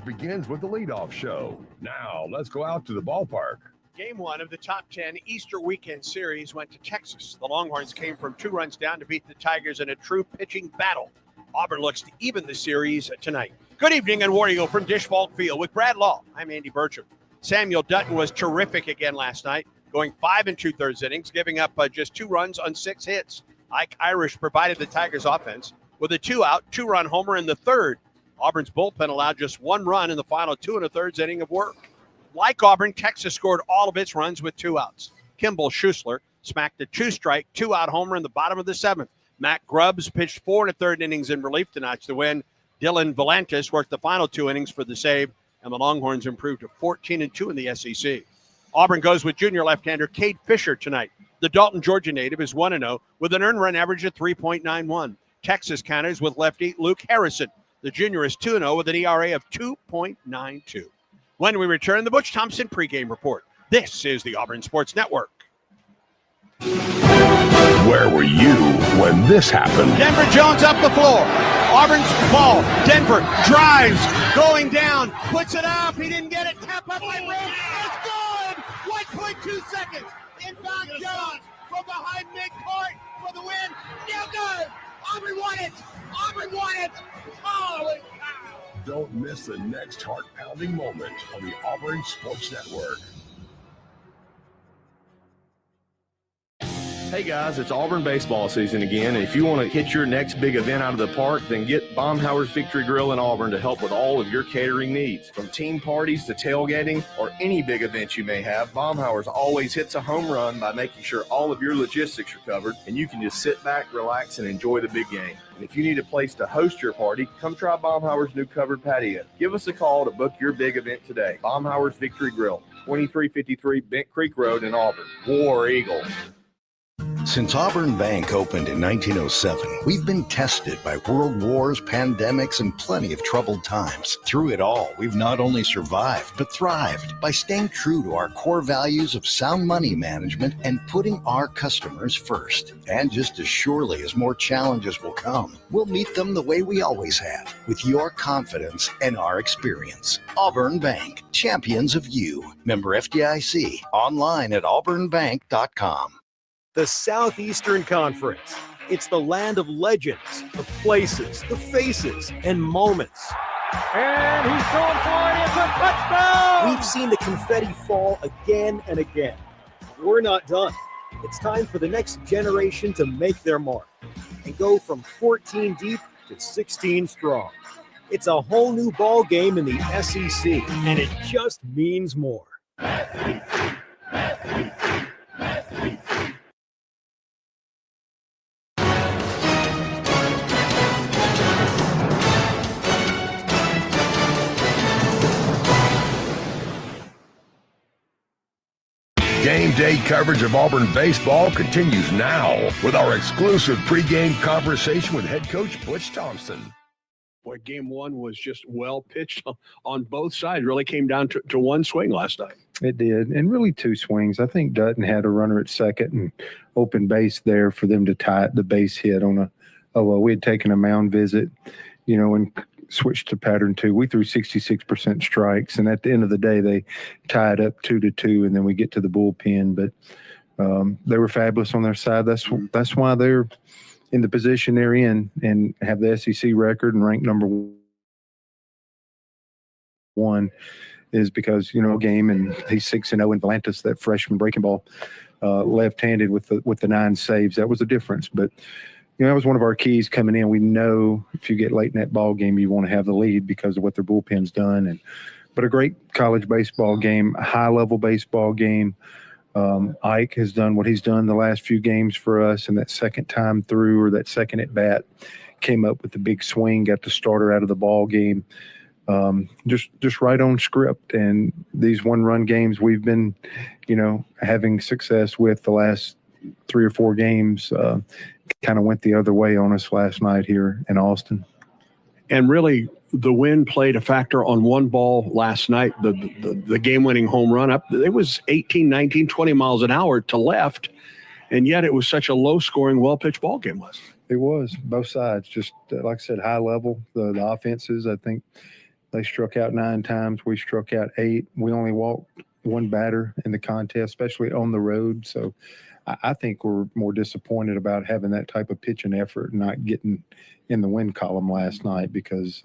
begins with the leadoff show. Now, let's go out to the ballpark. Game 1 of the top 10 Easter weekend series went to Texas. The Longhorns came from 2 runs down to beat the Tigers in a true pitching battle. Auburn looks to even the series tonight. Good evening and War Eagle from Dish Falk Field with Brad Law. I'm Andy Burcham. Samuel Dutton was terrific again last night, going 5 2/3 innings, giving up just 2 runs on 6 hits. Ike Irish provided the Tigers offense with a 2-out, 2-run homer in the third. Auburn's bullpen allowed just 1 run in the final 2 1/3 inning of work. Like Auburn, Texas scored all of its runs with 2 outs. Kimball Schuessler smacked a 2-strike, 2-out homer in the bottom of the 7th. Matt Grubbs pitched 4 1/3 innings in relief to notch the win. Dylan Volantis worked the final 2 innings for the save, and the Longhorns improved to 14-2 in the SEC. Auburn goes with junior left-hander Cade Fisher tonight. The Dalton, Georgia native is 1-0 with an earned run average of 3.91. Texas counters with lefty Luke Harrison. The junior is 2-0 with an ERA of 2.92. When we return, the Butch Thompson pregame report. This is the Auburn Sports Network. Where were you when this happened? Denver Jones up the floor. Auburn's ball. Denver drives, going down, puts it up. He didn't get it. Tap up by Rose. It's good. 1.2 seconds. Inbound Jones from behind midcourt for the win. Now good. Auburn won it. Auburn won it. Holy cow. Don't miss the next heart-pounding moment on the Auburn Sports Network. Hey guys, it's Auburn baseball season again, and if you want to hit your next big event out of the park, then get Baumhauer's Victory Grill in Auburn to help with all of your catering needs. From team parties to tailgating or any big event you may have, Baumhauer's always hits a home run by making sure all of your logistics are covered, and you can just sit back, relax, and enjoy the big game. And if you need a place to host your party, come try Baumhauer's new covered patio. Give us a call to book your big event today. Baumhauer's Victory Grill, 2353 Bent Creek Road in Auburn. War Eagle. Since Auburn Bank opened in 1907, we've been tested by world wars, pandemics, and plenty of troubled times. Through it all, we've not only survived, but thrived by staying true to our core values of sound money management and putting our customers first. And just as surely as more challenges will come, we'll meet them the way we always have, with your confidence and our experience. Auburn Bank, champions of you. Member FDIC, online at auburnbank.com. The Southeastern Conference. It's the land of legends, the places, the faces, and moments. And he's going for it. It's a touchdown! We've seen the confetti fall again and again. We're not done. It's time for the next generation to make their mark and go from 14 deep to 16 strong. It's a whole new ball game in the SEC, and it just means more. Game day coverage of Auburn baseball continues now with our exclusive pregame conversation with head coach Butch Thompson. Boy, game 1 was just well pitched on both sides. Really came down to one swing last night. It did, and really 2 swings. I think Dutton had a runner at second and open base there for them to tie the base hit on we had taken a mound visit, and switched to pattern 2. We threw 66% strikes, and at the end of the day, they tied up 2-2, and then we get to the bullpen. But they were fabulous on their side. That's why they're in the position they're in and have the SEC record and ranked number 1 is because, game, and he's 6-0 in Volantis, that freshman breaking ball, left-handed with the 9 saves. That was the difference. But that was one of our keys coming in. We know if you get late in that ball game, you want to have the lead because of what their bullpen's done. But a great college baseball game, a high-level baseball game. Ike has done what he's done the last few games for us, and that second time through, or that second at bat, came up with the big swing, got the starter out of the ball game. Just right on script. And these 1-run games we've been, having success with the last 3 or 4 games kind of went the other way on us last night here in Austin. And really, the wind played a factor on one ball last night. The game-winning home run up, it was 18, 19, 20 miles an hour to left, and yet it was such a low-scoring, well-pitched ball game last night. It was, both sides. Just like I said, high level. The offenses, I think, They struck out 9 times. We struck out 8. We only walked 1 batter in the contest, especially on the road. So I think we're more disappointed about having that type of pitching effort and not getting in the win column last night because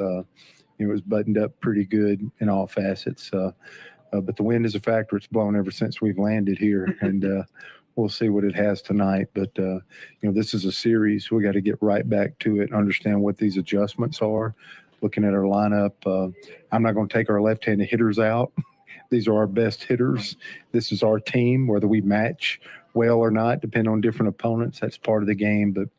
it was buttoned up pretty good in all facets. But the wind is a factor. It's blown ever since we've landed here, and we'll see what it has tonight. But, this is a series. We got to get right back to it, understand what these adjustments are. Looking at our lineup, I'm not going to take our left-handed hitters out. These are our best hitters. This is our team, whether we match well or not, depending on different opponents. That's part of the game. But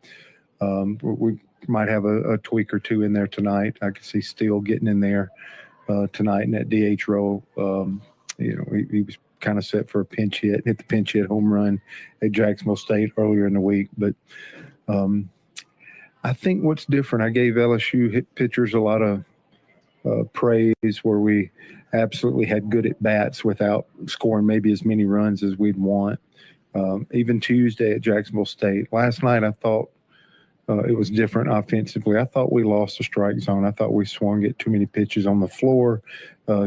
we might have a tweak or two in there tonight. I can see Steele getting in there tonight in that DH role. He was kind of set for a pinch hit the pinch hit home run at Jacksonville State earlier in the week. But I think what's different, I gave LSU pitchers a lot of praise where we absolutely had good at bats without scoring maybe as many runs as we'd want. Even Tuesday at Jacksonville State. Last night, I thought it was different offensively. I thought we lost the strike zone. I thought we swung at too many pitches on the floor.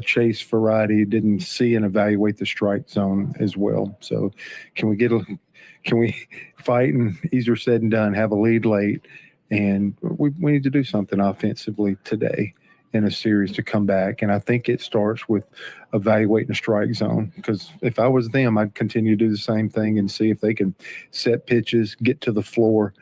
Chase variety didn't see and evaluate the strike zone as well. So can we fight and easier said than done, have a lead late? And we need to do something offensively today in a series to come back. And I think it starts with evaluating the strike zone, because if I was them, I'd continue to do the same thing and see if they can set pitches, get to the floor,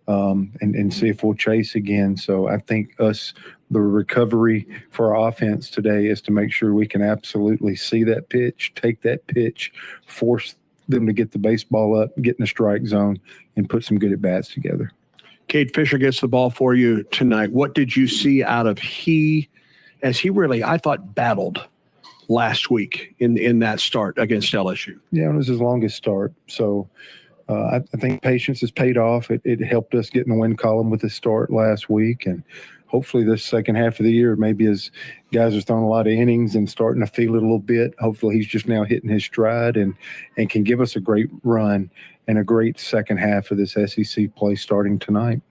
and see if we'll chase again. So I think the recovery for our offense today is to make sure we can absolutely see that pitch, take that pitch, force them to get the baseball up, get in the strike zone, and put some good at-bats together. Cade Fisher gets the ball for you tonight. What did you see out of he really, I thought, battled last week in that start against LSU? Yeah, it was his longest start. So I think patience has paid off. It helped us get in the win column with his start last week. And hopefully this second half of the year, maybe as guys are throwing a lot of innings and starting to feel it a little bit, hopefully he's just now hitting his stride and can give us a great run and a great second half of this SEC play starting tonight.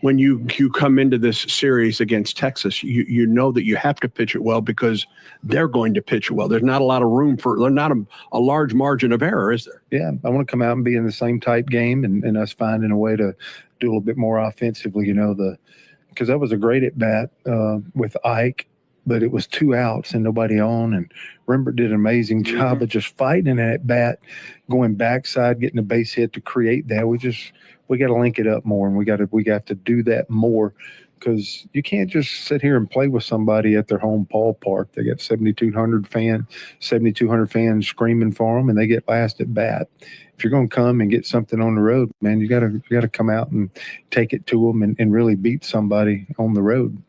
When you come into this series against Texas, you know that you have to pitch it well because they're going to pitch it well. There's not a lot of room there's not a large margin of error, is there? Yeah, I want to come out and be in the same type game and us finding a way to do a little bit more offensively, because that was a great at bat with Ike, but it was 2 outs and nobody on. And Rembert did an amazing job of just fighting at bat, going backside, getting a base hit to create that. We got to link it up more, and we got to do that more, because you can't just sit here and play with somebody at their home ballpark. They got 7,200 fans screaming for them, and they get last at bat. If you're going to come and get something on the road, man, you got to come out and take it to them and really beat somebody on the road.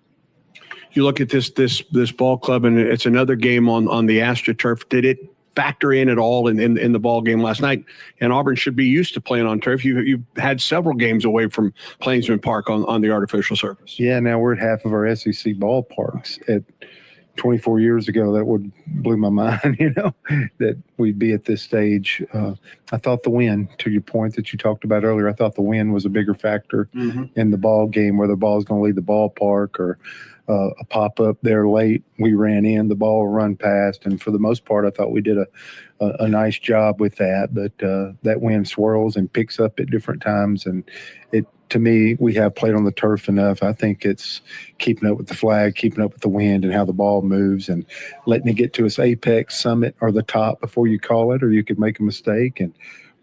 You look at this ball club, and it's another game on the AstroTurf. Did it factor in at all in the ball game last night? And Auburn should be used to playing on turf. You've had several games away from Plainsman Park on the artificial surface. Yeah, now we're at half of our SEC ballparks. At 24 years ago, that blew my mind, that we'd be at this stage. I thought the wind, to your point that you talked about earlier, I thought the wind was a bigger factor in the ball game, where the ball's going to leave the ballpark or a pop-up there late. We ran in, the ball run past, and for the most part, I thought we did a nice job with that. But that wind swirls and picks up at different times, and to me, we have played on the turf enough. I think it's keeping up with the flag, keeping up with the wind and how the ball moves, and letting it get to its apex, summit, or the top before you call it, or you could make a mistake. And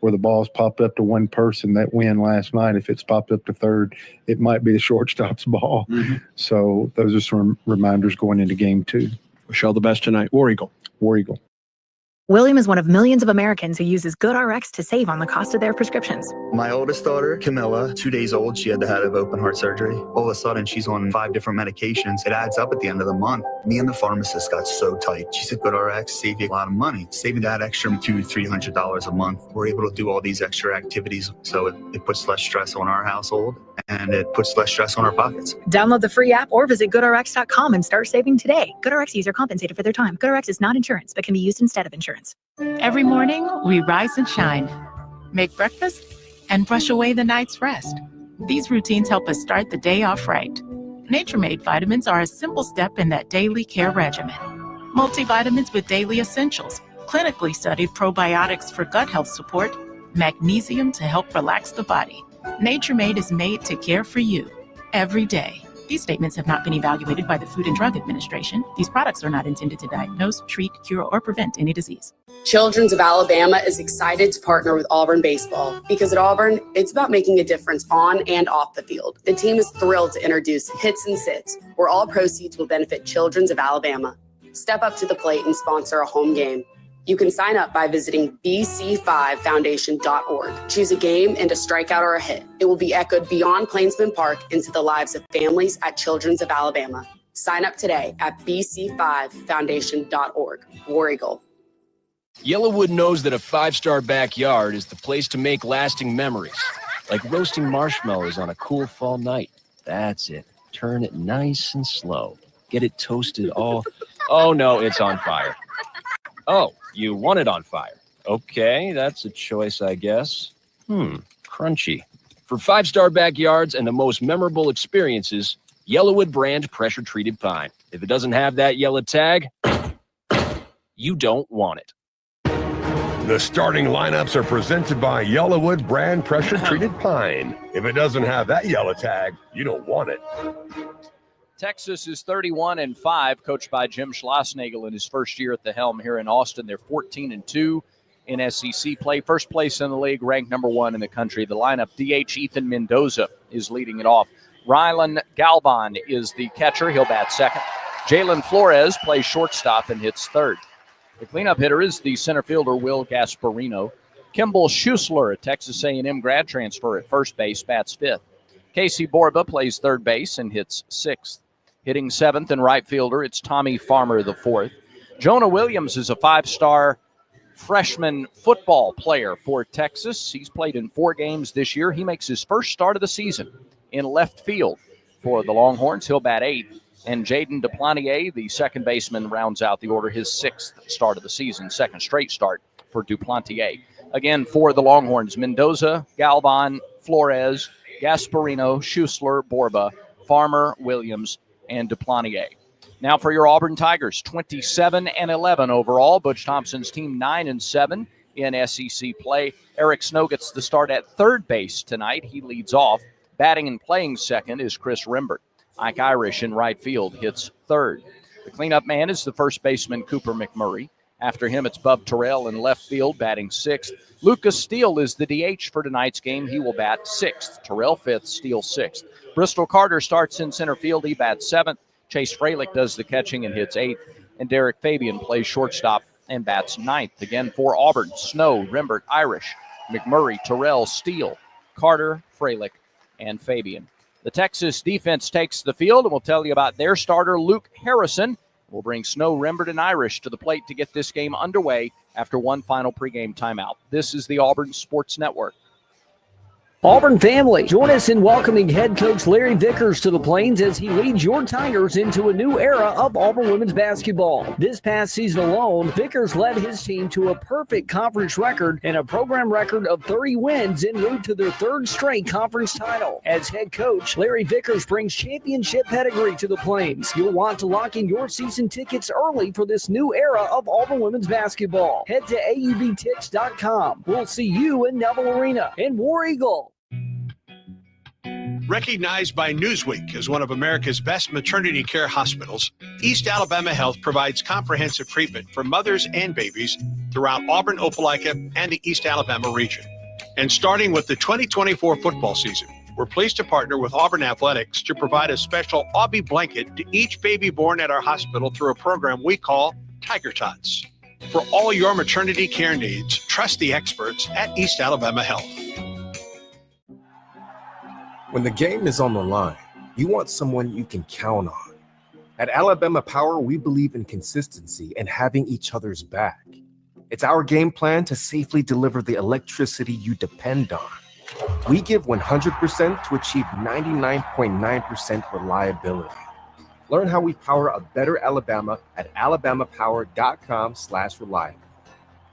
where the ball's popped up to one person, that win last night, if it's popped up to third, it might be the shortstop's ball. So those are some reminders going into game 2. Wish all the best tonight. War Eagle. War Eagle. William is one of millions of Americans who uses GoodRx to save on the cost of their prescriptions. My oldest daughter, Camilla, 2 days old, she had to have open heart surgery. All of a sudden, she's on 5 different medications. It adds up at the end of the month. Me and the pharmacist got so tight. She said, GoodRx save you a lot of money. Saving that extra $200-300 a month. We're able to do all these extra activities, so it puts less stress on our household, and it puts less stress on our pockets. Download the free app or visit GoodRx.com and start saving today. GoodRx user compensated for their time. GoodRx is not insurance, but can be used instead of insurance. Every morning, we rise and shine, make breakfast, and brush away the night's rest. These routines help us start the day off right. Nature Made vitamins are a simple step in that daily care regimen. Multivitamins with daily essentials, clinically studied probiotics for gut health support, magnesium to help relax the body. Nature Made is made to care for you every day. These statements have not been evaluated by the Food and Drug Administration. These products are not intended to diagnose, treat, cure, or prevent any disease. Children's of Alabama is excited to partner with Auburn Baseball because at Auburn, it's about making a difference on and off the field. The team is thrilled to introduce Hits and Sits, where all proceeds will benefit Children's of Alabama. Step up to the plate and sponsor a home game. You can sign up by visiting bc5foundation.org. Choose a game and a strikeout or a hit. It will be echoed beyond Plainsman Park into the lives of families at Children's of Alabama. Sign up today at bc5foundation.org. War Eagle. Yellowwood knows that a five-star backyard is the place to make lasting memories, like roasting marshmallows on a cool fall night. That's it. Turn it nice and slow. Get it toasted all... Oh, no, it's on fire. Oh, you want it on fire. Okay, that's a choice, I guess. Crunchy. For five-star backyards and the most memorable experiences, Yellowwood brand pressure-treated pine. If it doesn't have that yellow tag, you don't want it. The starting lineups are presented by Yellowwood brand pressure-treated pine. If it doesn't have that yellow tag, you don't want it. Texas is 31-5, coached by Jim Schlossnagle in his first year at the helm here in Austin. They're 14-2 in SEC play. First place in the league, ranked number 1 in the country. The lineup, DH Ethan Mendoza is leading it off. Rylan Galvan is the catcher. He'll bat second. Jalen Flores plays shortstop and hits third. The cleanup hitter is the center fielder, Will Gasparino. Kimball Schussler, a Texas A&M grad transfer at first base, bats fifth. Casey Borba plays third base and hits sixth. Hitting seventh and right fielder, it's Tommy Farmer, the fourth. Jonah Williams is a five-star freshman football player for Texas. He's played in 4 games this year. He makes his first start of the season in left field for the Longhorns. He'll bat eighth. And Jaden Duplantier, the second baseman, rounds out the order, his 6th start of the season, second straight start for Duplantier. Again, for the Longhorns, Mendoza, Galvan, Flores, Gasparino, Schussler, Borba, Farmer, Williams, and Duplantier. Now for your Auburn Tigers, 27-11 overall. Butch Thompson's team 9-7 in SEC play. Eric Snow gets the start at third base tonight. He leads off. Batting and playing second is Chris Rimbert. Ike Irish in right field hits third. The cleanup man is the first baseman, Cooper McMurray. After him, it's Bub Terrell in left field, batting sixth. Lucas Steele is the DH for tonight's game. He will bat sixth. Terrell fifth, Steele sixth. Bristol Carter starts in center field. He bats seventh. Chase Freilich does the catching and hits eighth. And Derek Fabian plays shortstop and bats ninth. Again for Auburn, Snow, Rimbert, Irish, McMurray, Terrell, Steele, Carter, Freilich, and Fabian. The Texas defense takes the field, and we'll tell you about their starter, Luke Harrison. We'll bring Snow, Rimbert, and Irish to the plate to get this game underway after one final pregame timeout. This is the Auburn Sports Network. Auburn family, join us in welcoming head coach Larry Vickers to the Plains as he leads your Tigers into a new era of Auburn women's basketball. This past season alone, Vickers led his team to a perfect conference record and a program record of 30 wins en route to their 3rd straight conference title. As head coach, Larry Vickers brings championship pedigree to the Plains. You'll want to lock in your season tickets early for this new era of Auburn women's basketball. Head to aubtix.com. We'll see you in Neville Arena and War Eagle. Recognized by Newsweek as one of America's best maternity care hospitals, East Alabama Health provides comprehensive treatment for mothers and babies throughout Auburn, Opelika, and the East Alabama region. And starting with the 2024 football season, we're pleased to partner with Auburn Athletics to provide a special Aubie blanket to each baby born at our hospital through a program we call Tiger Tots. For all your maternity care needs, trust the experts at East Alabama Health. When the game is on the line, you want someone you can count on. At Alabama Power, we believe in consistency and having each other's back. It's our game plan to safely deliver the electricity you depend on. We give 100% to achieve 99.9% reliability. Learn how we power a better Alabama at alabamapower.com/reliable.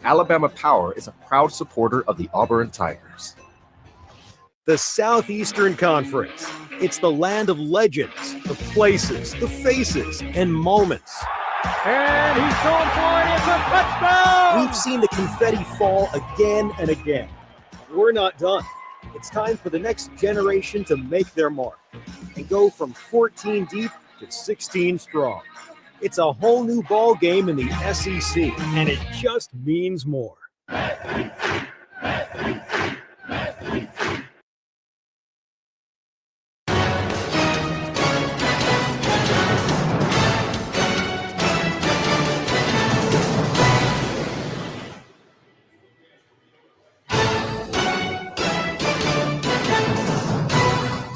Alabama Power is a proud supporter of the Auburn Tigers. The Southeastern Conference. It's the land of legends, the places, the faces, and moments. And he's going for it. It's a touchdown! We've seen the confetti fall again and again. We're not done. It's time for the next generation to make their mark and go from 14 deep to 16 strong. It's a whole new ball game in the SEC, and it just means more.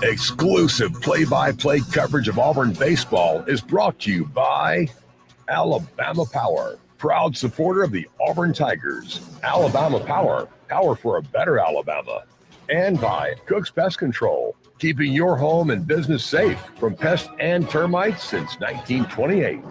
Exclusive play-by-play coverage of Auburn baseball is brought to you by Alabama Power, proud supporter of the Auburn Tigers. Alabama Power, power for a better Alabama. And by Cook's Pest Control, keeping your home and business safe from pests and termites since 1928.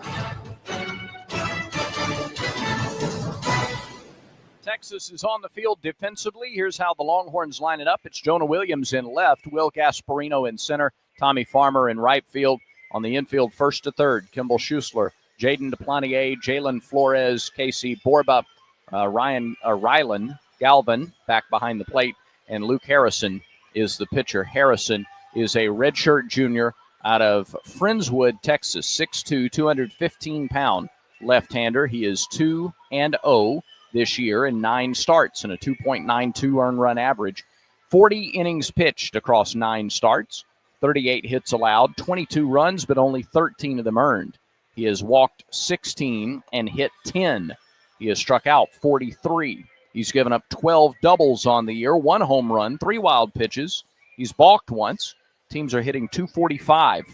Texas is on the field defensively. Here's how the Longhorns line it up. It's Jonah Williams in left, Will Gasparino in center, Tommy Farmer in right field. On the infield, first to third, Kimball Schuessler, Jaden DePlanier, Jalen Flores, Casey Borba, Rylan Galvin back behind the plate, and Luke Harrison is the pitcher. Harrison is a redshirt junior out of Friendswood, Texas, 6'2", 215-pound left-hander. He is 2-0 this year in 9 starts and a 2.92 earned run average. 40 innings pitched across 9 starts, 38 hits allowed, 22 runs, but only 13 of them earned. He has walked 16 and hit 10. He has struck out 43. He's given up 12 doubles on the year, 1 home run, 3 wild pitches. He's balked once. Teams are hitting .245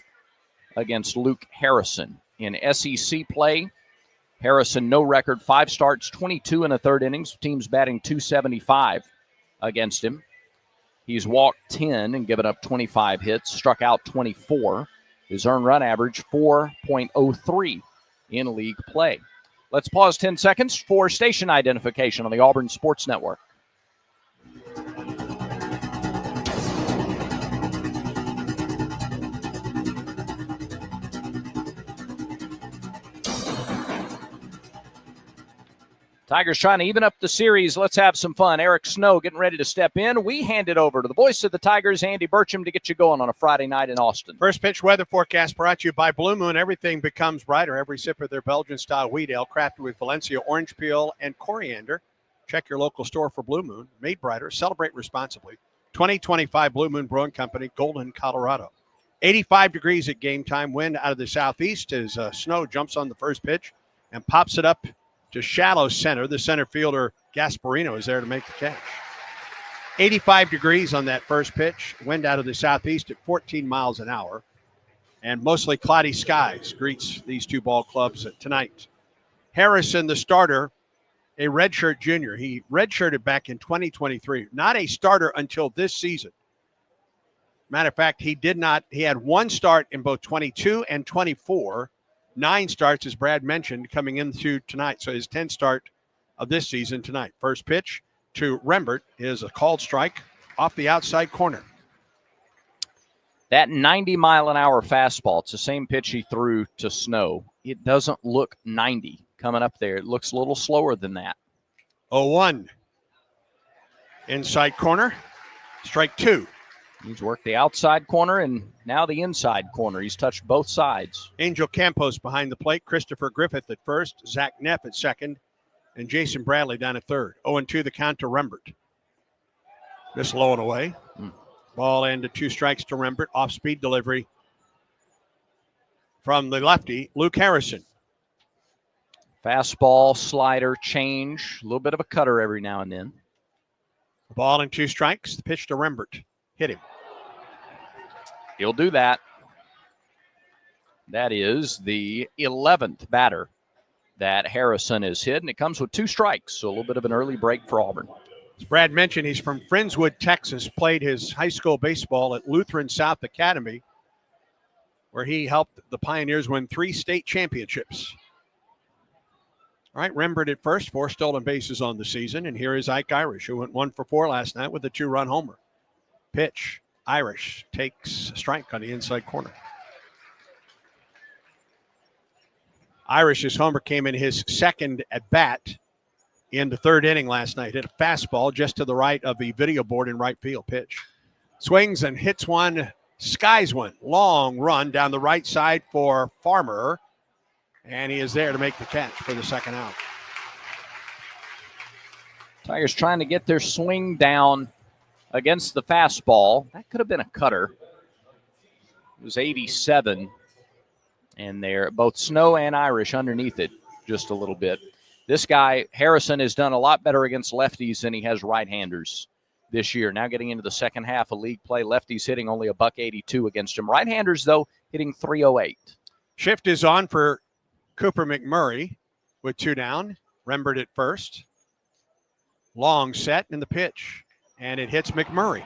against Luke Harrison. In SEC play, Harrison, no record, 5 starts, 22 and a third innings. Team's batting .275 against him. He's walked 10 and given up 25 hits, struck out 24. His earned run average, 4.03 in league play. Let's pause 10 seconds for station identification on the Auburn Sports Network. Tigers trying to even up the series. Let's have some fun. Eric Snow getting ready to step in. We hand it over to the voice of the Tigers, Andy Burcham, to get you going on a Friday night in Austin. First pitch weather forecast brought to you by Blue Moon. Everything becomes brighter. Every sip of their Belgian-style wheat ale crafted with Valencia orange peel and coriander. Check your local store for Blue Moon. Made brighter. Celebrate responsibly. 2025 Blue Moon Brewing Company, Golden, Colorado. 85 degrees at game time. Wind out of the southeast as Snow jumps on the first pitch and pops it up to shallow center. The center fielder, Gasparino, is there to make the catch. 85 degrees on that first pitch. Wind out of the southeast at 14 miles an hour. And mostly cloudy skies greets these two ball clubs tonight. Harrison, the starter, a redshirt junior. He redshirted back in 2023. Not a starter until this season. Matter of fact, he had 1 start in both 22 and 24. 9 starts, as Brad mentioned, coming into tonight. So his 10th start of this season tonight. First pitch to Rembert is a called strike off the outside corner. That 90-mile-an-hour fastball, it's the same pitch he threw to Snow. It doesn't look 90 coming up there. It looks a little slower than that. 0-1. Inside corner, strike 2. He's worked the outside corner and now the inside corner. He's touched both sides. Angel Campos behind the plate. Christopher Griffith at first. Zach Neff at second. And Jason Bradley down at third. 0-2 the count to Rembert. This low and away. Ball and 2 strikes to Rembert. Off-speed delivery from the lefty, Luke Harrison. Fastball, slider, change. A little bit of a cutter every now and then. Ball and 2 strikes. The pitch to Rembert. Hit him. He'll do that. That is the 11th batter that Harrison has hit, and it comes with 2 strikes, so a little bit of an early break for Auburn. As Brad mentioned, he's from Friendswood, Texas, played his high school baseball at Lutheran South Academy, where he helped the Pioneers win 3 state championships. All right, Rembert at first, 4 stolen bases on the season, and here is Ike Irish, who went 1 for 4 last night with a 2-run homer. Pitch. Irish takes a strike on the inside corner. Irish's homer came in his second at bat in the third inning last night. Hit a fastball just to the right of the video board in right field. Pitch. Swings and hits one, skies one. Long run down the right side for Farmer. And he is there to make the catch for the second out. Tigers trying to get their swing down against the fastball. That could have been a cutter. It was 87. And they're both Snow and Irish underneath it just a little bit. This guy, Harrison, has done a lot better against lefties than he has right-handers this year. Now getting into the second half of league play, lefties hitting only $182 against him. Right-handers, though, hitting .308. Shift is on for Cooper McMurray with 2 down. Rembert at first. Long set in the pitch. And it hits McMurray.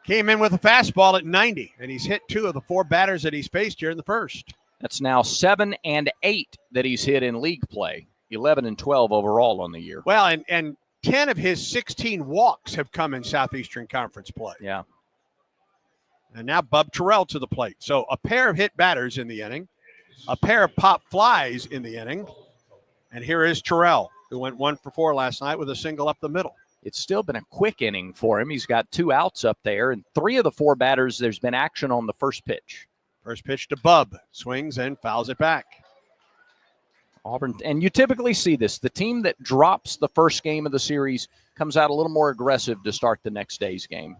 Came in with a fastball at 90, and he's hit 2 of the 4 batters that he's faced here in the first. That's now 7 and 8 that he's hit in league play. 11 and 12 overall on the year. Well, and 10 of his 16 walks have come in Southeastern Conference play. Yeah. And now Bub Terrell to the plate. So a pair of hit batters in the inning, a pair of pop flies in the inning, and here is Terrell, who went 1 for 4 last night with a single up the middle. It's still been a quick inning for him. He's got 2 outs up there, and 3 of the 4 batters, there's been action on the first pitch. First pitch to Bub. Swings and fouls it back. Auburn, and you typically see this. The team that drops the first game of the series comes out a little more aggressive to start the next day's game.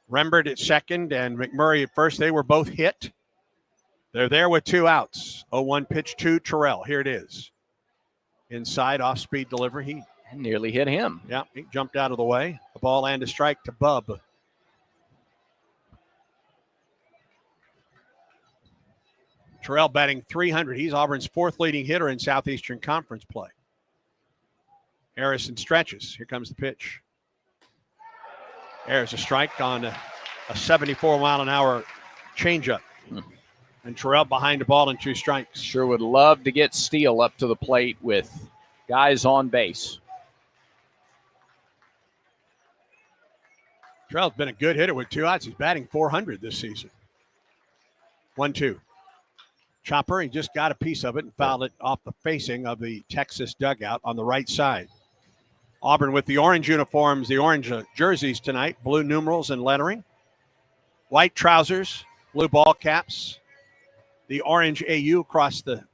Rembert at second and McMurray at first. They were both hit. They're there with 2 outs. 0-1 pitch to Terrell. Here it is. Inside off-speed delivery. He nearly hit him. Yeah, he jumped out of the way. A ball and a strike to Bub. Terrell batting .300. He's Auburn's 4th leading hitter in Southeastern Conference play. Harrison stretches. Here comes the pitch. There's a strike on a 74-mile-an-hour changeup. And Terrell behind the ball and 2 strikes. Sure would love to get Steele up to the plate with guys on base. Terrell's been a good hitter with 2 outs. He's batting .400 this season. 1-2. Chopper, he just got a piece of it and fouled it off the facing of the Texas dugout on the right side. Auburn with the orange uniforms, the orange jerseys tonight, blue numerals and lettering. White trousers, blue ball caps. The orange AU across the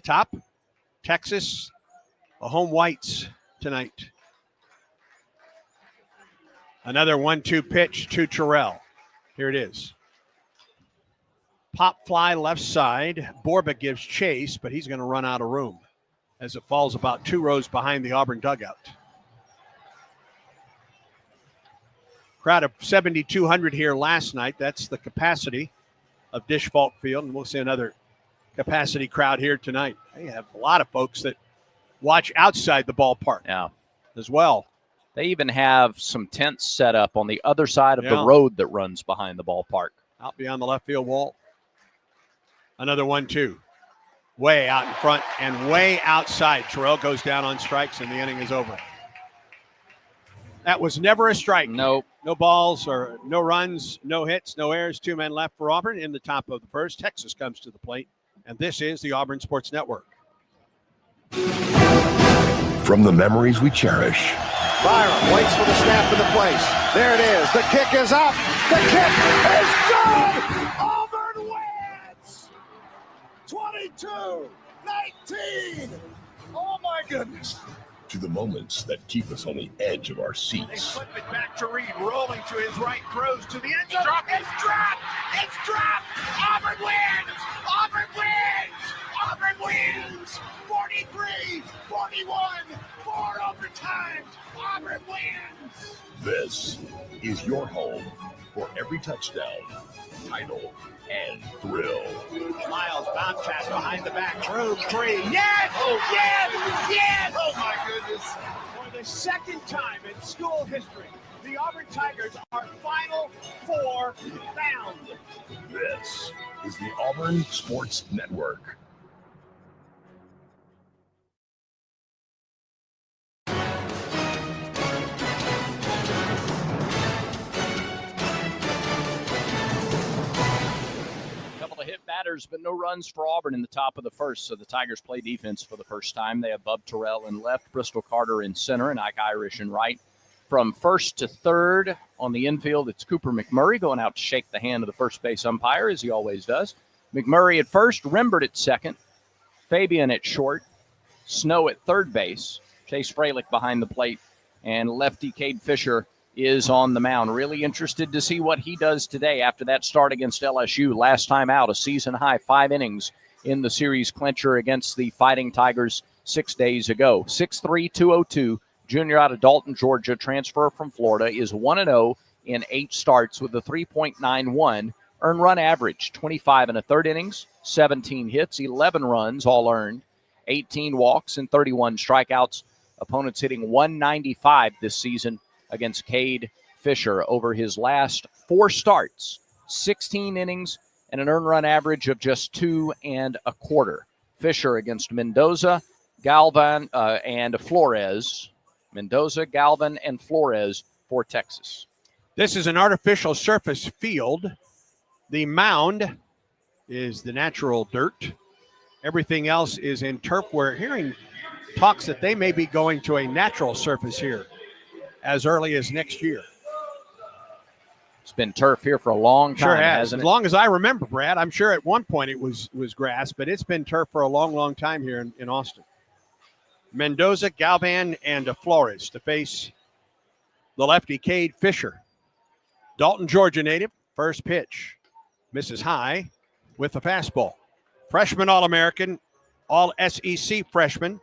top. Texas, the home whites tonight. Another 1-2 pitch to Terrell. Here it is. Pop fly left side. Borba gives chase, but he's going to run out of room as it falls about 2 rows behind the Auburn dugout. Crowd of 7,200 here last night. That's the capacity of Dish Falk Field, and we'll see another capacity crowd here tonight. They have a lot of folks that watch outside the ballpark as well. They even have some tents set up on the other side of the road that runs behind the ballpark. Out beyond the left field wall. Another 1-2. Way out in front and way outside. Terrell goes down on strikes, and the inning is over. That was never a strike. Nope. No balls or no runs, no hits, no errors. 2 men left for Auburn in the top of the first. Texas comes to the plate, and this is the Auburn Sports Network. From the memories we cherish. Byron waits for the snap in the place. There it is. The kick is up. The kick is good. Auburn wins. 22-19. Oh, my goodness. To the moments that keep us on the edge of our seats. They flip it back to Reed, rolling to his right, throws to the end zone. It's dropped! It's dropped! Auburn wins! Auburn wins! Auburn wins! 43-41, 4 overtimes. Auburn wins! This is your home for every touchdown, title, and thrill. Miles bounce pass behind the back. Room 3. Yes! Oh, yes! Yes! Oh, my goodness. For the second time in school history, the Auburn Tigers are Final Four bound. This is the Auburn Sports Network. batters, but no runs for Auburn in the top of the first. So the Tigers play defense for the first time. They have Bub Terrell in left, Bristol Carter in center, and Ike Irish in right. From first to third on the infield, it's Cooper McMurray going out to shake the hand of the first base umpire, as he always does. McMurray at first, Rembert at second, Fabian at short, Snow at third base, Chase Fralick behind the plate, and lefty Cade Fisher is on the mound. Really interested to see what he does today after that start against LSU. Last time out, a season-high 5 innings in the series clincher against the Fighting Tigers 6 days ago. 6'3", 202, junior out of Dalton, Georgia, transfer from Florida, is 1-0 in 8 starts with a 3.91 earned run average. 25 and a third innings, 17 hits, 11 runs, all earned, 18 walks, and 31 strikeouts. Opponents hitting 195 this season against Cade Fisher over his last 4 starts, 16 innings, and an earned run average of just 2 1/4. Fisher against Mendoza, Galvan, and Flores. Mendoza, Galvan, and Flores for Texas. This is an artificial surface field. The mound is the natural dirt. Everything else is in turf. We're hearing talks that they may be going to a natural surface here as early as next year. It's been turf here for a long time, Sure has. hasn't As it? long as I remember, Brad. I'm sure at one point it was grass, but it's been turf for a long, long time here in Austin. Mendoza, Galvan, and Flores to face the lefty Cade Fisher. Dalton, Georgia native, first pitch. Misses high with the fastball. Freshman All-American, All-SEC freshman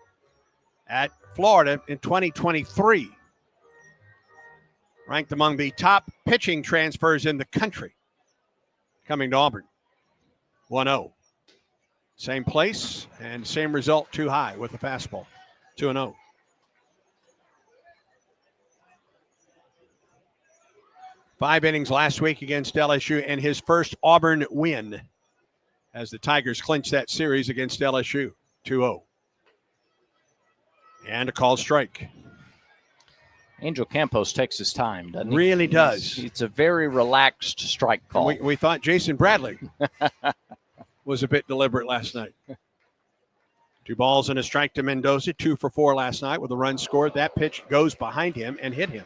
at Florida in 2023. Ranked among the top pitching transfers in the country. Coming to Auburn. 1-0. Same place and same result, too high with the fastball. 2-0. Five innings last week against LSU and his first Auburn win as the Tigers clinch that series against LSU. 2-0. And a called strike. Angel Campos takes his time, doesn't he? Really does. It's a very relaxed strike call. We thought Jason Bradley was a bit deliberate last night. 2 balls and a strike to Mendoza. 2 for 4 last night with a run scored. That pitch goes behind him and hit him.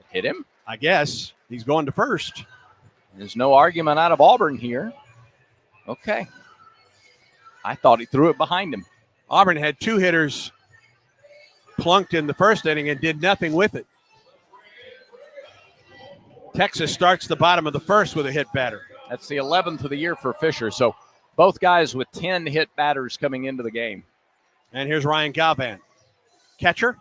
Hit him? I guess. He's going to first. There's no argument out of Auburn here. Okay. I thought he threw it behind him. Auburn had 2 hitters plunked in the first inning and did nothing with it. Texas starts the bottom of the first with a hit batter. That's the 11th of the year for Fisher. So both guys with 10 hit batters coming into the game. And here's Ryan Galvan. Catcher,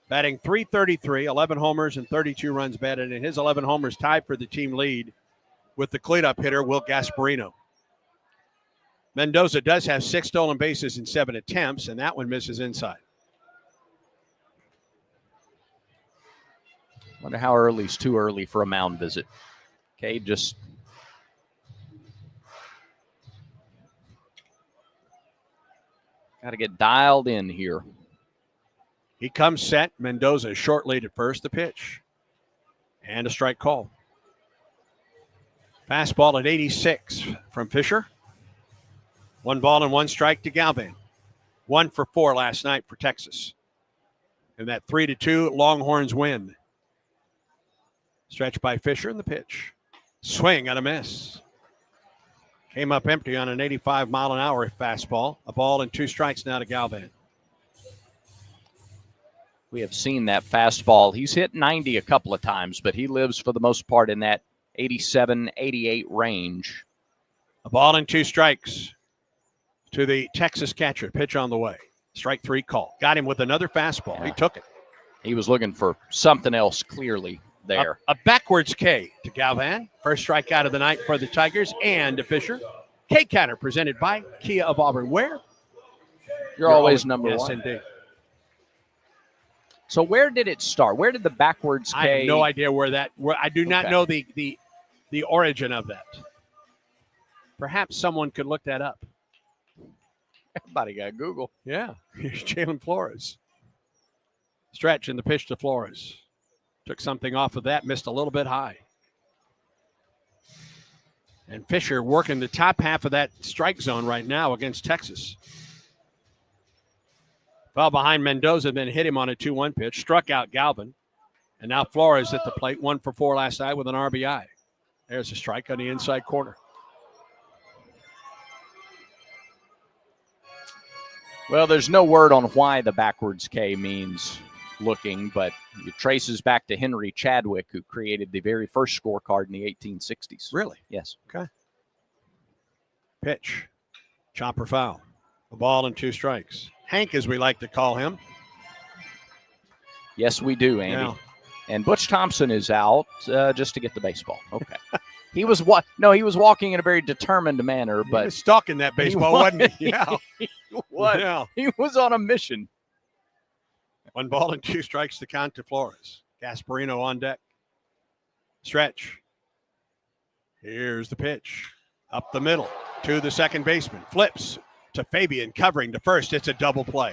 batting .333, 11 homers and 32 runs batted. And his 11 homers tied for the team lead with the cleanup hitter, Will Gasparino. Mendoza does have 6 stolen bases in 7 attempts, and that one misses inside. Wonder how early's too early for a mound visit. Okay, just got to get dialed in here. He comes set. Mendoza short lead at first. The pitch. And a strike call. Fastball at 86 from Fisher. 1 ball and 1 strike to Galvan. 1 for 4 last night for Texas. And that 3-2 Longhorns win. Stretched by Fisher in the pitch. Swing and a miss. Came up empty on an 85-mile-an-hour fastball. A ball and 2 strikes now to Galvan. We have seen that fastball. He's hit 90 a couple of times, but he lives for the most part in that 87, 88 range. A ball and 2 strikes to the Texas catcher. Pitch on the way. Strike 3 call. Got him with another fastball. Yeah. He took it. He was looking for something else clearly there. A backwards K to Galvan. First strikeout of the night for the Tigers and to Fisher. K counter presented by Kia of Auburn. Where? You're always number yes, 1. Indeed. So where did it start? Where did the backwards K? I have no idea where I do not know the origin of that. Perhaps someone could look that up. Everybody got Google. Yeah. Here's Jalen Flores. Stretch in the pitch to Flores. Took something off of that, missed a little bit high. And Fisher working the top half of that strike zone right now against Texas. Fell behind Mendoza, then hit him on a 2-1 pitch, struck out Galvin. And now Flores at the plate, 1 for 4 last night with an RBI. There's a strike on the inside corner. Well, there's no word on why the backwards K means looking, but it traces back to Henry Chadwick, who created the very first scorecard in the 1860s. Really? Yes. Okay. Pitch. Chopper foul. A ball and 2 strikes. Hank, as we like to call him. Yes, we do, Andy. Yeah. And Butch Thompson is out just to get the baseball. Okay. He was walking in a very determined manner, but he was stalking that baseball, wasn't he? Yeah. What? Yeah. He was on a mission. 1 ball and 2 strikes to count to Flores. Gasparino on deck. Stretch. Here's the pitch. Up the middle to the second baseman. Flips to Fabian, covering to first. It's a double play.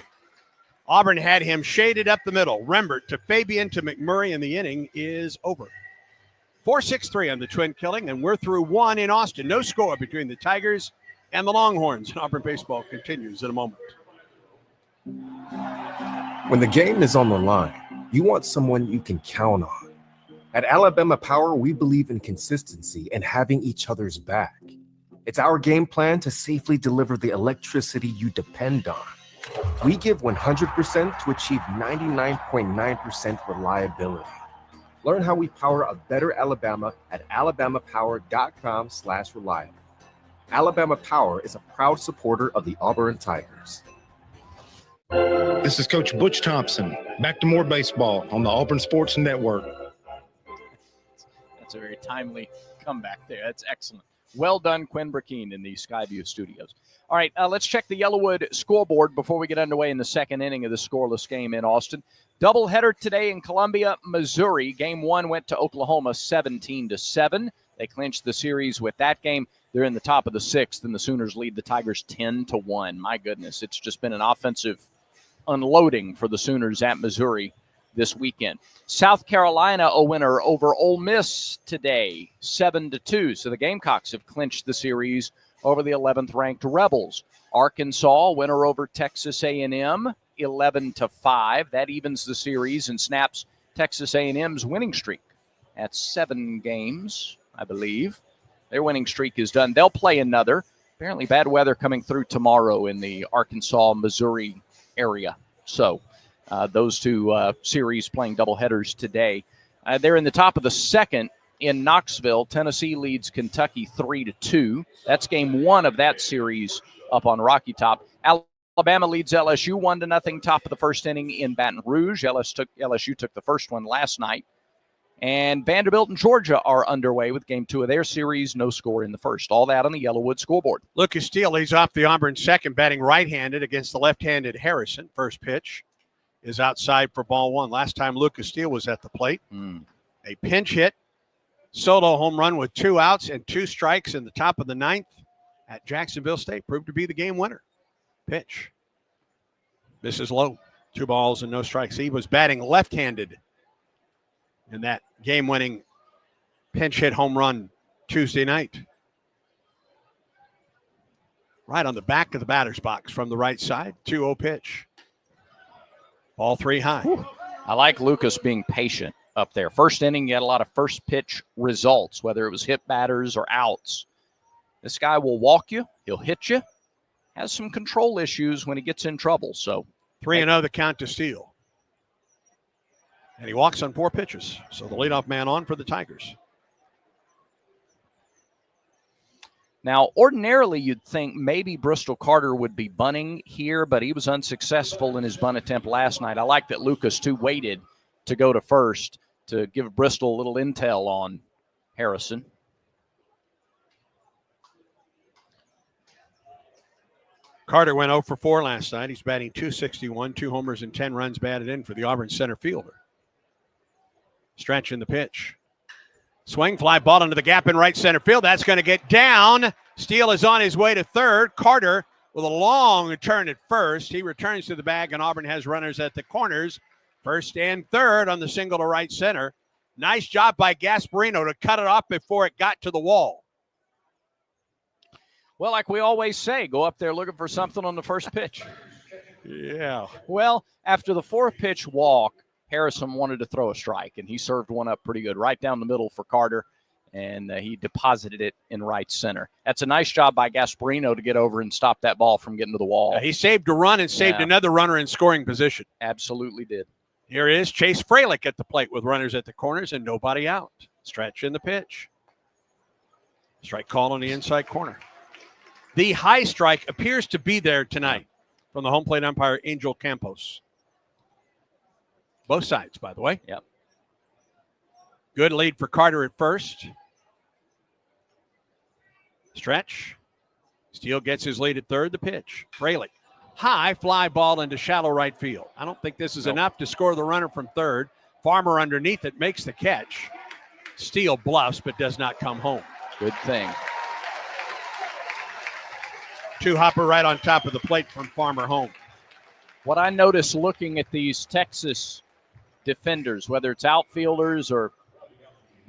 Auburn had him shaded up the middle. Rembert to Fabian to McMurray, and the inning is over. 4-6-3 on the Twin Killing, and we're through 1 in Austin. No score between the Tigers and the Longhorns. And Auburn baseball continues in a moment. When the game is on the line, you want someone you can count on. At Alabama Power, we believe in consistency and having each other's back. It's our game plan to safely deliver the electricity you depend on. We give 100% to achieve 99.9% reliability. Learn how we power a better Alabama at alabamapower.com/reliable. Alabama Power is a proud supporter of the Auburn Tigers. This is Coach Butch Thompson. Back to more baseball on the Auburn Sports Network. That's a very timely comeback there. That's excellent. Well done, Quinn Burkeen in the Skyview studios. All right, let's check the Yellowwood scoreboard before we get underway in the second inning of the scoreless game in Austin. Doubleheader today in Columbia, Missouri. Game 1 went to Oklahoma 17-7. They clinched the series with that game. They're in the top of the 6th, and the Sooners lead the Tigers 10-1. My goodness, it's just been an offensive unloading for the Sooners at Missouri this weekend. South Carolina, a winner over Ole Miss today, 7-2. So the Gamecocks have clinched the series over the 11th-ranked Rebels. Arkansas, winner over Texas A&M, 11-5. That evens the series and snaps Texas A&M's winning streak at 7 games, I believe. Their winning streak is done. They'll play another. Apparently bad weather coming through tomorrow in the Arkansas-Missouri area. So those 2 series playing doubleheaders today. They're in the top of the 2nd in Knoxville. Tennessee leads Kentucky 3-2. That's game 1 of that series up on Rocky Top. Alabama leads LSU 1-0, top of the 1st inning in Baton Rouge. LSU took the first one last night. And Vanderbilt and Georgia are underway with game 2 of their series. No score in the first. All that on the Yellowwood scoreboard. Lucas Steele leads off the Auburn second, batting right-handed against the left-handed Harrison. First pitch is outside for ball 1. Last time Lucas Steele was at the plate. A pinch hit, solo home run with 2 outs and 2 strikes in the top of the 9th at Jacksonville State. Proved to be the game winner. Pitch. This is low. 2 balls and no strikes. He was batting left-handed in that game-winning pinch hit home run Tuesday night. Right on the back of the batter's box from the right side. 2-0 pitch. Ball 3 high. Whew. I like Lucas being patient up there. First inning, you had a lot of first pitch results, whether it was hit batters or outs. This guy will walk you. He'll hit you. Has some control issues when he gets in trouble. So 3-0 the count to Steele. And he walks on 4 pitches. So the leadoff man on for the Tigers. Now, ordinarily, you'd think maybe Bristol Carter would be bunting here, but he was unsuccessful in his bunt attempt last night. I like that Lucas, too, waited to go to first to give Bristol a little intel on Harrison. Carter went 0 for 4 last night. He's batting .261, 2 homers and 10 runs batted in for the Auburn center fielder. Stretch in the pitch. Swing, fly ball into the gap in right center field. That's going to get down. Steele is on his way to third. Carter with a long turn at first. He returns to the bag, and Auburn has runners at the corners. First and third on the single to right center. Nice job by Gasparino to cut it off before it got to the wall. Well, like we always say, go up there looking for something on the first pitch. Yeah. Well, after the fourth pitch walk, Harrison wanted to throw a strike, and he served one up pretty good right down the middle for Carter, and he deposited it in right center. That's a nice job by Gasparino to get over and stop that ball from getting to the wall. He saved a run and saved another runner in scoring position. Absolutely did. Here is Chase Fralick at the plate with runners at the corners and nobody out. Stretch in the pitch. Strike call on the inside corner. The high strike appears to be there tonight from the home plate umpire, Angel Campos. Both sides, by the way. Yep. Good lead for Carter at first. Stretch. Steele gets his lead at third. The pitch. Fraley. High fly ball into shallow right field. I don't think this is enough to score the runner from third. Farmer underneath it makes the catch. Steele bluffs but does not come home. Good thing. Two-hopper right on top of the plate from Farmer home. What I notice looking at these Texas defenders, whether it's outfielders or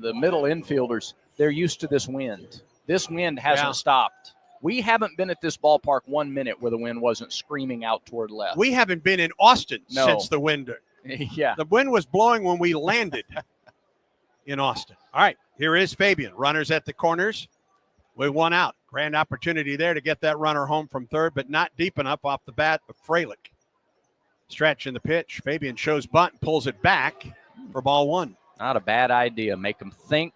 the middle infielders, they're used to this wind. This wind hasn't stopped. We haven't been at this ballpark 1 minute where the wind wasn't screaming out toward left. We haven't been in Austin since the wind. Yeah. The wind was blowing when we landed in Austin. All right, here is Fabian. Runners at the corners with one out. Grand opportunity there to get that runner home from third, but not deep enough off the bat of Fralick. Stretch in the pitch. Fabian shows bunt and pulls it back for ball one. Not a bad idea. Make them think.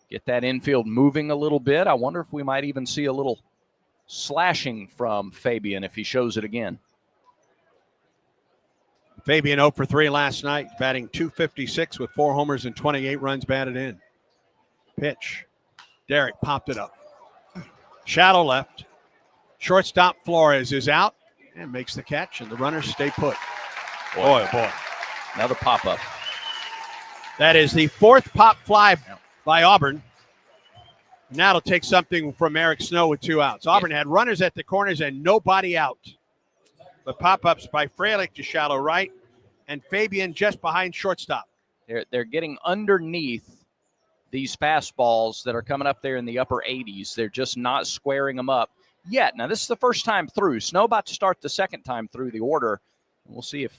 Get that infield moving a little bit. I wonder if we might even see a little slashing from Fabian if he shows it again. Fabian 0 for 3 last night, batting .256 with 4 homers and 28 runs batted in. Pitch. Derek popped it up. Shallow left. Shortstop Flores is out and makes the catch, and the runners stay put. Boy, oh boy. Another pop-up. That is the fourth pop fly by Auburn. Now it'll take something from Eric Snow with 2 outs. Auburn had runners at the corners and nobody out. But pop-ups by Fralick to shallow right and Fabian just behind shortstop. They're getting underneath these fastballs that are coming up there in the upper 80s. They're just not squaring them up yet. Now, this is the first time through. Snow about to start the second time through the order. We'll see if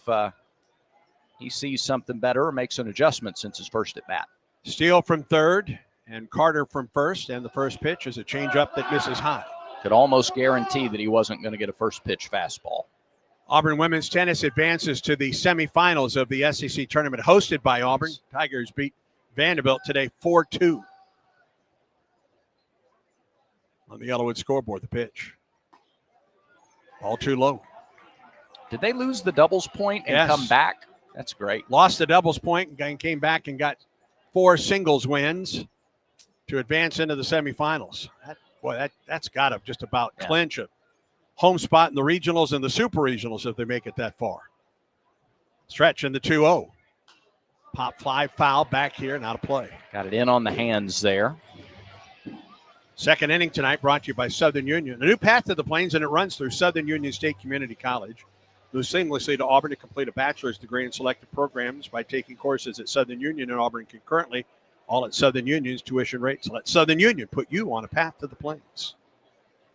he sees something better or makes an adjustment since his first at bat. Steele from third and Carter from first, and the first pitch is a changeup that misses high. Could almost guarantee that he wasn't going to get a first pitch fastball. Auburn women's tennis advances to the semifinals of the SEC tournament hosted by Auburn. Tigers beat Vanderbilt today 4-2. On the Yellowwood scoreboard, the pitch. Ball too low. Did they lose the doubles point and come back? That's great. Lost the doubles point and came back and got 4 singles wins to advance into the semifinals. That's got to just about clinch a home spot in the regionals and the super regionals if they make it that far. Stretch in the 2-0. Pop fly foul back here, not a play. Got it in on the hands there. Second inning tonight brought to you by Southern Union. A new path to the Plains, and it runs through Southern Union State Community College. Moves seamlessly to Auburn to complete a bachelor's degree in selected programs by taking courses at Southern Union and Auburn concurrently, all at Southern Union's tuition rates. Let Southern Union put you on a path to the Plains.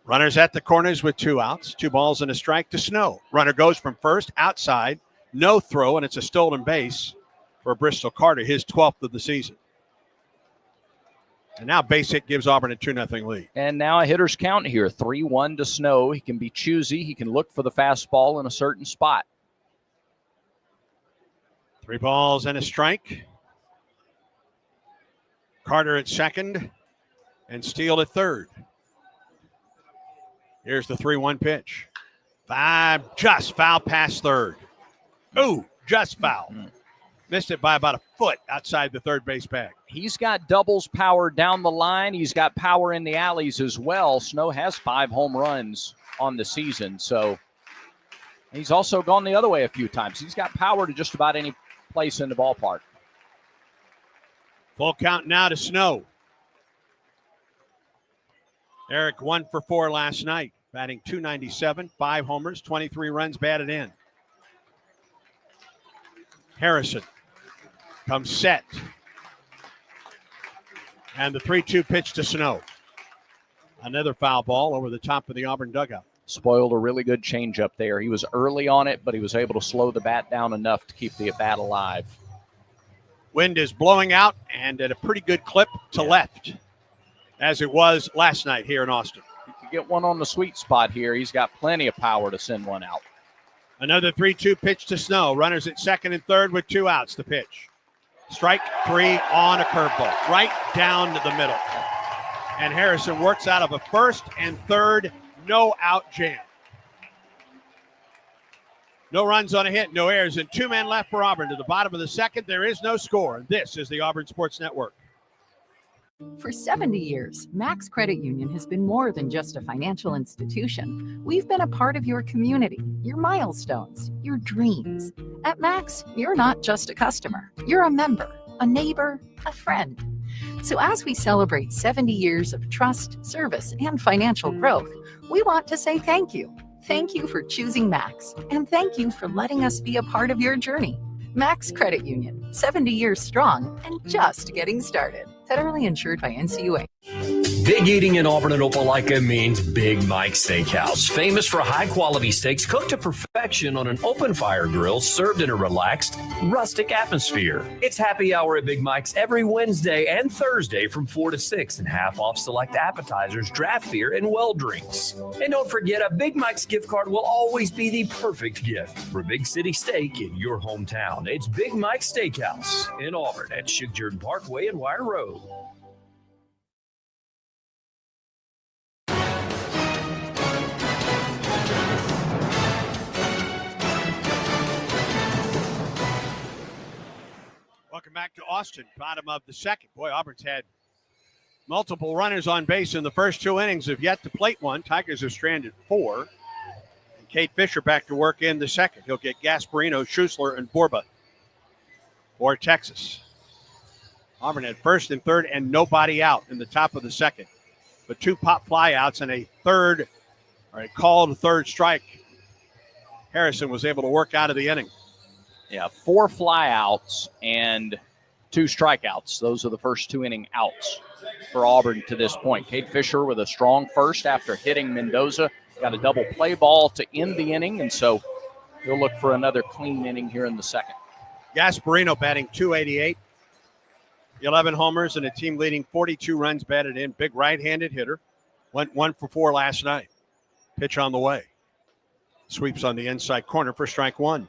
Runners at the corners with 2 outs, 2 balls and a strike to Snow. Runner goes from first, outside, no throw, and it's a stolen base for Bristol Carter, his 12th of the season. And now base hit gives Auburn a 2-0 lead. And now a hitter's count here, 3-1 to Snow. He can be choosy. He can look for the fastball in a certain spot. 3 balls and a strike. Carter at second and Steele at third. Here's the 3-1 pitch. 5, just foul past third. Ooh, just foul. Missed it by about a foot outside the third base bag. He's got doubles power down the line. He's got power in the alleys as well. Snow has 5 home runs on the season, so he's also gone the other way a few times. He's got power to just about any place in the ballpark. Full count now to Snow. Eric 1 for 4 last night, batting .297, 5 homers, 23 runs batted in. Harrison comes set. And the 3-2 pitch to Snow. Another foul ball over the top of the Auburn dugout. Spoiled a really good changeup there. He was early on it, but he was able to slow the bat down enough to keep the bat alive. Wind is blowing out and at a pretty good clip to left, as it was last night here in Austin. He could get one on the sweet spot here. He's got plenty of power to send one out. Another 3-2 pitch to Snow. Runners at second and third with 2 outs. The pitch. Strike 3 on a curveball, right down to the middle. And Harrison works out of a first and third no-out jam. No runs on a hit, no errors, and 2 men left for Auburn. To the bottom of the second, there is no score. This is the Auburn Sports Network. For 70 years, Max Credit Union has been more than just a financial institution. We've been a part of your community, your milestones, your dreams. At Max, you're not just a customer. You're a member, a neighbor, a friend. So as we celebrate 70 years of trust, service, and financial growth, we want to say thank you. Thank you for choosing Max, and thank you for letting us be a part of your journey. Max Credit Union, 70 years strong and just getting started. Federally insured by NCUA. Big eating in Auburn and Opelika means Big Mike Steakhouse, famous for high-quality steaks cooked to perfection on an open-fire grill served in a relaxed, rustic atmosphere. It's happy hour at Big Mike's every Wednesday and Thursday from 4 to 6 and half off select appetizers, draft beer, and well drinks. And don't forget, a Big Mike's gift card will always be the perfect gift for Big City Steak in your hometown. It's Big Mike's Steakhouse in Auburn at Shug Jordan Parkway and Wire Road. Welcome back to Austin, bottom of the second. Boy, Auburn's had multiple runners on base in the first 2 innings, have yet to plate one. Tigers have stranded 4. And Kate Fisher back to work in the second. He'll get Gasparino, Schussler, and Borba for Texas. Auburn had first and third and nobody out in the top of the second. But 2 pop fly outs and a called third strike. Harrison was able to work out of the inning. Yeah, 4 flyouts and 2 strikeouts. Those are the first 2 inning outs for Auburn to this point. Kate Fisher with a strong first after hitting Mendoza. Got a double play ball to end the inning, and so he'll look for another clean inning here in the second. Gasparino batting .288, 11 homers, and a team-leading 42 runs batted in. Big right-handed hitter. Went 1 for 4 last night. Pitch on the way. Sweeps on the inside corner for strike 1.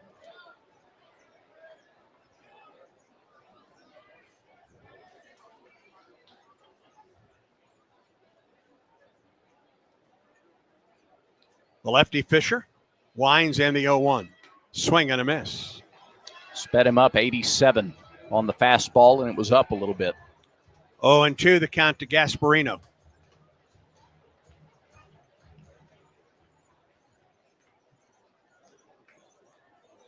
The lefty Fisher winds and the 0-1. Swing and a miss. Sped him up 87 on the fastball, and it was up a little bit. 0-2 the count to Gasparino.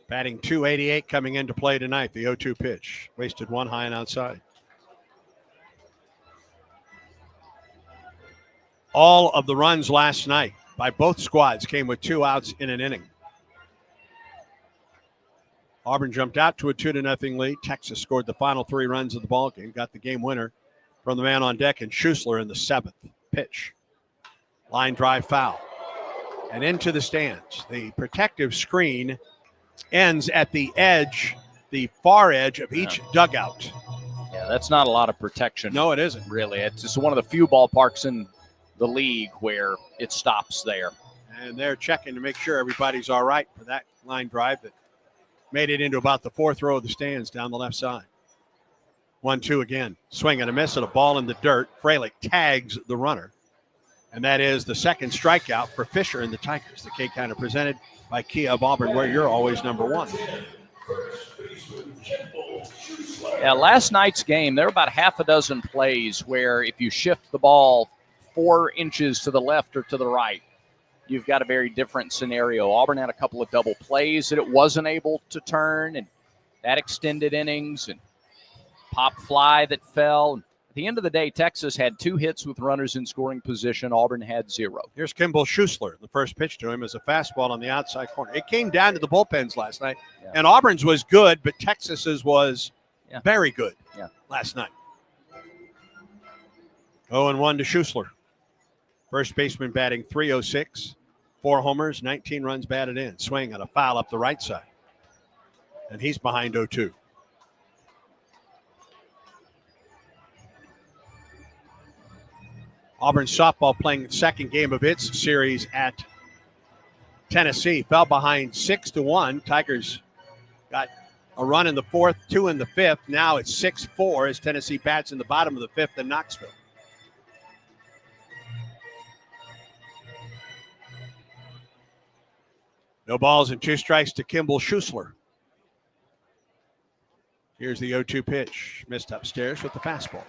Batting .288 coming into play tonight. The 0-2 pitch. Wasted 1 high and outside. All of the runs last night by both squads came with 2 outs in an inning. Auburn jumped out to a 2-0 lead. Texas scored the final 3 runs of the ballgame, got the game winner from the man on deck, and Schussler in the 7th pitch. Line drive foul. And into the stands. The protective screen ends at the edge, the far edge of each dugout. Yeah, that's not a lot of protection. No, it isn't. Really. It's just one of the few ballparks in the league where it stops there. And they're checking to make sure everybody's all right for that line drive that made it into about the 4th row of the stands down the left side. 1-2 again. Swing and a miss and a ball in the dirt. Freilich tags the runner. And that is the second strikeout for Fisher and the Tigers. The K-Counter presented by Kia of Auburn, where you're always number 1. Yeah, last night's game, there were about half a dozen plays where if you shift the ball 4 inches to the left or to the right, you've got a very different scenario. Auburn had a couple of double plays that it wasn't able to turn, and that extended innings, and pop fly that fell. At the end of the day, Texas had 2 hits with runners in scoring position. Auburn had 0. Here's Kimball Schussler. The first pitch to him is a fastball on the outside corner. It came down to the bullpens last night, and Auburn's was good, but Texas's was very good last night. 0-1 to Schussler. First baseman batting .306, 4 homers, 19 runs batted in. Swing on a foul up the right side. And he's behind 0-2. Auburn softball playing the second game of its series at Tennessee. Fell behind 6-1. Tigers got a run in the fourth, 2 in the fifth. Now it's 6-4 as Tennessee bats in the bottom of the fifth in Knoxville. No balls and 2 strikes to Kimball Schuessler. Here's the 0-2 pitch. Missed upstairs with the fastball.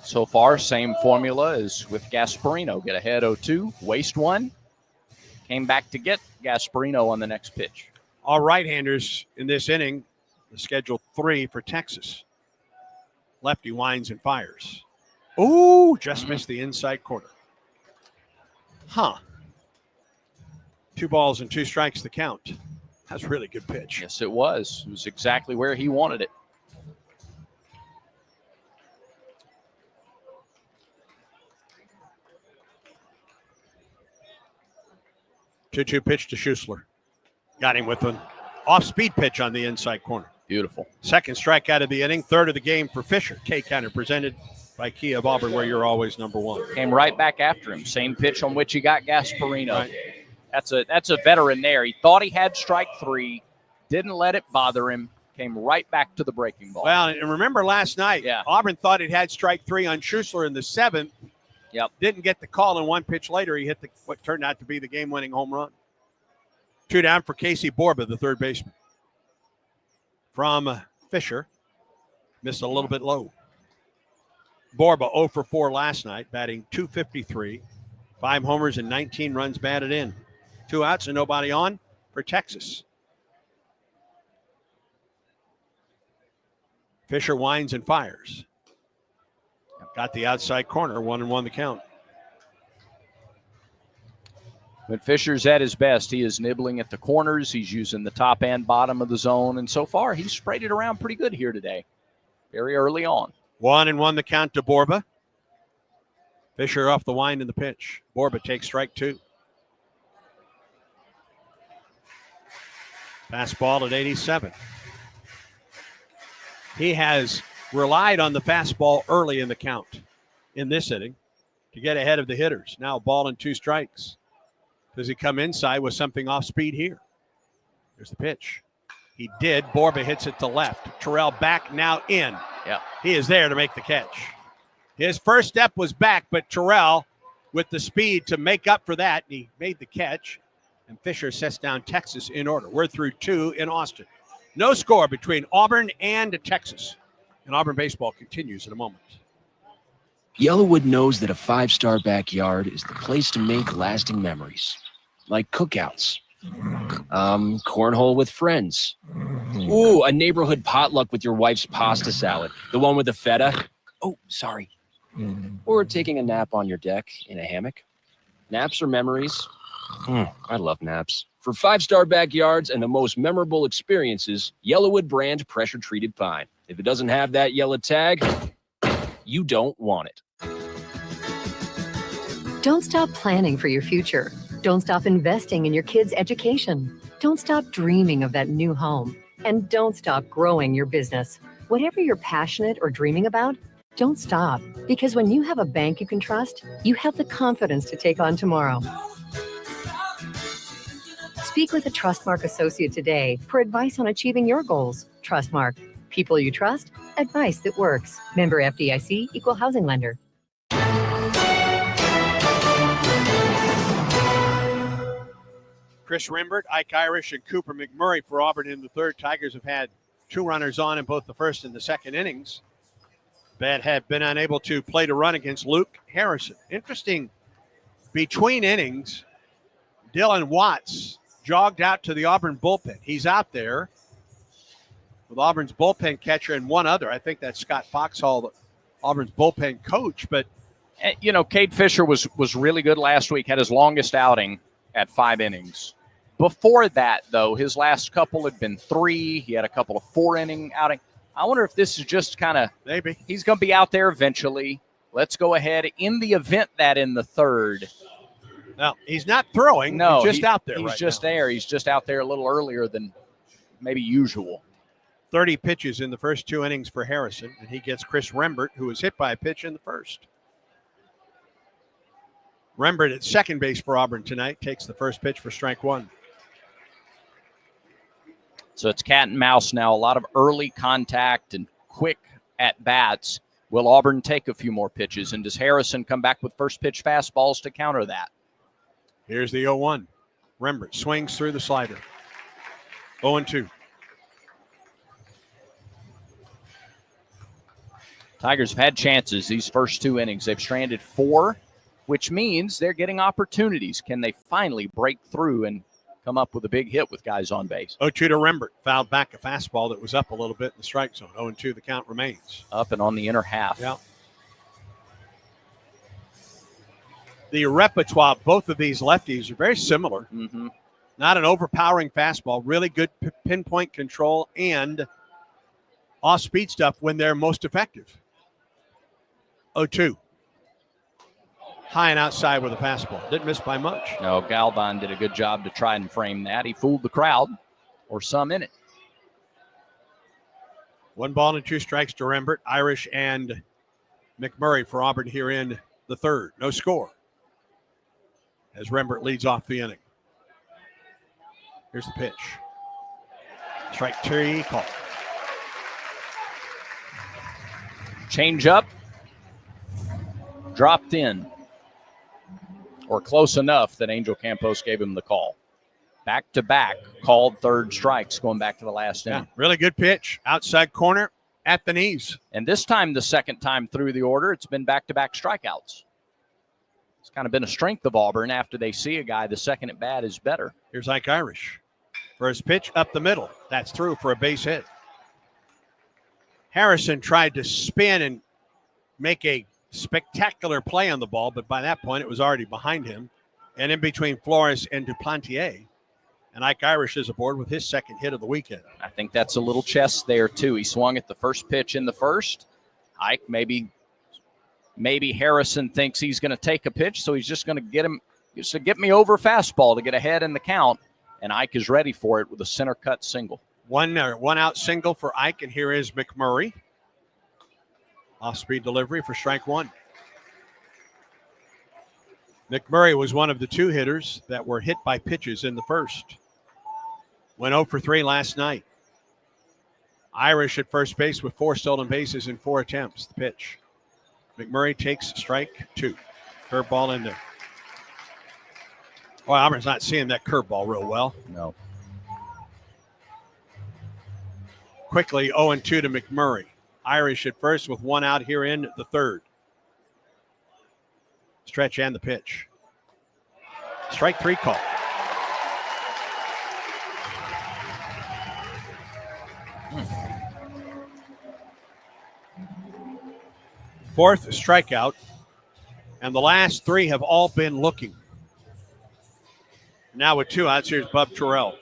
So far, same formula as with Gasparino. Get ahead 0-2, waste 1. Came back to get Gasparino on the next pitch. All right-handers in this inning, the scheduled 3 for Texas. Lefty winds and fires. Ooh, just missed the inside corner. Huh. 2 balls and 2 strikes to count. That's a really good pitch. Yes, it was. It was exactly where he wanted it. Two pitch to Schuessler. Got him with an off-speed pitch on the inside corner. Beautiful. Second strikeout of the inning, third of the game for Fisher. K-Counter presented by Kia of Auburn, where you're always number 1. Came right back after him. Same pitch on which he got Gasparino. Right. That's a veteran there. He thought he had strike 3, didn't let it bother him, came right back to the breaking ball. Well, and remember last night, Auburn thought it had strike 3 on Schuessler in the 7th. Yep. Didn't get the call, and 1 pitch later, he hit what turned out to be the game-winning home run. 2 down for Casey Borba, the third baseman. From Fisher, missed a little bit low. Borba 0 for 4 last night, batting .253, 5 homers and 19 runs batted in. 2 outs and nobody on for Texas. Fisher winds and fires. Got the outside corner, 1-1 the count. When Fisher's at his best, he is nibbling at the corners. He's using the top and bottom of the zone. And so far, he's sprayed it around pretty good here today. Very early on. 1-1 the count to Borba. Fisher off the wind in the pitch. Borba takes strike 2. Fastball at 87. He has relied on the fastball early in the count in this inning to get ahead of the hitters. Now 1-2 strikes. Does he come inside with something off speed here? Here's the pitch. He did. Borba hits it to left. Terrell back now in. Yeah. He is there to make the catch. His first step was back, but Terrell with the speed to make up for that, he made the catch. And Fisher sets down Texas in order. We're through 2 in Austin. No score between Auburn and Texas. And Auburn baseball continues in a moment. Yellowwood knows that a 5-star backyard is the place to make lasting memories. Like cookouts. Cornhole with friends. Ooh, a neighborhood potluck with your wife's pasta salad. The one with the feta. Oh, sorry. Or taking a nap on your deck in a hammock. Naps are memories. I love naps. For 5-star backyards and the most memorable experiences, Yellowwood brand pressure-treated pine. If it doesn't have that yellow tag, you don't want it. Don't stop planning for your future. Don't stop investing in your kids' education. Don't stop dreaming of that new home. And don't stop growing your business. Whatever you're passionate or dreaming about, don't stop. Because when you have a bank you can trust, you have the confidence to take on tomorrow. Speak with a Trustmark associate today for advice on achieving your goals. Trustmark. People you trust. Advice that works. Member FDIC, Equal Housing Lender. Chris Rimbert, Ike Irish, and Cooper McMurray for Auburn in the third. Tigers have had 2 runners on in both the first and the second innings, but have been unable to play to run against Luke Harrison. Interesting, between innings, Dylan Watts jogged out to the Auburn bullpen. He's out there with Auburn's bullpen catcher and one other. I think that's Scott Foxhall, Auburn's bullpen coach. But you know, Cade Fisher was really good last week, had his longest outing at 5 innings. Before that, though, his last couple had been 3. He had a couple of 4-inning outings. I wonder if this is just kind of, maybe he's going to be out there eventually. Let's go ahead in the event that in the third. No, he's not throwing. No, he's just out there. He's right just now. there. He's just out there a little earlier than maybe usual. 30 pitches in the first 2 innings for Harrison, and he gets Chris Rembert, who was hit by a pitch in the first. Rembert at second base for Auburn tonight takes the first pitch for strike 1. So it's cat and mouse now. A lot of early contact and quick at-bats. Will Auburn take a few more pitches? And does Harrison come back with first pitch fastballs to counter that? Here's the 0-1. Rembert swings through the slider. 0-2. Tigers have had chances these first 2 innings. They've stranded 4, which means they're getting opportunities. Can they finally break through and come up with a big hit with guys on base? 0-2 to Rembert. Fouled back a fastball that was up a little bit in the strike zone. 0-2, the count remains. Up and on the inner half. Yeah. The repertoire of both of these lefties are very similar. Mm-hmm. Not an overpowering fastball, really good pinpoint control and off-speed stuff when they're most effective. 0-2. High and outside with a fastball. Didn't miss by much. No, Galvan did a good job to try and frame that. He fooled the crowd, or some in it. 1 ball and 2 strikes to Rembert, Irish, and McMurray for Auburn here in the third. No score as Rembert leads off the inning. Here's the pitch. Strike 3 call. Change up. Dropped in. Or close enough that Angel Campos gave him the call. Back-to-back called third strikes going back to the last inning. Really good pitch. Outside corner at the knees. And this time, the second time through the order, it's been back-to-back strikeouts. It's kind of been a strength of Auburn after they see a guy, the second at bat is better. Here's Ike Irish. First pitch up the middle. That's through for a base hit. Harrison tried to spin and make a spectacular play on the ball, but by that point it was already behind him and in between Flores and Duplantier. And Ike Irish is aboard with his second hit of the weekend. I think that's a little chess there too. He swung at the first pitch in the first. Ike, maybe Harrison thinks he's going to take a pitch, so he's just going to get me over fastball to get ahead in the count, and Ike is ready for it with a center cut single. One out single for Ike, and here is McMurray. Off-speed delivery for strike 1. McMurray was one of the 2 hitters that were hit by pitches in the first. Went 0 for 3 last night. Irish at first base with 4 stolen bases in 4 attempts. The pitch. McMurray takes strike 2. Curveball in there. Well, Auburn's not seeing that curveball real well. No. Quickly 0-2 to McMurray. Irish at first with 1 out here in the third. Stretch and the pitch. Strike 3 call. Fourth strikeout, and the last 3 have all been looking. Now with 2 outs, here's Bub Terrell.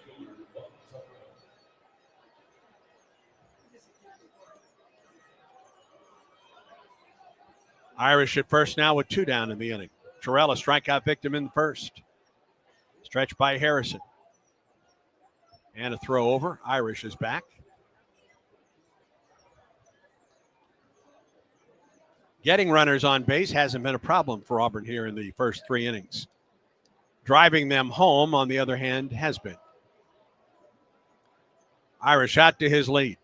Irish at first now with 2 down in the inning. Terrell, a strikeout victim in the first. Stretch by Harrison. And a throw over. Irish is back. Getting runners on base hasn't been a problem for Auburn here in the first 3 innings. Driving them home, on the other hand, has been. Irish out to his lead.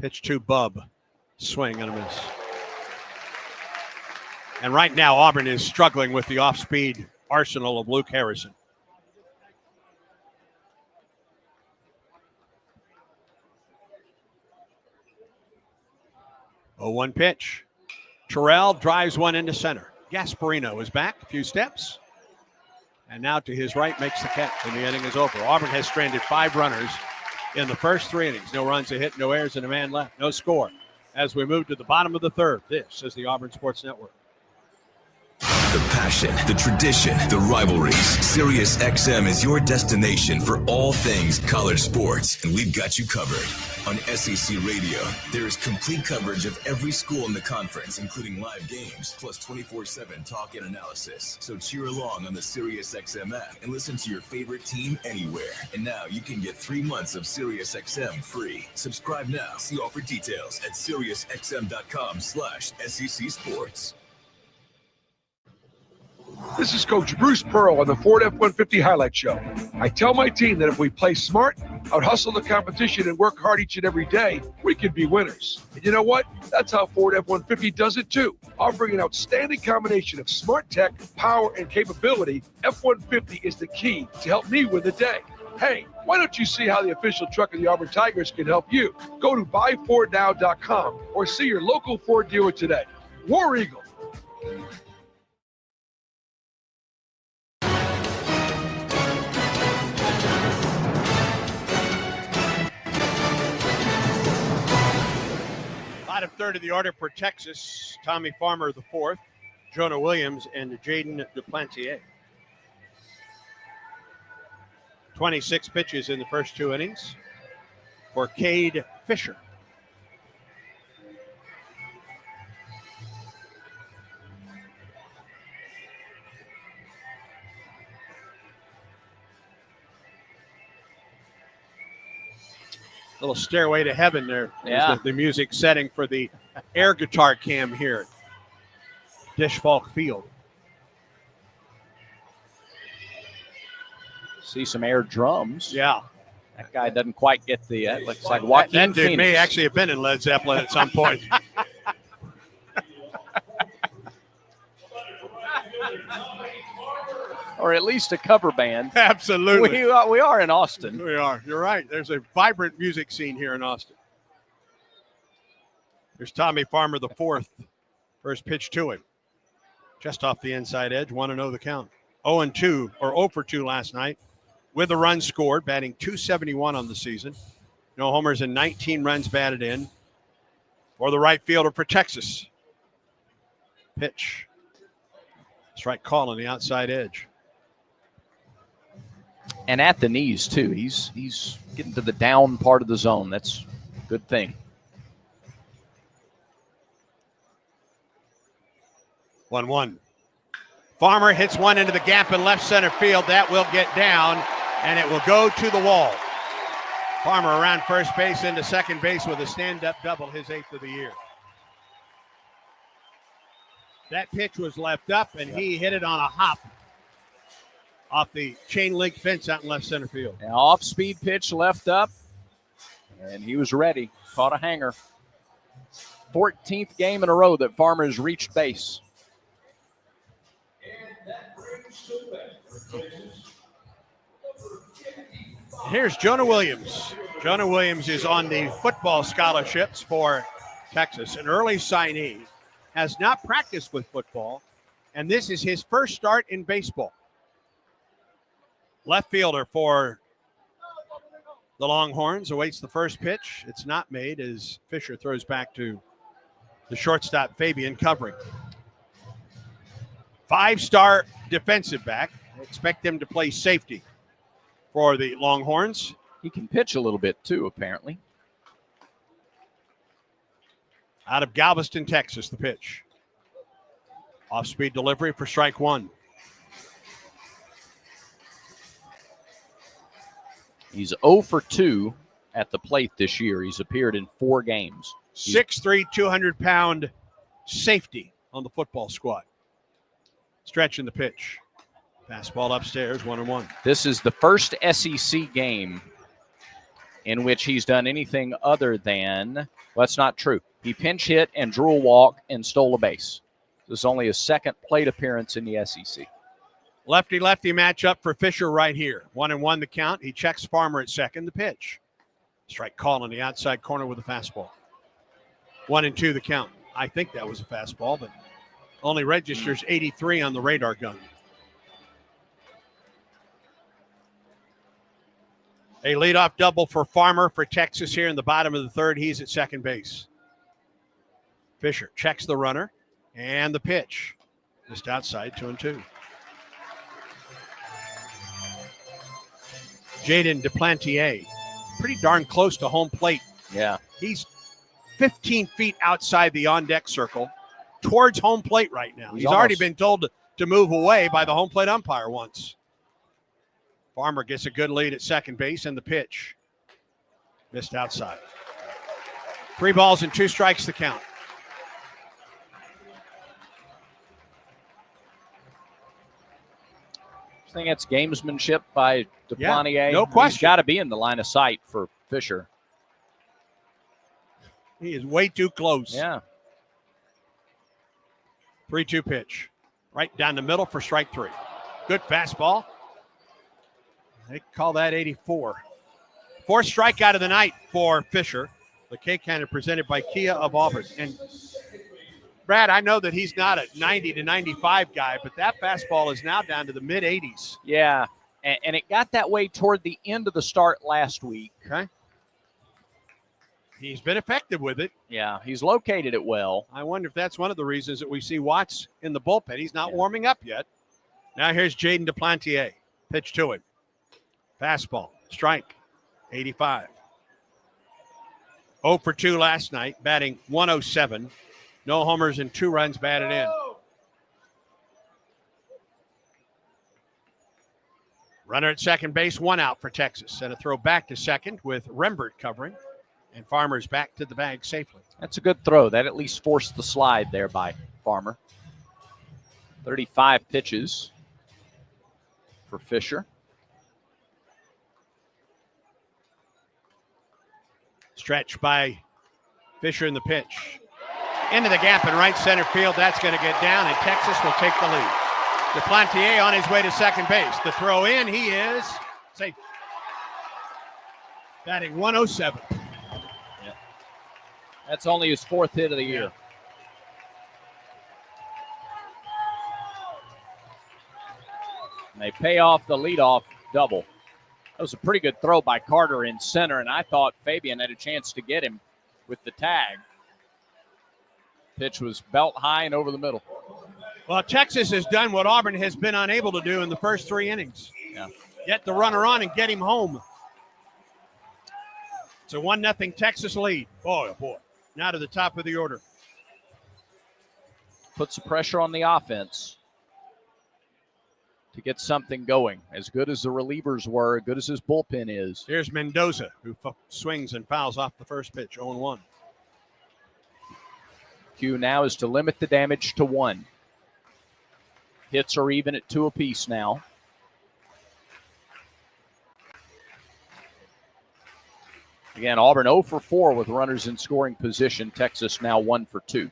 Pitch to Bub. Swing and a miss. And right now, Auburn is struggling with the off-speed arsenal of Luke Harrison. Oh, 1 pitch. Terrell drives one into center. Gasparino is back a few steps. And now to his right makes the catch, and the inning is over. Auburn has stranded 5 runners in the first 3 innings. No runs, a hit, no errors, and a man left. No score. As we move to the bottom of the third, this is the Auburn Sports Network. The passion, the tradition, the rivalries. SiriusXM is your destination for all things college sports, and we've got you covered. On SEC Radio, there is complete coverage of every school in the conference, including live games, plus 24/7 talk and analysis. So cheer along on the SiriusXM app and listen to your favorite team anywhere. And now you can get 3 months of SiriusXM free. Subscribe now. See all for details at SiriusXM.com/SEC Sports. This is Coach Bruce Pearl on the Ford F-150 Highlight Show. I tell my team that if we play smart, out-hustle the competition, and work hard each and every day, we can be winners. And you know what? That's how Ford F-150 does it too. Offering an outstanding combination of smart tech, power, and capability, F-150 is the key to help me win the day. Hey, why don't you see how the official truck of the Auburn Tigers can help you? Go to buyfordnow.com or see your local Ford dealer today. War Eagle. Bottom third of the order for Texas, Tommy Farmer the fourth, Jonah Williams, and Jaden Duplantier. 26 pitches in the first 2 innings for Cade Fisher. Little Stairway to Heaven there. Yeah. The music setting for the air guitar cam here at Dish Falk Field. See some air drums. Yeah. That guy doesn't quite get the, that looks like Joaquin That dude Phoenix. may actually have been in Led Zeppelin at some point. Or at least a cover band. Absolutely. We are in Austin. We are. You're right. There's a vibrant music scene here in Austin. There's Tommy Farmer the fourth. First pitch to him. Just off the inside edge. 1-0 the count. 0-2 or 0 for 2 last night. With a run scored, batting .271 on the season. No homers and 19 runs batted in for the right fielder for Texas. Pitch. Strike call on the outside edge. And at the knees, too. He's getting to the down part of the zone. That's a good thing. 1-1. Farmer hits one into the gap in left center field. That will get down, and it will go to the wall. Farmer around first base into second base with a stand-up double, his 8th of the year. That pitch was left up, and he hit it on a hop off the chain link fence out in left center field. Now off-speed pitch left up, and he was ready. Caught a hanger. 14th game in a row that Farmer has reached base. Here's Jonah Williams. Jonah Williams is on the football scholarships for Texas, an early signee. Has not practiced with football, and this is his first start in baseball. Left fielder for the Longhorns awaits the first pitch. It's not made as Fisher throws back to the shortstop, Fabian, covering. 5-star defensive back. I expect him to play safety for the Longhorns. He can pitch a little bit, too, apparently. Out of Galveston, Texas, the pitch. Off-speed delivery for strike one. He's 0 for 2 at the plate this year. He's appeared in 4 games. 6'3", 200-pound safety on the football squad. Stretching the pitch. Fastball upstairs, 1-1. This is the first SEC game in which he's done anything other than, well, that's not true. He pinch hit and drew a walk and stole a base. This is only his second plate appearance in the SEC. Lefty-lefty matchup for Fisher right here. 1-1 the count. He checks Farmer at second. The pitch. Strike call on the outside corner with a fastball. 1-2 the count. I think that was a fastball, but only registers 83 on the radar gun. A leadoff double for Farmer for Texas here in the bottom of the third. He's at second base. Fisher checks the runner and the pitch. Just outside, 2-2. Jaden Duplantier, pretty darn close to home plate. Yeah. He's 15 feet outside the on-deck circle towards home plate right now. He's already been told to move away by the home plate umpire once. Farmer gets a good lead at second base, and the pitch missed outside. 3 balls and 2 strikes to count. I think that's gamesmanship by Duplantier. Yeah, no question. He's got to be in the line of sight for Fisher. He is way too close. Yeah. 3-2 pitch. Right down the middle for strike 3. Good fastball. They call that 84. 4th strikeout of the night for Fisher. The K-Canner presented by Kia of Auburn. And Brad, I know that he's not a 90 to 95 guy, but that fastball is now down to the mid-80s. Yeah, and it got that way toward the end of the start last week. Okay. He's been effective with it. Yeah, he's located it well. I wonder if that's one of the reasons that we see Watts in the bullpen. He's not warming up yet. Now here's Jaden Duplantier. Pitch to him. Fastball. Strike. 85. 0 for 2 last night, batting 107. No homers and 2 runs batted in. Runner at second base, 1 out for Texas. And a throw back to second with Rembert covering. And Farmer's back to the bag safely. That's a good throw. That at least forced the slide there by Farmer. 35 pitches for Fisher. Stretch by Fisher in the pitch. Into the gap in right center field. That's going to get down, and Texas will take the lead. Duplantier on his way to second base. The throw in, he is safe. Batting 107. Yeah. That's only his 4th hit of the year. And they pay off the leadoff double. That was a pretty good throw by Carter in center, and I thought Fabian had a chance to get him with the tag. Pitch was belt high and over the middle. Well, Texas has done what Auburn has been unable to do in the first 3 innings. Yeah. Get the runner on and get him home. It's a 1-0 Texas lead. Boy, oh boy. Now to the top of the order. Puts the pressure on the offense to get something going. As good as the relievers were, good as his bullpen is. Here's Mendoza, who swings and fouls off the first pitch, 0-1. Cue now is to limit the damage to 1. Hits are even at 2 apiece now. Again, Auburn 0 for 4 with runners in scoring position. Texas now 1 for 2.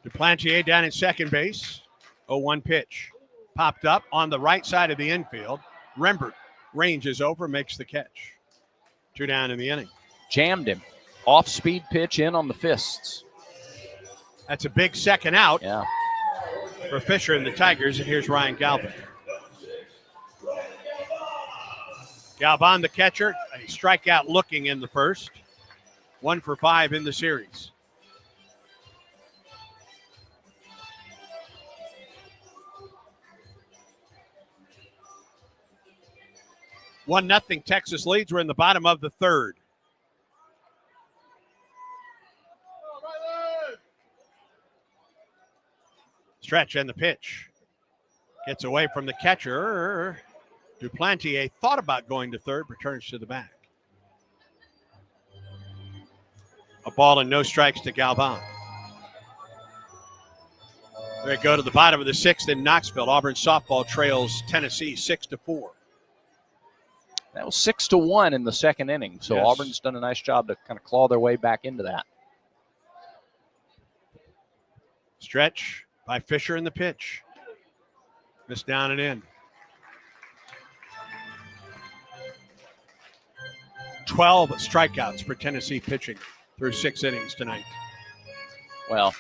Duplantier down at second base. 0-1 pitch. Popped up on the right side of the infield. Rembert ranges over, makes the catch. 2 down in the inning. Jammed him. Off-speed pitch in on the fists. That's a big second out yeah. for Fisher and the Tigers. And here's Ryan Galvin. Galvan, the catcher, a strikeout looking in the first. 1 for 5 in the series. One nothing Texas leads. We're in the bottom of the 3rd. Stretch and the pitch. Gets away from the catcher. Duplantier thought about going to 3rd, returns to the back. A ball and no strikes to Galvan. They go to the bottom of the 6th in Knoxville. Auburn softball trails Tennessee 6-4. That was 6-1 in the 2nd inning. So yes. Auburn's done a nice job to kind of claw their way back into that. Stretch by Fisher in the pitch. Missed down and in. 12 strikeouts for Tennessee pitching through 6 innings tonight. Well,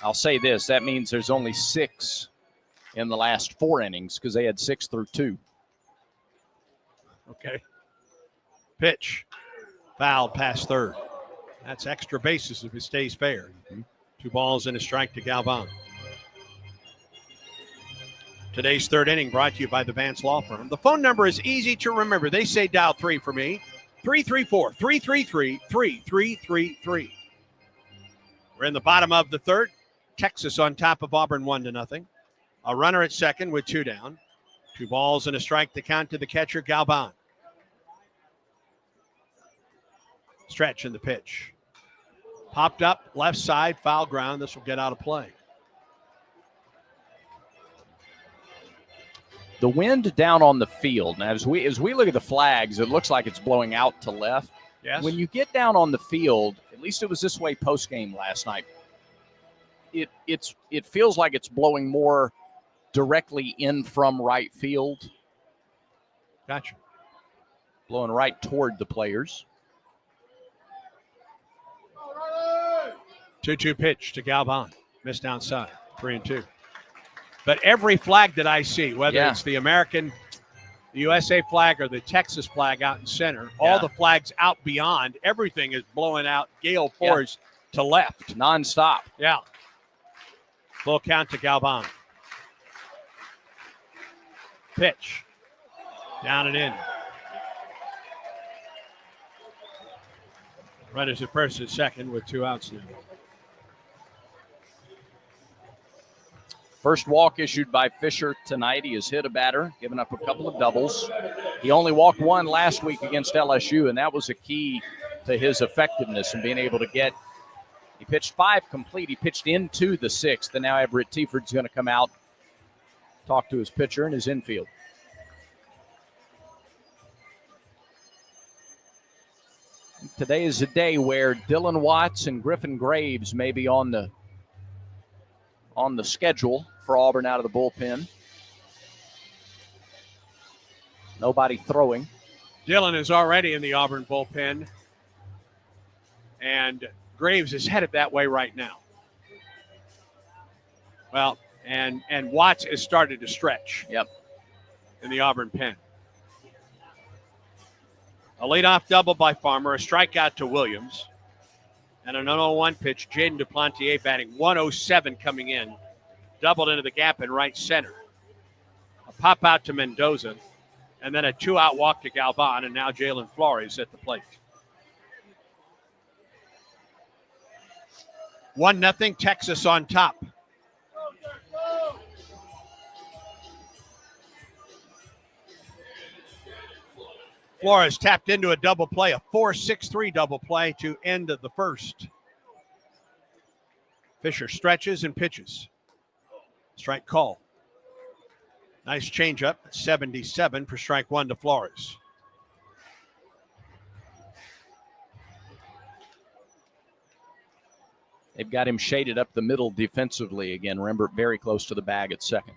I'll say this. That means there's only 6 in the last 4 innings because they had 6 through 2. Okay. Pitch. Foul past 3rd. That's extra bases if it stays fair. 2 balls and a strike to Galvan. Today's third inning brought to you by the Vance Law Firm. The phone number is easy to remember. They say dial 3 for me. 334-333-3333. We're in the bottom of the third. Texas on top of Auburn 1-0. A runner at second with 2 down. 2 balls and a strike to count to the catcher, Galvan. Stretch in the pitch. Popped up, left side, foul ground. This will get out of play. The wind down on the field. Now, as we look at the flags, it looks like it's blowing out to left. Yes. When you get down on the field, at least it was this way post-game last night, it feels like it's blowing more directly in from right field. Gotcha. Blowing right toward the players. 2-2 pitch to Galvan. Missed outside. 3-2. But every flag that I see, whether it's the American, the USA flag, or the Texas flag out in center, all the flags out beyond, everything is blowing out gale force to left. Nonstop. Yeah. Full count to Galvan. Pitch. Down and in. Runners at first and second with 2 outs now. First walk issued by Fisher tonight. He has hit a batter, given up a couple of doubles. He only walked 1 last week against LSU, and that was a key to his effectiveness and being able to get. He pitched 5 complete. He pitched into the 6th, and now Everett Teaford's going to come out, talk to his pitcher in his infield. Today is a day where Dylan Watts and Griffin Graves may be on the schedule for Auburn out of the bullpen. Nobody throwing. Dylan is already in the Auburn bullpen, and Graves is headed that way right now. Well, and Watts has started to stretch. Yep. In the Auburn pen. A leadoff double by Farmer, a strikeout to Williams, and an 0-1 pitch. Jaden Duplantier batting 107 coming in. Doubled into the gap in right center. A pop out to Mendoza, and then a 2-out walk to Galvan, and now Jalen Flores at the plate. 1-0, Texas on top. Flores tapped into a double play, a 4-6-3 double play to end of the first. Fisher stretches and pitches. Strike call. Nice changeup, 77 for strike 1 to Flores. They've got him shaded up the middle defensively again. Remember, very close to the bag at second.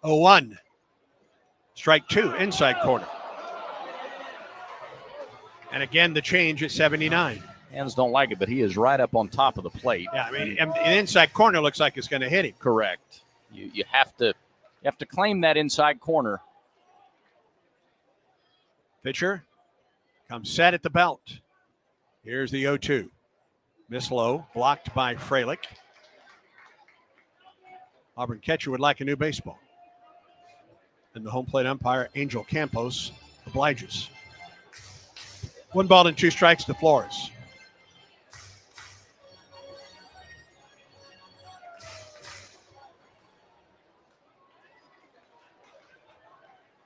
0-1. Strike 2, inside corner. And again, the change at 79. Hands don't like it, but he is right up on top of the plate. Yeah, I mean, an inside corner looks like it's going to hit him. Correct. You have to claim that inside corner. Pitcher comes set at the belt. Here's the 0-2. Miss low, blocked by Freilich. Auburn catcher would like a new baseball. And the home plate umpire, Angel Campos, obliges. 1-2 strikes to Flores.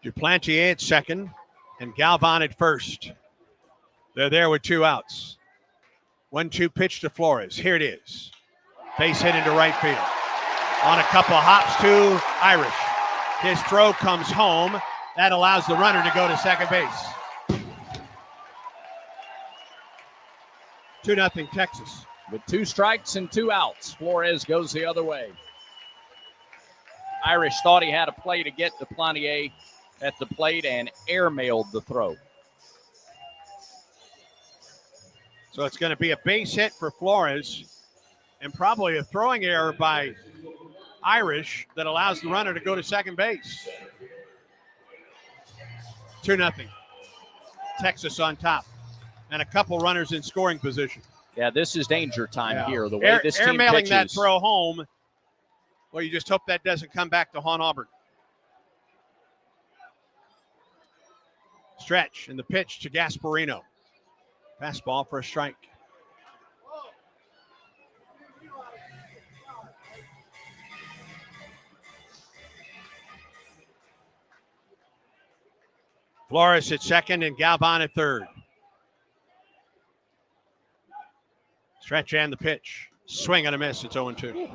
Duplantier at second and Galvan at first. They're there with 2 outs. 1-2 pitch to Flores. Here it is. Base hit into right field. On a couple of hops to Irish. His throw comes home. That allows the runner to go to second base. 2-0 Texas. With 2 strikes and 2 outs, Flores goes the other way. Irish thought he had a play to get Duplantier at the plate and airmailed the throw. So it's going to be a base hit for Flores and probably a throwing error by Irish that allows the runner to go to second base. 2-0. Texas on top. And a couple runners in scoring position. Yeah, this is danger time here. The way this team airmailing pitches. that throw home. Well, you just hope that doesn't come back to haunt Auburn. Stretch and the pitch to Gasparino. Fastball for a strike. Flores at second and Galvan at third. Stretch and the pitch. Swing and a miss. It's 0-2.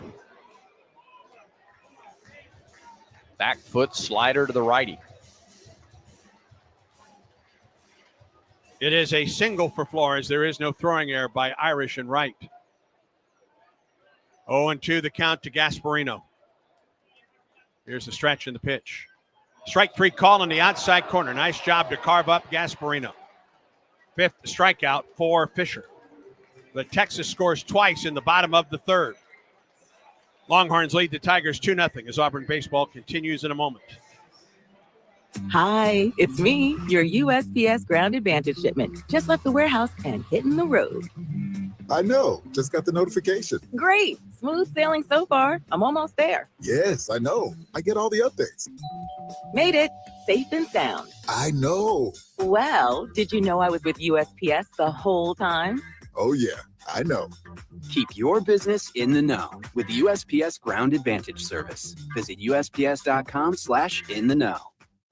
Back foot slider to the righty. It is a single for Flores. There is no throwing error by Irish and Wright. 0-2 the count to Gasparino. Here's the stretch and the pitch. Strike three call in the outside corner. Nice job to carve up Gasparino. Fifth strikeout for Fisher. But Texas scores twice in the bottom of the third. Longhorns lead the Tigers 2-0 as Auburn baseball continues in a moment. Hi, it's me, your USPS Ground Advantage shipment. Just left the warehouse and hitting the road. I know. Just got the notification. Great. Smooth sailing so far. I'm almost there. Yes, I know. I get all the updates. Made it. Safe and sound. I know. Well, did you know I was with USPS the whole time? Oh, yeah. I know. Keep your business in the know with the USPS Ground Advantage service. Visit USPS.com/in-the-know.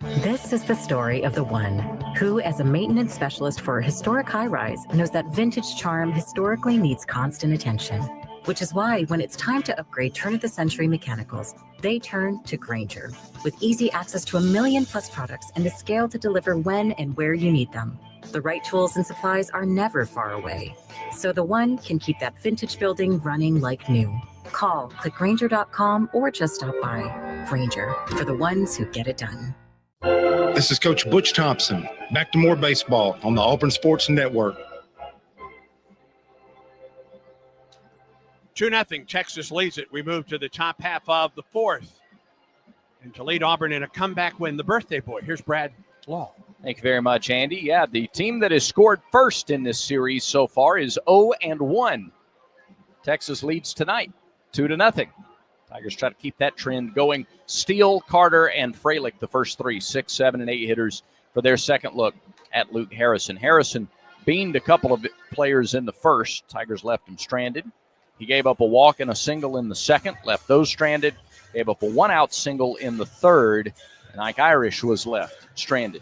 This is the story of the one who, as a maintenance specialist for a historic high-rise, knows that vintage charm historically needs constant attention. Which is why when it's time to upgrade turn-of-the-century mechanicals, they turn to Grainger. With easy access to 1 million+ products and the scale to deliver when and where you need them. The right tools and supplies are never far away. So the one can keep that vintage building running like new. Call, click Grainger.com, or just stop by. Grainger, for the ones who get it done. This is Coach Butch Thompson. Back to more baseball on the Auburn Sports Network. 2-0. Texas leads it. We move to the top half of the fourth. And to lead Auburn in a comeback win, the birthday boy. Here's Brad Law. Thank you very much, Andy. Yeah, the team that has scored first in this series so far is 0-1. Texas leads tonight, 2-0. Tigers try to keep that trend going. Steele, Carter, and Freilich, the first three, 6, 7, and 8 hitters for their second look at Luke Harrison. Harrison beamed a couple of players in the first. Tigers left him stranded. He gave up a walk and a single in the second, left those stranded. Gave up a one-out single in the third, and Ike Irish was left stranded.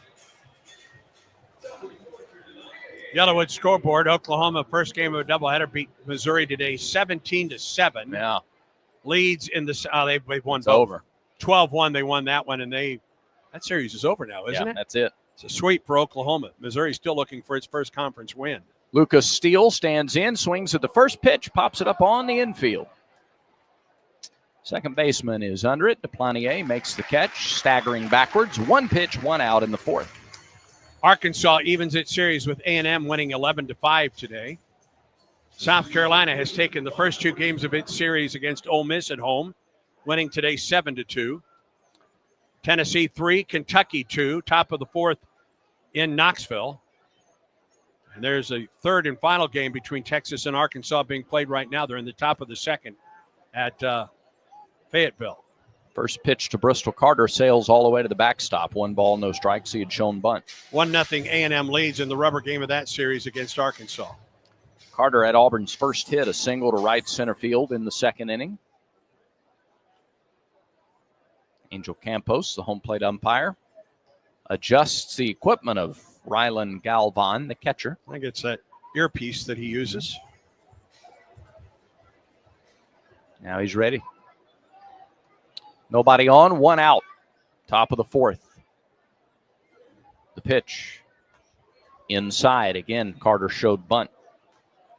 Yellowwood scoreboard. Oklahoma, first game of a doubleheader, beat Missouri today 17-7. Yeah. Leads in the they've won It's both. over. 12-1, they won that one, and that series is over now, isn't Yeah, it? that's it. It's a sweep for Oklahoma. Missouri's still looking for its first conference win. Lucas Steele stands in, swings at the first pitch, pops it up on the infield. Second baseman is under it. Deplanier makes the catch, staggering backwards. One pitch, one out in the fourth. Arkansas evens its series with A&M winning 11-5 today. South Carolina has taken the first two games of its series against Ole Miss at home, winning today 7-2. Tennessee 3, Kentucky 2, top of the fourth in Knoxville. And there's a third and final game between Texas and Arkansas being played right now. They're in the top of the second at Fayetteville. First pitch to Bristol Carter sails all the way to the backstop. 1 ball, no strikes. He had shown bunt. 1-0 A&M leads in the rubber game of that series against Arkansas. Carter had Auburn's first hit, a single to right center field in the second inning. Angel Campos, the home plate umpire, adjusts the equipment of Rylan Galvan, the catcher. I think it's that earpiece that he uses. Now he's ready. Nobody on, 1 out. Top of the fourth. The pitch. Inside. Again, Carter showed bunt.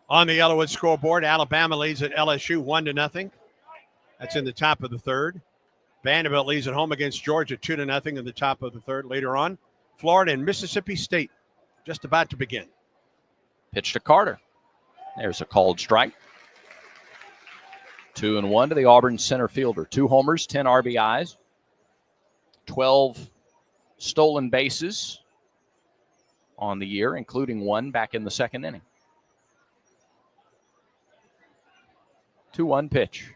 On the Yellowwood scoreboard, Alabama leads at LSU 1-0. That's in the top of the third. Vanderbilt leads at home against Georgia 2-0 in the top of the third. Later on, Florida and Mississippi State just about to begin. Pitch to Carter. There's a called strike. 2-1 to the Auburn center fielder. 2 homers, 10 RBIs, 12 stolen bases on the year, including 1 back in the second inning. 2-1 pitch.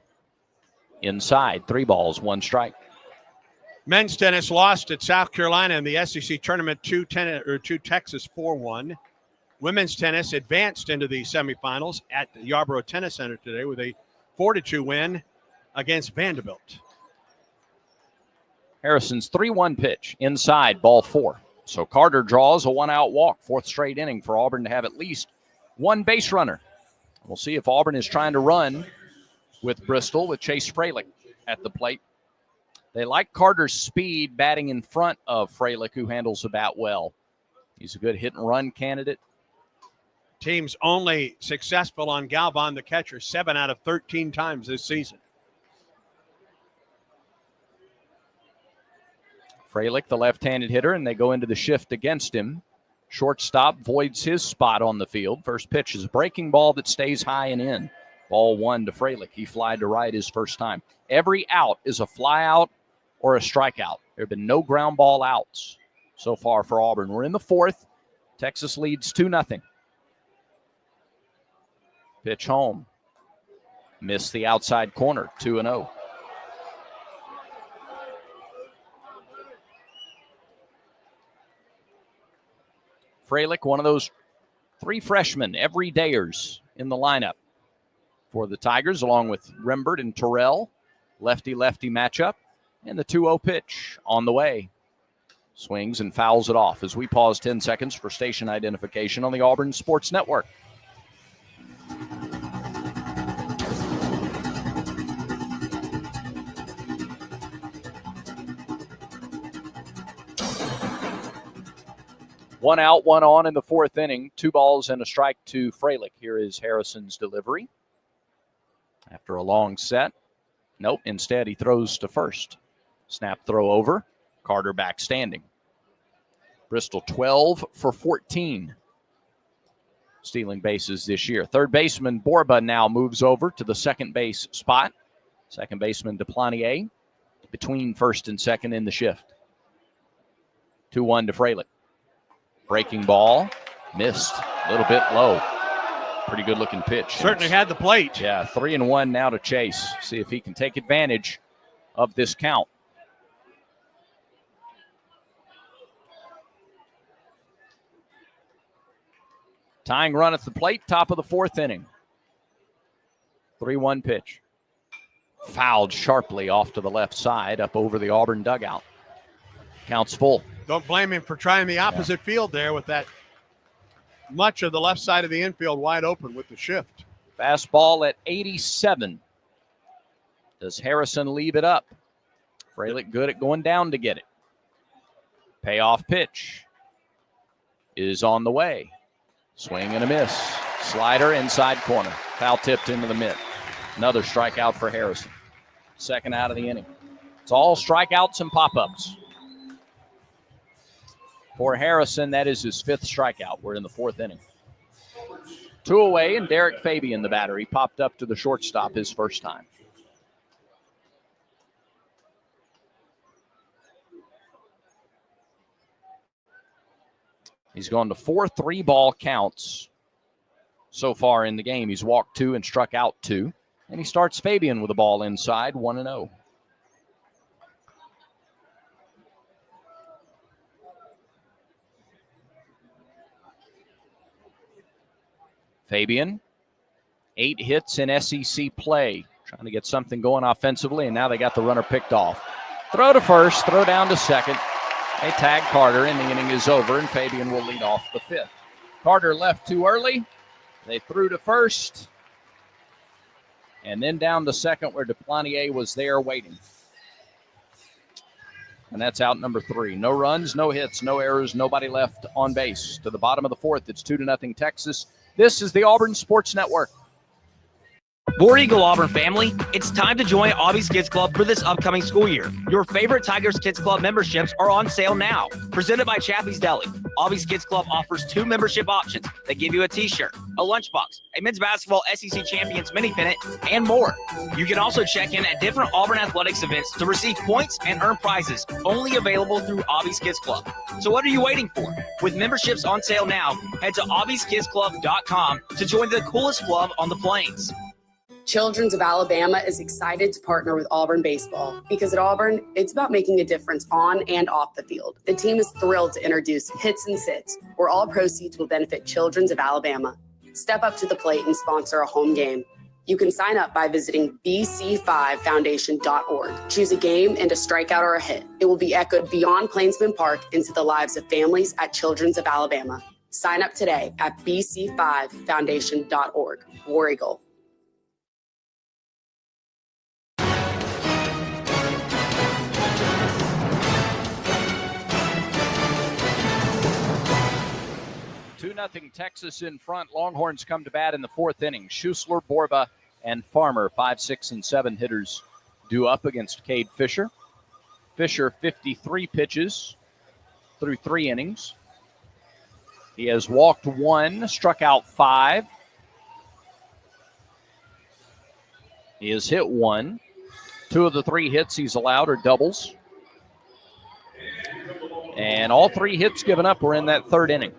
Inside, 3 balls, 1 strike. Men's tennis lost at South Carolina in the SEC tournament to Texas 4-1. Women's tennis advanced into the semifinals at the Yarborough Tennis Center today with a 4-2 win against Vanderbilt. Harrison's 3-1 pitch. Inside, ball 4. So Carter draws a 1-out walk. 4th straight inning for Auburn to have at least 1 base runner. We'll see if Auburn is trying to run with Bristol with Chase Freilich at the plate. They like Carter's speed batting in front of Freilich, who handles the bat well. He's a good hit-and-run candidate. Team's only successful on Galvan, the catcher, 7 out of 13 times this season. Freilich, the left-handed hitter, and they go into the shift against him. Shortstop voids his spot on the field. First pitch is a breaking ball that stays high and in. Ball 1 to Freilich. He flied to right his first time. Every out is a fly out or a strikeout. There have been no ground ball outs so far for Auburn. We're in the 4th. Texas leads 2-0. Pitch home. Missed the outside corner, 2-0. Freilich, one of those 3 freshmen, everydayers in the lineup for the Tigers, along with Rembert and Terrell. Lefty-lefty matchup. And the 2-0 pitch on the way. Swings and fouls it off as we pause 10 seconds for station identification on the Auburn Sports Network. One out, 1 on in the 4th inning. 2 balls and a strike to Freilich. Here is Harrison's delivery. After a long set. Nope, instead he throws to first. Snap throw over. Carter back standing. Bristol 12 for 14. Stealing bases this year. Third baseman Borba now moves over to the second base spot. Second baseman Deplanier between first and second in the shift. 2-1 to Freilich. Breaking ball, missed, a little bit low. Pretty good looking pitch. Certainly had the plate. Yeah, 3-1 now to Chase. See if he can take advantage of this count. Tying run at the plate, top of the 4th inning. 3-1 pitch. Fouled sharply off to the left side, up over the Auburn dugout. Counts full. Don't blame him for trying the opposite field there with that much of the left side of the infield wide open with the shift. Fastball at 87. Does Harrison leave it up? Freilich good at going down to get it. Payoff pitch is on the way. Swing and a miss. Slider inside corner. Foul tipped into the mitt. Another strikeout for Harrison. Second out of the inning. It's all strikeouts and pop-ups. For Harrison, that is his 5th strikeout. We're in the 4th inning. 2 away, and Derek Fabian, the batter. He popped up to the shortstop his first time. He's gone to 4 3-ball counts so far in the game. He's walked 2 and struck out 2. And he starts Fabian with a ball inside, 1-0. Fabian, 8 hits in SEC play. Trying to get something going offensively, and now they got the runner picked off. Throw to first, throw down to second. They tag Carter, and the inning is over, and Fabian will lead off the 5th. Carter left too early. They threw to first, and then down to second where Deplanier was there waiting. And that's out number 3. No runs, no hits, no errors, nobody left on base. To the bottom of the 4th, it's 2-0 Texas. This is the Auburn Sports Network. War Eagle Auburn family, it's time to join Aubie's Kids Club for this upcoming school year. Your favorite Tigers Kids Club memberships are on sale now. Presented by Chappie's Deli, Aubie's Kids Club offers 2 membership options that give you a t-shirt, a lunchbox, a men's basketball SEC Champions mini pennant, and more. You can also check in at different Auburn athletics events to receive points and earn prizes, only available through Aubie's Kids Club. So what are you waiting for? With memberships on sale now, head to Aubie'sKidsClub.com to join the coolest club on the plains. Children's of Alabama is excited to partner with Auburn Baseball because at Auburn, it's about making a difference on and off the field. The team is thrilled to introduce Hits and Sits, where all proceeds will benefit Children's of Alabama. Step up to the plate and sponsor a home game. You can sign up by visiting bc5foundation.org. Choose a game and a strikeout or a hit. It will be echoed beyond Plainsman Park into the lives of families at Children's of Alabama. Sign up today at bc5foundation.org. War Eagle. Nothing Texas in front. Longhorns come to bat in the fourth inning. Schuessler, Borba, and Farmer, 5, 6, and 7 hitters, due up against Cade Fisher. Fisher, 53 pitches through 3 innings. He has walked 1, struck out 5. He has hit 1. 2 of the 3 hits he's allowed are doubles. And all 3 hits given up were in that third inning.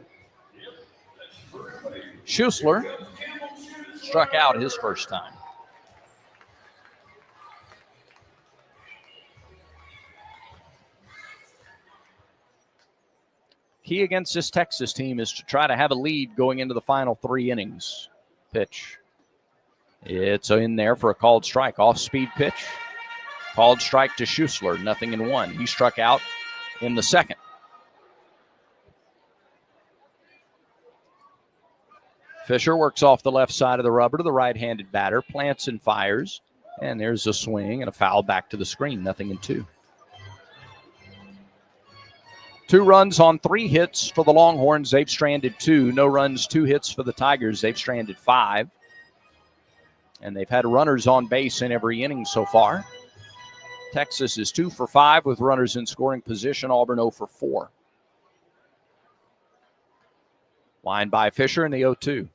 Schuessler struck out his first time. Key against this Texas team is to try to have a lead going into the final 3 innings. Pitch. It's in there for a called strike. Off-speed pitch. Called strike to Schuessler. 0-1. He struck out in the second. Fisher works off the left side of the rubber to the right-handed batter, plants and fires, and there's a swing and a foul back to the screen, 0-2. 2 runs on 3 hits for the Longhorns. They've stranded 2. No runs, 2 hits for the Tigers. They've stranded 5. And they've had runners on base in every inning so far. Texas is 2 for 5 with runners in scoring position. Auburn 0 for 4. Line by Fisher in the 0-2.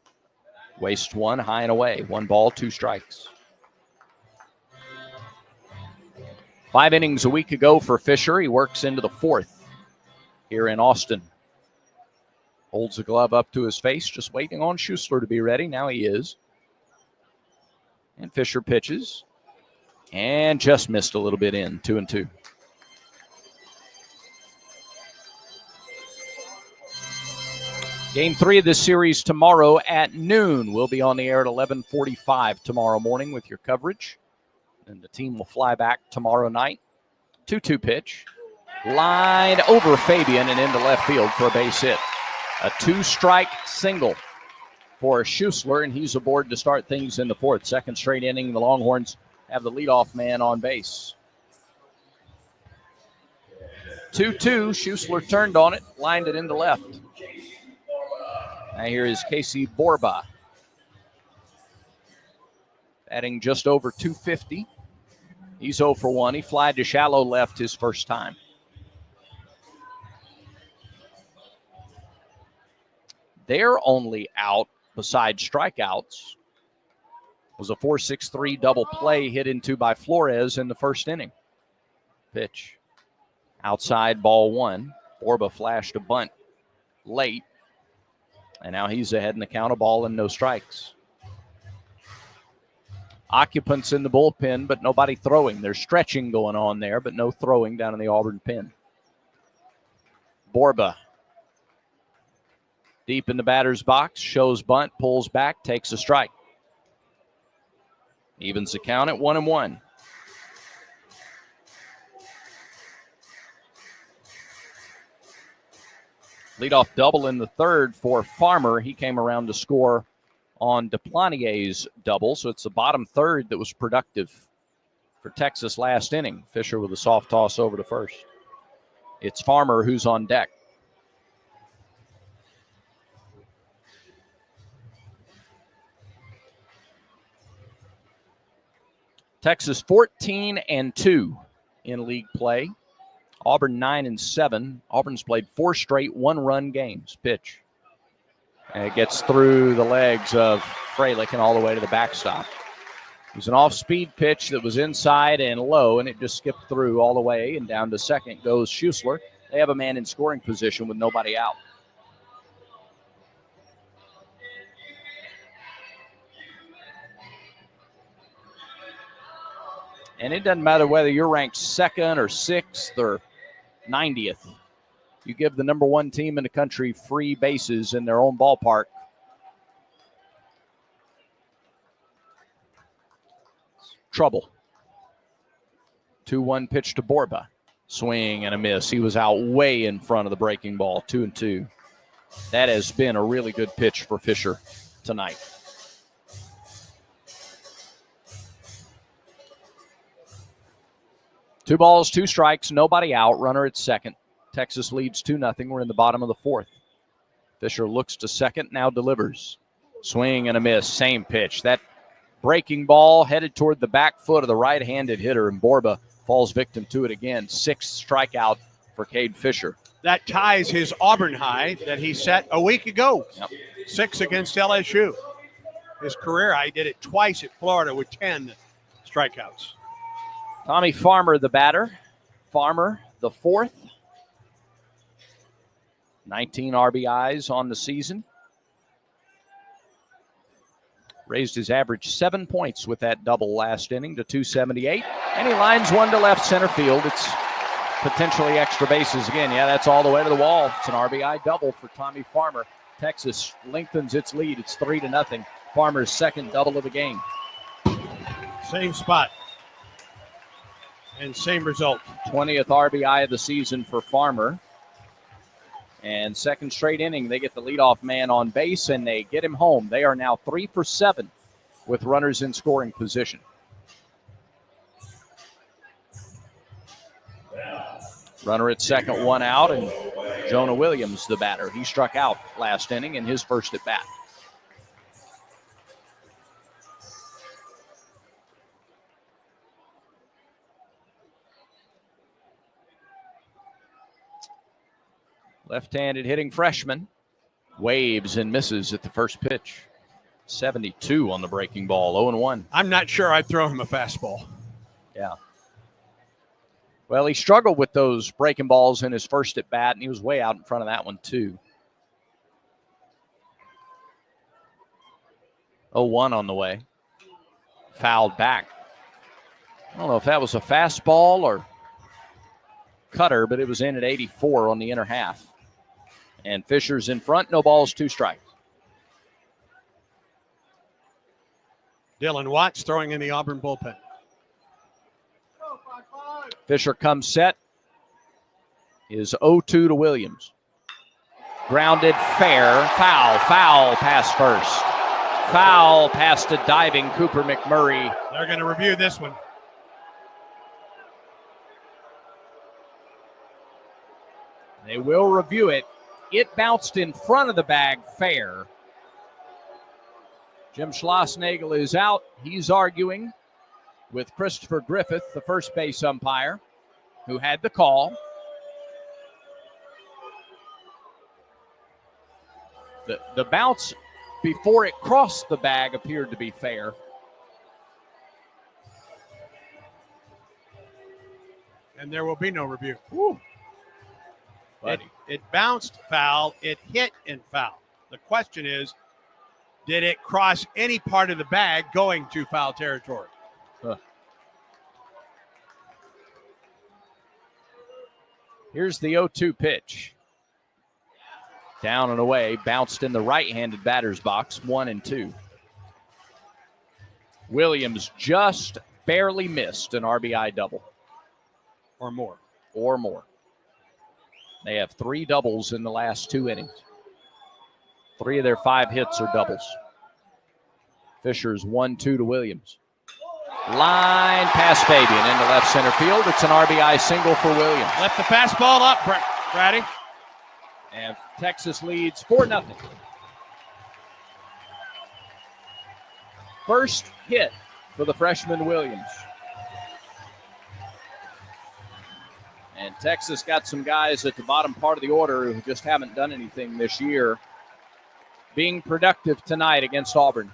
Waste 1, high and away. 1 ball, 2 strikes. 5 innings a week ago for Fisher. He works into the 4th here in Austin. Holds the glove up to his face, just waiting on Schuessler to be ready. Now he is. And Fisher pitches. And just missed a little bit in, 2-2. Game 3 of this series tomorrow at noon. We'll be on the air at 11:45 tomorrow morning with your coverage. And the team will fly back tomorrow night. 2-2 pitch. Lined over Fabian and into left field for a base hit. A 2-strike single for Schuessler, and he's aboard to start things in the 4th. Second straight inning, the Longhorns have the leadoff man on base. 2-2. Schuessler turned on it, lined it into left. Now here is Casey Borba. Batting just over 250. He's 0 for 1. He flied to shallow left his first time. Their only out, besides strikeouts, was a 4-6-3 double play hit into by Flores in the first inning. Pitch. Outside, ball 1. Borba flashed a bunt late. And now he's ahead in the count, a ball and no strikes. Occupants in the bullpen, but nobody throwing. There's stretching going on there, but no throwing down in the Auburn pen. Borba. Deep in the batter's box, shows bunt, pulls back, takes a strike. Evens the count at 1-1. Leadoff double in the 3rd for Farmer. He came around to score on Deplanier's double, so it's the bottom 3rd that was productive for Texas last inning. Fisher with a soft toss over to first. It's Farmer who's on deck. Texas 14-2 in league play. Auburn 9-7. Auburn's played 4 straight 1-run games. Pitch. And it gets through the legs of Freilich and all the way to the backstop. It was an off-speed pitch that was inside and low, and it just skipped through all the way, and down to second goes Schuessler. They have a man in scoring position with nobody out. And it doesn't matter whether you're ranked 2nd or 6th or 90th. You give the number 1 team in the country free bases in their own ballpark. Trouble. 2-1 pitch to Borba. Swing and a miss. He was out way in front of the breaking ball. 2-2. That has been a really good pitch for Fisher tonight. Two balls, 2 strikes, nobody out. Runner at second. Texas leads 2-0. We're in the bottom of the 4th. Fisher looks to second, now delivers. Swing and a miss. Same pitch. That breaking ball headed toward the back foot of the right-handed hitter, and Borba falls victim to it again. 6th strikeout for Cade Fisher. That ties his Auburn high that he set a week ago. Yep. 6 against LSU. His career high, did it twice at Florida with 10 strikeouts. Tommy Farmer, the batter. Farmer, the 4th. 19 RBIs on the season. Raised his average 7 points with that double last inning to 278. And he lines one to left center field. It's potentially extra bases again. Yeah, that's all the way to the wall. It's an RBI double for Tommy Farmer. Texas lengthens its lead. It's 3-0. Farmer's second double of the game. Same spot. And same result. 20th RBI of the season for Farmer. And second straight inning, they get the leadoff man on base, and they get him home. They are now 3 for 7 with runners in scoring position. Runner at second, 1 out, and Jonah Williams, the batter. He struck out last inning in his first at bat. Left-handed hitting freshman. Waves and misses at the first pitch. 72 on the breaking ball, 0-1. I'm not sure I'd throw him a fastball. Yeah. Well, he struggled with those breaking balls in his first at bat, and he was way out in front of that one, too. 0-1 on the way. Fouled back. I don't know if that was a fastball or cutter, but it was in at 84 on the inner half. And Fisher's in front, no balls, 2 strikes. Dylan Watts throwing in the Auburn bullpen. Fisher comes set. Is 0-2 to Williams. Grounded, fair, foul past first. Foul past a diving Cooper McMurray. They're going to review this one. They will review it. It bounced in front of the bag, fair. Jim Schlossnagel is out. He's arguing with Christopher Griffith, the first base umpire, who had the call. The bounce before it crossed the bag appeared to be fair. And there will be no review. Woo. It bounced foul, it hit and foul. The question is, did it cross any part of the bag going to foul territory? Here's the 0-2 pitch. Down and away, bounced in the right-handed batter's box, 1-2. Williams just barely missed an RBI double. Or more. They have 3 doubles in the last 2 innings. 3 of their 5 hits are doubles. Fisher's 1-2 to Williams. Line past Fabian into left center field. It's an RBI single for Williams. Left the fastball up, Brady. And Texas leads 4-0. First hit for the freshman Williams. And Texas got some guys at the bottom part of the order who just haven't done anything this year, being productive tonight against Auburn.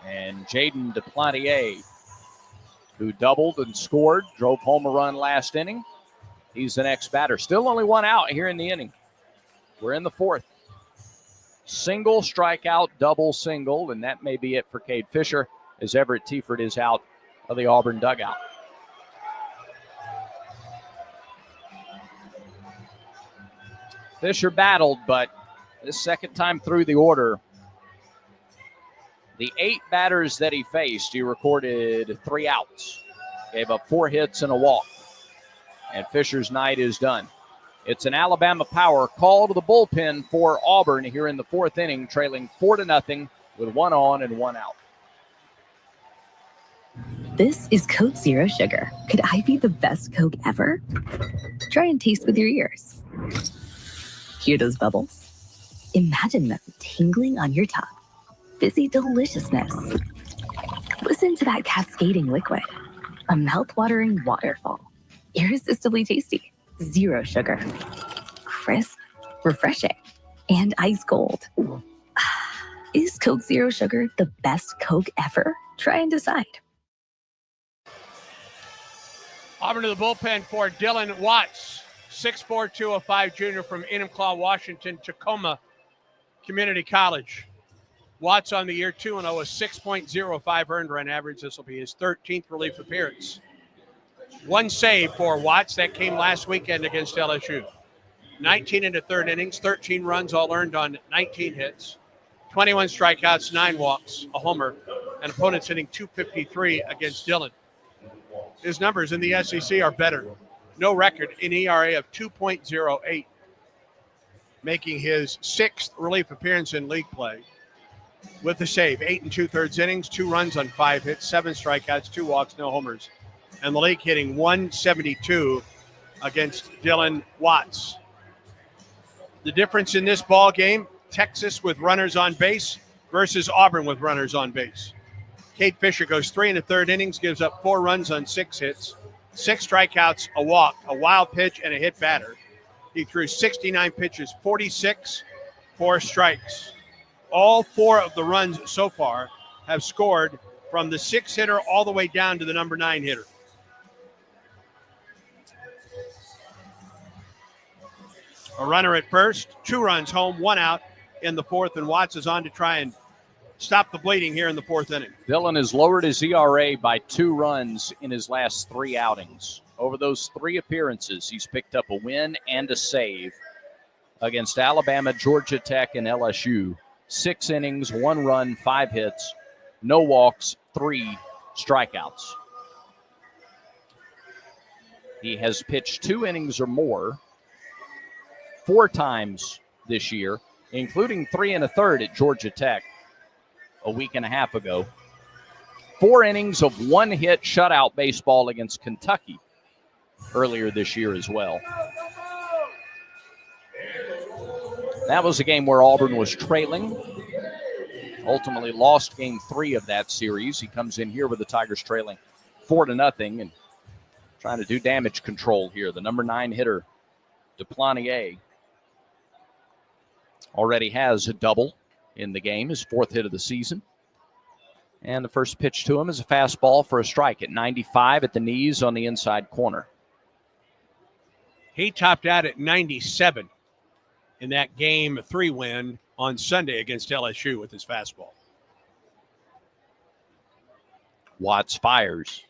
And Jaden Duplantier, who doubled and scored, drove home a run last inning. He's the next batter. Still only 1 out here in the inning. We're in the 4th. Single, strikeout, double, single, and that may be it for Cade Fisher as Everett Tiefert is out of the Auburn dugout. Fisher battled, but this second time through the order, the 8 batters that he faced, he recorded 3 outs, gave up 4 hits and a walk, and Fisher's night is done. It's an Alabama power call to the bullpen for Auburn here in the 4th inning, trailing 4-0 with 1 on and 1 out. This is Coke Zero Sugar. Could I be the best Coke ever? Try and taste with your ears. Hear those bubbles? Imagine them tingling on your tongue. Fizzy deliciousness. Listen to that cascading liquid. A mouth-watering waterfall. Irresistibly tasty. Zero sugar. Crisp, refreshing, and ice cold. Is Coke Zero Sugar the best Coke ever? Try and decide. Auburn to the bullpen for Dylan Watts, 6'4", 205 junior from Enumclaw, Washington, Tacoma Community College. Watts on the year 2-0, a 6.05 earned run average. This will be his 13th relief appearance. 1 save for Watts. That came last weekend against LSU. 19 into 3rd innings, 13 runs all earned on 19 hits, 21 strikeouts, 9 walks, a homer, and opponents hitting .253 against Dylan. His numbers in the SEC are better. No record, an ERA of 2.08, making his 6th relief appearance in league play. With the save, 8 2/3 innings, 2 runs on 5 hits, 7 strikeouts, 2 walks, no homers. And the league hitting .172 against Dylan Watts. The difference in this ball game, Texas with runners on base versus Auburn with runners on base. Cade Fisher goes 3 1/3 innings, gives up 4 runs on 6 hits, 6 strikeouts, a walk, a wild pitch, and a hit batter. He threw 69 pitches, 46, 4 strikes. All 4 of the runs so far have scored from the 6 hitter all the way down to the number 9 hitter. A runner at first, 2 runs home, 1 out in the 4th, and Watts is on to try and stop the bleeding here in the 4th inning. Dylan has lowered his ERA by 2 runs in his last 3 outings. Over those 3 appearances, he's picked up a win and a save against Alabama, Georgia Tech, and LSU. 6 innings, 1 run, 5 hits, no walks, 3 strikeouts. He has pitched 2 innings or more 4 times this year, including 3 1/3 at Georgia Tech a week and a half ago. 4 innings of 1 hit shutout baseball against Kentucky earlier this year as well. That was a game where Auburn was trailing. Ultimately lost game 3 of that series. He comes in here with the Tigers trailing 4-0 and trying to do damage control here. The number 9 hitter, Deplanier, already has a double in the game, his 4th hit of the season. And the first pitch to him is a fastball for a strike at 95 at the knees on the inside corner. He topped out at 97 in that game 3 win on Sunday against LSU with his fastball. Watts fires.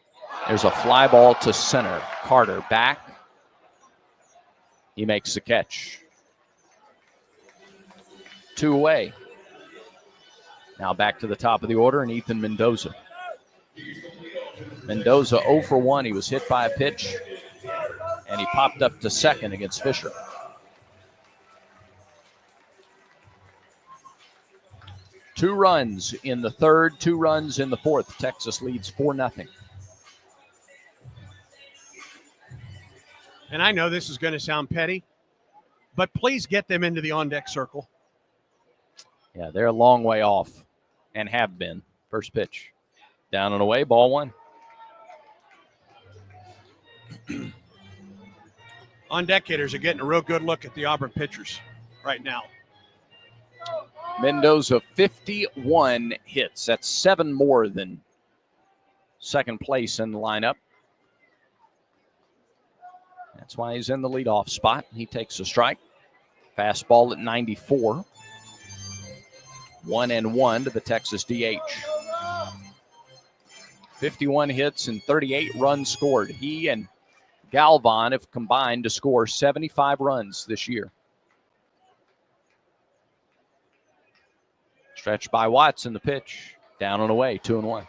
There's a fly ball to center. Carter back. He makes the catch. 2 away. Now back to the top of the order, and Ethan Mendoza. Mendoza 0 for 1. He was hit by a pitch, and he popped up to second against Fisher. Two runs in the 3rd, 2 runs in the 4th. Texas leads 4-0. And I know this is going to sound petty, but please get them into the on-deck circle. Yeah, they're a long way off and have been. First pitch. Down and away, ball 1. On-deck hitters are getting a real good look at the Auburn pitchers right now. Mendoza, 51 hits. That's 7 more than second place in the lineup. That's why he's in the leadoff spot. He takes a strike. Fastball at 94. 1-1 to the Texas DH. 51 hits and 38 runs scored. He and Galvan have combined to score 75 runs this year. Stretched by Watts in the pitch. Down and away, 2-1.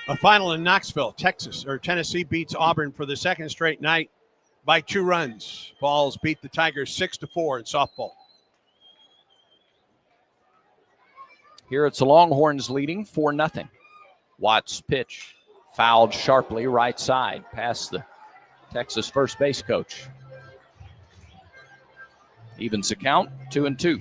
A final in Knoxville, Tennessee beats Auburn for the second straight night by 2 runs. Vols beat the Tigers 6-4 in softball. Here it's the Longhorns leading 4-0. Watts pitch fouled sharply right side past the Texas first base coach. Evens the count, 2-2.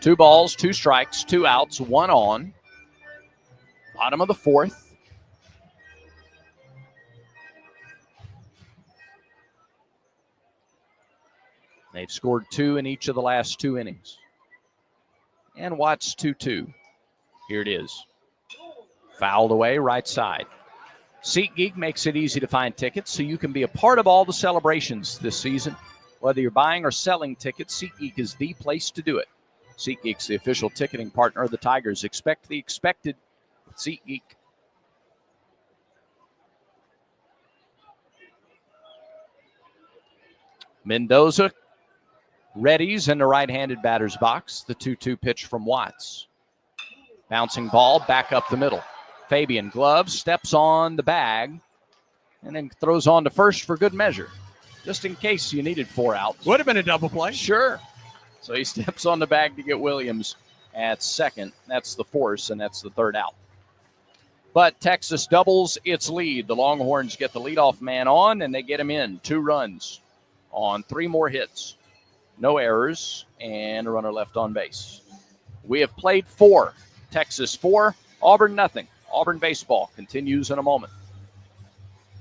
Two balls, 2 strikes, 2 outs, 1 on. Bottom of the 4th. They've scored 2 in each of the last 2 innings. And Watts 2-2. Here it is. Fouled away, right side. SeatGeek makes it easy to find tickets so you can be a part of all the celebrations this season. Whether you're buying or selling tickets, SeatGeek is the place to do it. SeatGeek's the official ticketing partner of the Tigers. Expect the expected with SeatGeek. Mendoza readies in the right-handed batter's box. The 2-2 pitch from Watts. Bouncing ball back up the middle. Fabian gloves, steps on the bag, and then throws on to first for good measure, just in case you needed 4 outs. Would have been a double play. Sure. So he steps on the bag to get Williams at second. That's the force, and that's the 3rd out. But Texas doubles its lead. The Longhorns get the leadoff man on, and they get him in. 2 runs on 3 more hits. No errors, and a runner left on base. We have played 4. Texas 4, Auburn nothing. Auburn baseball continues in a moment.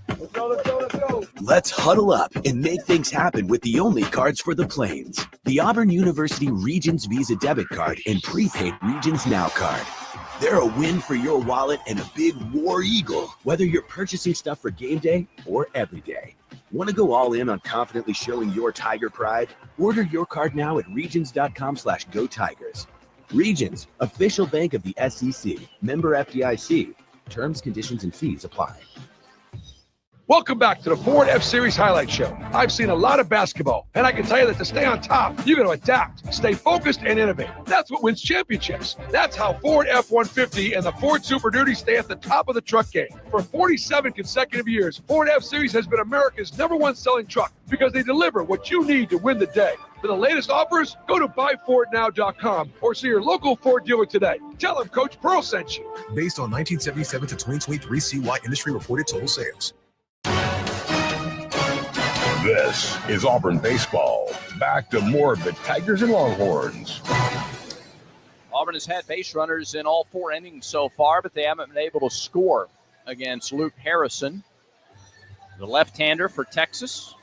Let's go. Let's huddle up and make things happen with the only cards for the Plains. The Auburn University Regions Visa Debit Card and prepaid Regions Now card. They're a win for your wallet and a big war eagle, whether you're purchasing stuff for game day or every day. Want to go all in on confidently showing your Tiger pride? Order your card now at regions.com/go Tigers. Regions, official bank of the SEC. Member FDIC. Terms, conditions, and fees apply. Welcome back to the Ford F-Series Highlight Show. I've seen a lot of basketball, and I can tell you that to stay on top, you got to adapt, stay focused, and innovate. That's what wins championships. That's how Ford F-150 and the Ford Super Duty stay at the top of the truck game. For 47 consecutive years, Ford F-Series has been America's #1 selling truck because they deliver what you need to win the day. For the latest offers, go to buyfordnow.com or see your local Ford dealer today. Tell them Coach Pearl sent you. Based on 1977 to 2023 CY industry reported total sales. This is Auburn baseball. Back to more of the Tigers and Longhorns. Auburn has had base runners in all 4 innings so far, but they haven't been able to score against Luke Harrison, the left-hander for Texas.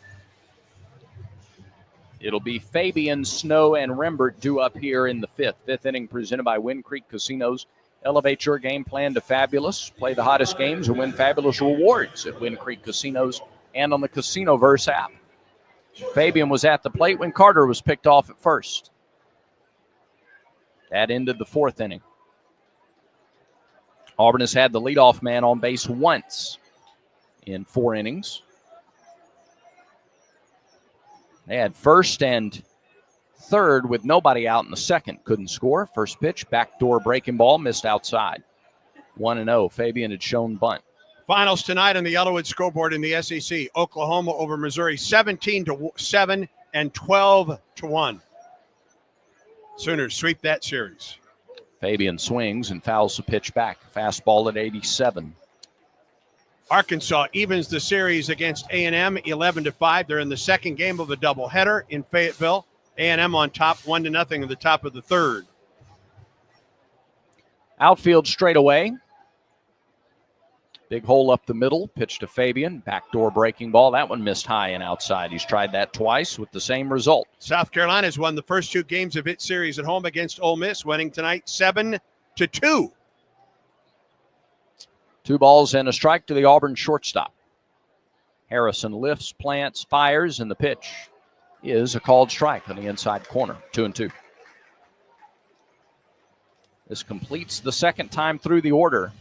It'll be Fabian, Snow, and Rembert due up here in the 5th. 5th inning presented by Wind Creek Casinos. Elevate your game plan to fabulous. Play the hottest games and win fabulous rewards at Wind Creek Casinos and on the Casinoverse app. Fabian was at the plate when Carter was picked off at first. That ended the 4th inning. Auburn has had the leadoff man on base once in 4 innings. They had first and third with nobody out in the second. Couldn't score. First pitch, backdoor breaking ball, missed outside. 1-0. Fabian had shown bunt. Finals tonight on the Yellowwood scoreboard in the SEC. Oklahoma over Missouri, 17-7 and 12-1. Sooners sweep that series. Fabian swings and fouls the pitch back. Fastball at 87. Arkansas evens the series against A&M 11-5. They're in the second game of a doubleheader in Fayetteville. A&M on top 1-0 at the top of the 3rd. Outfield straight away. Big hole up the middle. Pitch to Fabian. Backdoor breaking ball. That one missed high and outside. He's tried that twice with the same result. South Carolina's won the first 2 games of its series at home against Ole Miss, winning tonight 7-2. 2 balls and a strike to the Auburn shortstop. Harrison lifts, plants, fires, and the pitch is a called strike on the inside corner. 2-2. This completes the second time through the order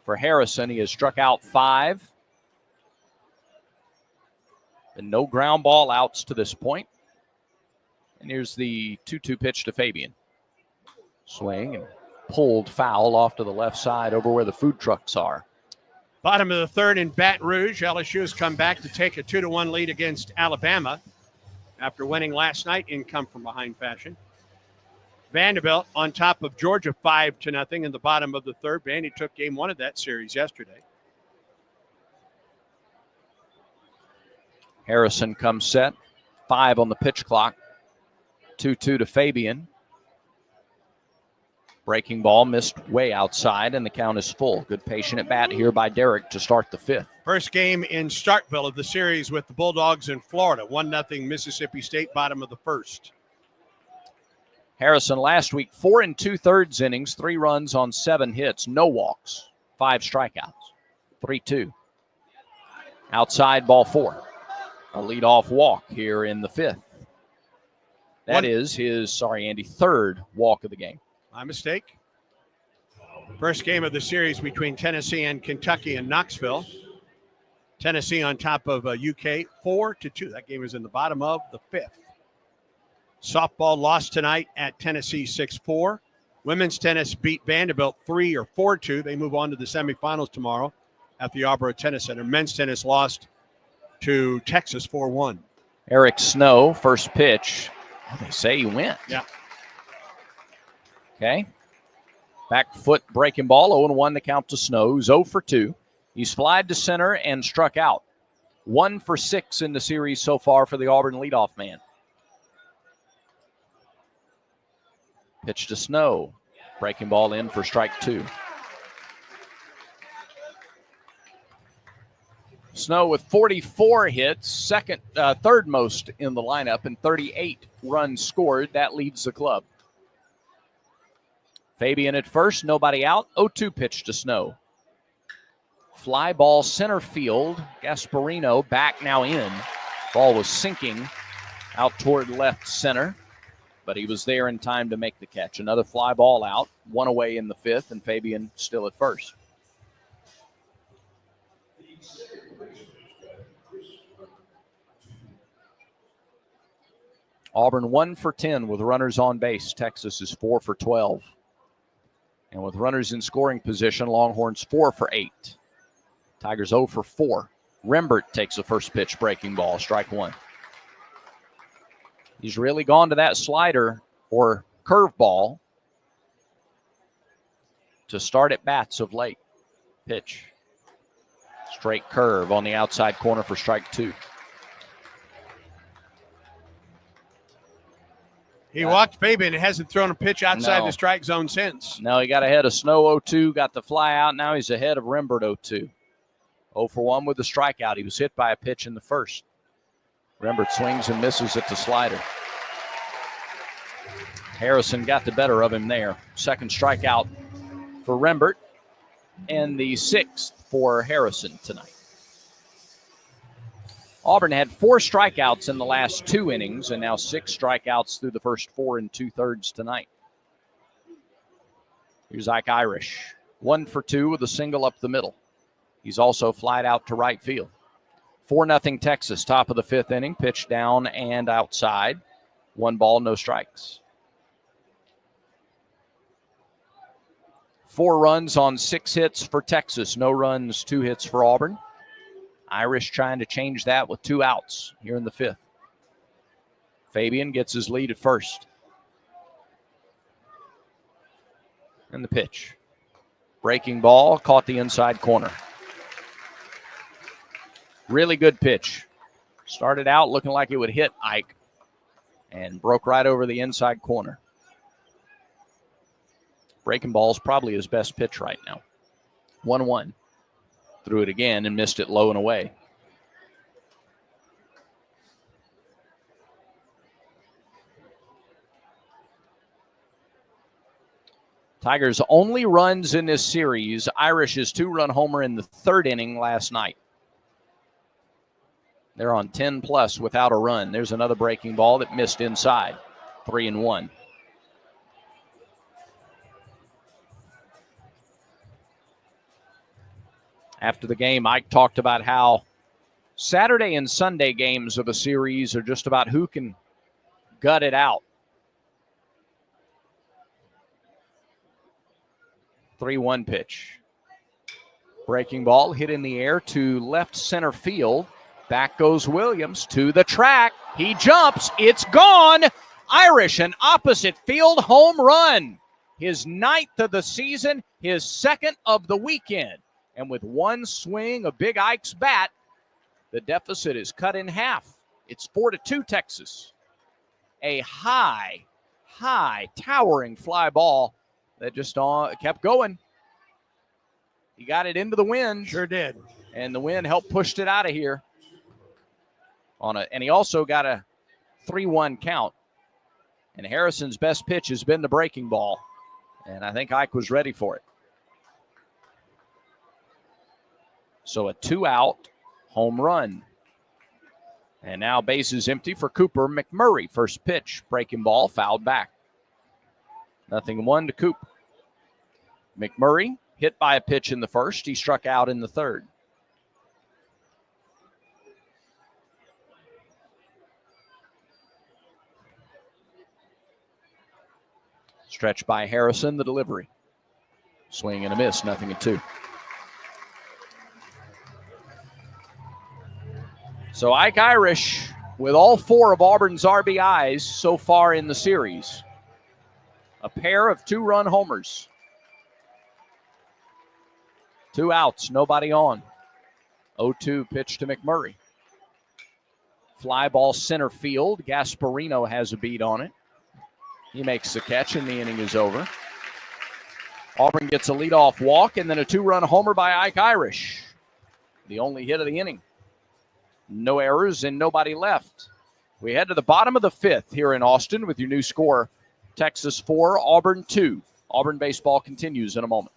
for Harrison. He has struck out 5. And no ground ball outs to this point. And here's the 2-2 pitch to Fabian. Swing and pulled foul off to the left side over where the food trucks are. Bottom of the third in Baton Rouge. LSU has come back to take a 2-1 lead against Alabama after winning last night in come-from-behind fashion. Vanderbilt on top of Georgia 5-0 in the bottom of the third. Vandy took game 1 of that series yesterday. Harrison comes set. 5 on the pitch clock. 2-2 to Fabian. Breaking ball missed way outside, and the count is full. Good patient at bat here by Derek to start the 5th. First game in Starkville of the series with the Bulldogs in Florida. 1-0 Mississippi State, bottom of the first. Harrison last week, 4 2/3 innings, 3 runs on 7 hits, no walks, 5 strikeouts. 3-2. Outside, ball 4. A leadoff walk here in the 5th. That is his, Andy, 3rd walk of the game. My mistake. First game of the series between Tennessee and Kentucky in Knoxville. Tennessee on top of UK 4-2. That game is in the bottom of the 5th. Softball lost tonight at Tennessee 6-4. Women's tennis beat Vanderbilt 4-2. They move on to the semifinals tomorrow at the Arbor Tennis Center. Men's tennis lost to Texas 4-1. Eric Snow, first pitch. Oh, they say he went. Yeah. Okay. Back foot breaking ball, 0-1 to count to Snow, who's 0 for 2. He's flied to center and struck out. 1 for 6 in the series so far for the Auburn leadoff man. Pitch to Snow. Breaking ball in for strike 2. Snow with 44 hits, third most in the lineup, and 38 runs scored. That leads the club. Fabian at first, nobody out. 0-2 pitch to Snow. Fly ball center field. Gasparino back now in. Ball was sinking out toward left center, but he was there in time to make the catch. Another fly ball out, 1 away in the 5th, and Fabian still at first. Auburn 1 for 10 with runners on base. Texas is 4 for 12. And with runners in scoring position, Longhorns 4 for 8. Tigers 0 for 4. Rembert takes the first pitch breaking ball, strike 1. He's really gone to that slider or curveball to start at bats of late. Pitch. Straight curve on the outside corner for strike 2. He walked Fabian and hasn't thrown a pitch outside the strike zone since. No, he got ahead of Snow 0-2, got the fly out. Now he's ahead of Rembert 0-2. 0 for 1 with the strikeout. He was hit by a pitch in the first. Rembert swings and misses at the slider. Harrison got the better of him there. Second strikeout for Rembert and the 6th for Harrison tonight. Auburn had 4 strikeouts in the last 2 innings and now 6 strikeouts through the first 4 2/3 tonight. Here's Ike Irish. 1 for 2 with a single up the middle. He's also flied out to right field. 4-0 Texas, top of the 5th inning. Pitch down and outside. 1 ball, no strikes. 4 runs on 6 hits for Texas. No runs, 2 hits for Auburn. Irish trying to change that with 2 outs here in the 5th. Fabian gets his lead at first. And the pitch. Breaking ball, caught the inside corner. Really good pitch. Started out looking like it would hit Ike and broke right over the inside corner. Breaking ball is probably his best pitch right now. 1-1. Threw it again and missed it low and away. Tigers' only runs in this series, Irish's 2-run homer in the third inning last night. They're on 10 plus without a run. There's another breaking ball that missed inside. 3-1. After the game, Ike talked about how Saturday and Sunday games of a series are just about who can gut it out. 3-1 pitch. Breaking ball hit in the air to left center field. Back goes Williams to the track. He jumps. It's gone. Irish, an opposite field home run. His 9th of the season, his 2nd of the weekend. And with one swing of Big Ike's bat, the deficit is cut in half. It's 4-2 Texas. A high, towering fly ball that just kept going. He got it into the wind. Sure did. And the wind helped push it out of here. And he also got a 3-1 count. And Harrison's best pitch has been the breaking ball. And I think Ike was ready for it. So a 2-out home run. And now bases empty for Cooper McMurray. First pitch, breaking ball, fouled back. 0-1 to Coop. McMurray hit by a pitch in the first. He struck out in the third. Stretch by Harrison, the delivery. Swing and a miss, 0-2. So Ike Irish with all 4 of Auburn's RBIs so far in the series. A pair of 2-run homers. 2 outs, nobody on. 0-2 pitch to McMurray. Fly ball center field. Gasparino has a beat on it. He makes the catch and the inning is over. Auburn gets a leadoff walk and then a 2-run homer by Ike Irish. The only hit of the inning. No errors and nobody left. We head to the bottom of the 5th here in Austin with your new score. Texas 4, Auburn 2. Auburn baseball continues in a moment.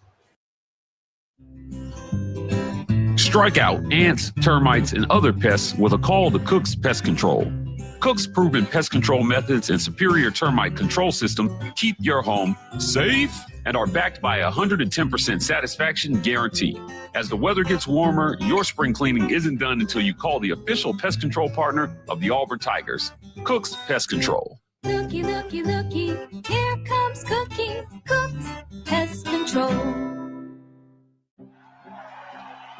Strike out ants, termites, and other pests with a call to Cook's Pest Control. Cook's proven pest control methods and superior termite control system keep your home safe and are backed by a 110% satisfaction guarantee. As the weather gets warmer, your spring cleaning isn't done until you call the official pest control partner of the Auburn Tigers, Cook's Pest Control. Looky, looky, looky, here comes Cookie, Cook's Pest Control.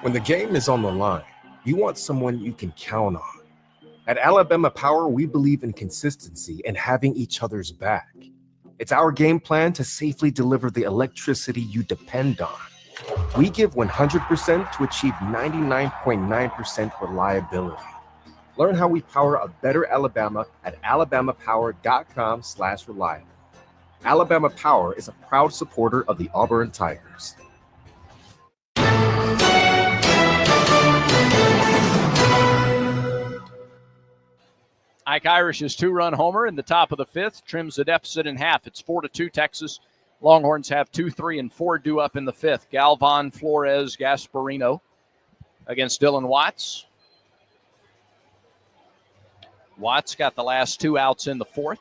When the game is on the line, you want someone you can count on. At Alabama Power, we believe in consistency and having each other's back. It's our game plan to safely deliver the electricity you depend on. We give 100% to achieve 99.9% reliability. Learn how we power a better Alabama at alabamapower.com/reliable. Alabama Power is a proud supporter of the Auburn Tigers. Ike Irish's 2-run homer in the top of the 5th trims the deficit in half. It's 4-2 Texas. Longhorns have 2, 3, and 4 due up in the 5th. Galvan, Flores, Gasparino against Dylan Watts. Watts got the last 2 outs in the 4th.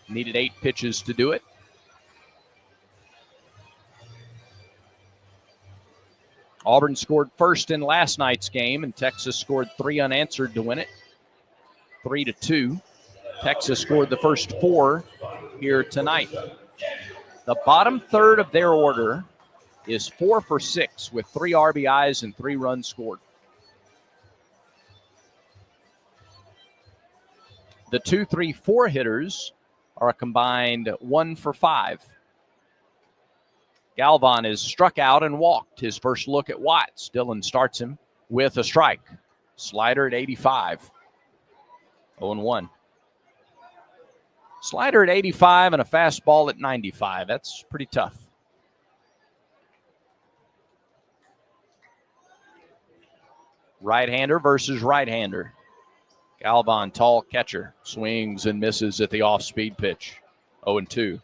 Needed 8 pitches to do it. Auburn scored first in last night's game, and Texas scored 3 unanswered to win it. 3-2. Texas scored the first 4 here tonight. The bottom third of their order is 4 for 6 with 3 RBIs and 3 runs scored. The 2, 3, 4 hitters are a combined 1 for 5. Galvan is struck out and walked. His first look at Watts. Dylan starts him with a strike. Slider at 85. 0-1. Slider at 85 and a fastball at 95. That's pretty tough. Right-hander versus right-hander. Galvan, tall catcher, swings and misses at the off-speed pitch. 0-2.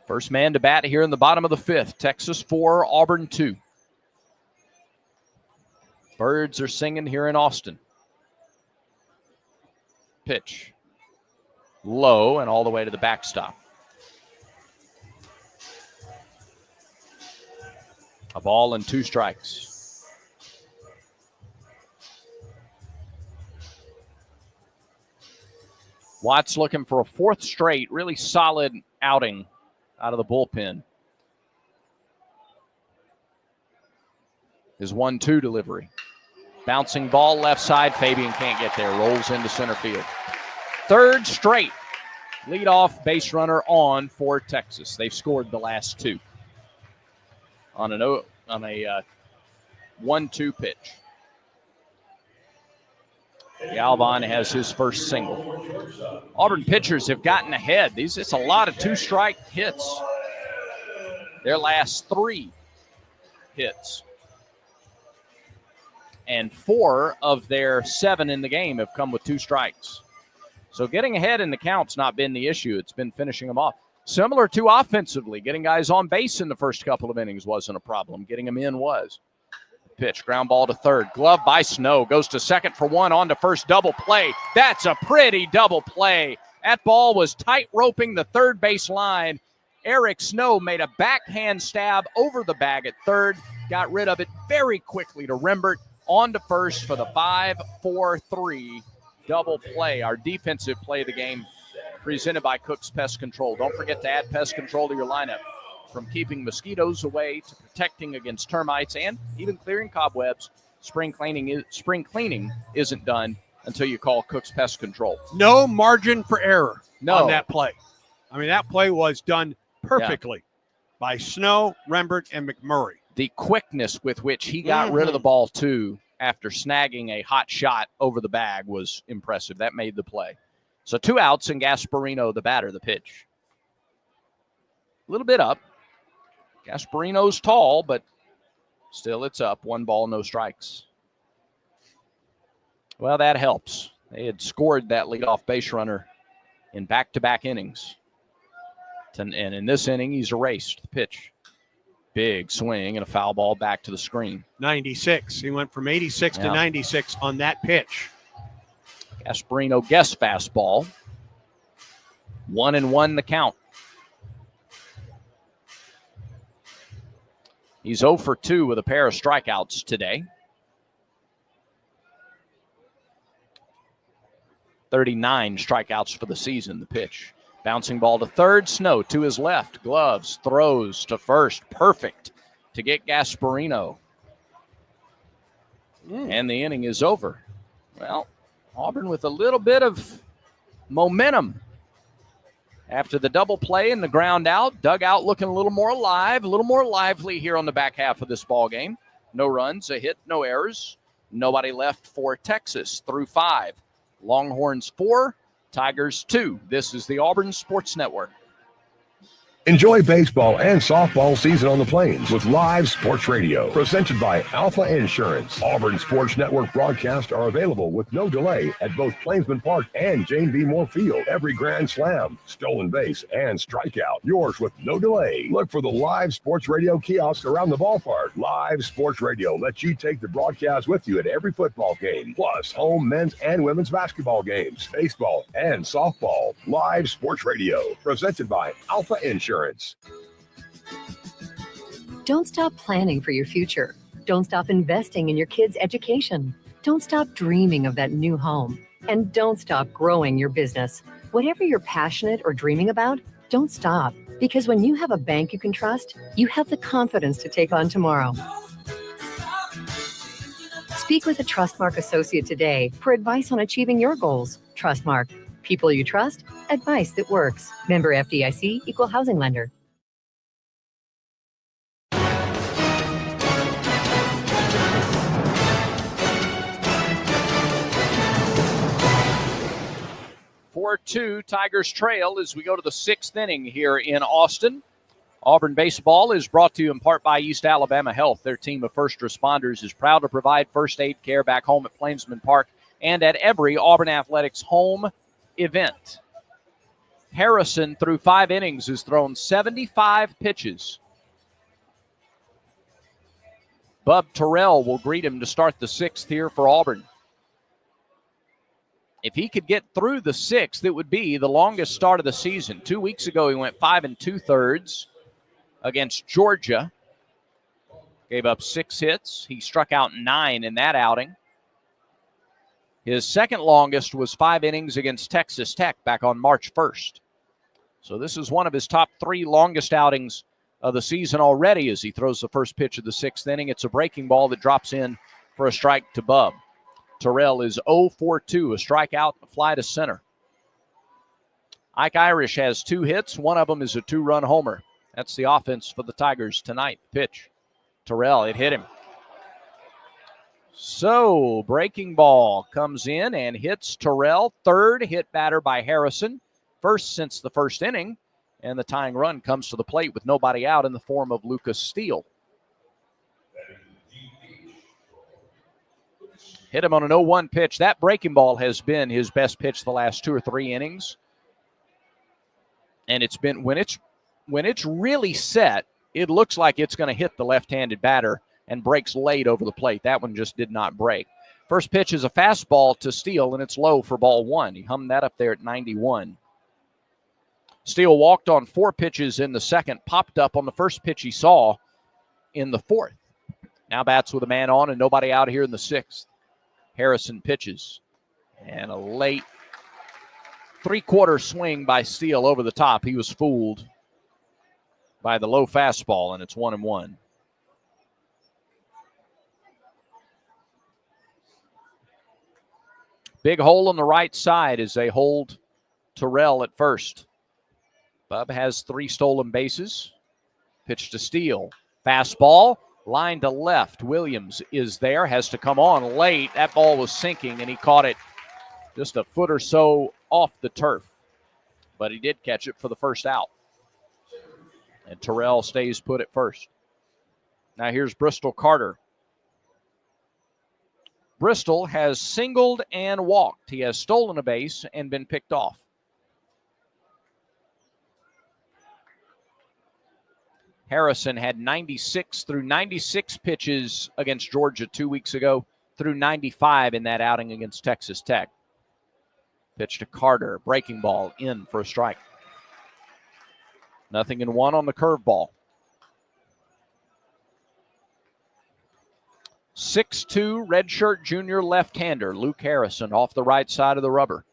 First man to bat here in the bottom of the fifth. Texas 4, Auburn 2. Birds are singing here in Austin. Pitch. Low and all the way to the backstop. A ball and 2 strikes. Watts looking for a 4th straight, really solid outing out of the bullpen. His 1-2 delivery. Bouncing ball left side. Fabian can't get there. Rolls into center field. 3rd straight leadoff base runner on for Texas. They've scored the last 2 on a 1-2 pitch. Galvan has his first single. Auburn pitchers have gotten ahead. It's a lot of 2-strike hits. Their last 3 hits. And 4 of their 7 in the game have come with 2 strikes. So getting ahead in the count's not been the issue. It's been finishing them off. Similar to offensively, getting guys on base in the first couple of innings wasn't a problem. Getting them in was. Pitch, ground ball to third. Glove by Snow. Goes to second for 1, on to first, double play. That's a pretty double play. That ball was tight roping the third base line. Eric Snow made a backhand stab over the bag at third. Got rid of it very quickly to Rembert. On to first for the 5-4-3 double play. Our defensive play of the game presented by Cook's Pest Control. Don't forget to add pest control to your lineup. From keeping mosquitoes away to protecting against termites and even clearing cobwebs, spring cleaning isn't done until you call Cook's Pest Control. No margin for error on that play. I mean, that play was done perfectly by Snow, Rembert, and McMurray. The quickness with which he got rid of the ball, too, after snagging a hot shot over the bag was impressive. That made the play. So 2 outs, and Gasparino, the batter, the pitch. A little bit up. Gasparino's tall, but still it's up. 1 ball, no strikes. Well, that helps. They had scored that leadoff base runner in back-to-back innings. And in this inning, he's erased. The pitch. Big swing and a foul ball back to the screen. 96. He went from 86 to 96 on that pitch. Gasparino guess fastball. 1-1 the count. He's 0 for 2 with a pair of strikeouts today. 39 strikeouts for the season, the pitch. Bouncing ball to third, Snow to his left. Gloves, throws to first. Perfect to get Gasparino. And the inning is over. Well, Auburn with a little bit of momentum after the double play and the ground out. Dugout looking a little more alive, a little more lively here on the back half of this ball game. No runs, a hit, no errors. Nobody left for Texas through 5. Longhorns 4, Tigers 2. This is the Auburn Sports Network. Enjoy baseball and softball season on the Plains with live sports radio. Presented by Alpha Insurance. Auburn Sports Network broadcasts are available with no delay at both Plainsman Park and Jane B. Moore Field. Every grand slam, stolen base, and strikeout. Yours with no delay. Look for the live sports radio kiosk around the ballpark. Live sports radio lets you take the broadcast with you at every football game. Plus, home men's and women's basketball games, baseball, and softball. Live sports radio. Presented by Alpha Insurance. Don't stop planning for your future. Don't stop investing in your kids' education. Don't stop dreaming of that new home. And don't stop growing your business. Whatever you're passionate or dreaming about, don't stop. Because when you have a bank you can trust, you have the confidence to take on tomorrow. Speak with a Trustmark associate today for advice on achieving your goals. Trustmark. People you trust, advice that works. Member FDIC, Equal Housing Lender. Four-2, Tigers trail as we go to the 6th inning here in Austin. Auburn baseball is brought to you in part by East Alabama Health. Their team of first responders is proud to provide first aid care back home at Plainsman Park and at every Auburn Athletics home event. Harrison, through 5 innings, has thrown 75 pitches. Bub Terrell will greet him to start the 6th here for Auburn. If he could get through the 6th, it would be the longest start of the season. 2 weeks ago, he went 5 2/3 against Georgia. Gave up 6 hits. He struck out 9 in that outing. His second longest was 5 innings against Texas Tech back on March 1st. So this is one of his top 3 longest outings of the season already as he throws the first pitch of the 6th inning. It's a breaking ball that drops in for a strike to Bub. Terrell is 0 for 2, a strikeout, a fly to center. Ike Irish has 2 hits. One of them is a 2-run homer. That's the offense for the Tigers tonight. Pitch. Terrell, it hit him. So, breaking ball comes in and hits Terrell. Third hit batter by Harrison. First since the first inning. And the tying run comes to the plate with nobody out in the form of Lucas Steele. Hit him on an 0-1 pitch. That breaking ball has been his best pitch the last 2 or 3 innings. And it's been, when it's really set, it looks like it's going to hit the left-handed batter and breaks late over the plate. That one just did not break. First pitch is a fastball to Steele, and it's low for ball 1. He hummed that up there at 91. Steele walked on 4 pitches in the second, popped up on the first pitch he saw in the 4th. Now bats with a man on and nobody out here in the 6th. Harrison pitches. And a late 3/4 swing by Steele over the top. He was fooled by the low fastball, and it's 1-1. Big hole on the right side as they hold Terrell at first. Bub has 3 stolen bases. Pitch to Steele. Fastball, line to left. Williams is there, has to come on late. That ball was sinking, and he caught it just a foot or so off the turf. But he did catch it for the first out. And Terrell stays put at first. Now here's Bristol Carter. Bristol has singled and walked. He has stolen a base and been picked off. Harrison had 96 through 96 pitches against Georgia 2 weeks ago, through 95 in that outing against Texas Tech. Pitch to Carter, breaking ball in for a strike. 0-1 on the curveball. 6'2", redshirt junior left-hander, Luke Harrison, off the right side of the rubber.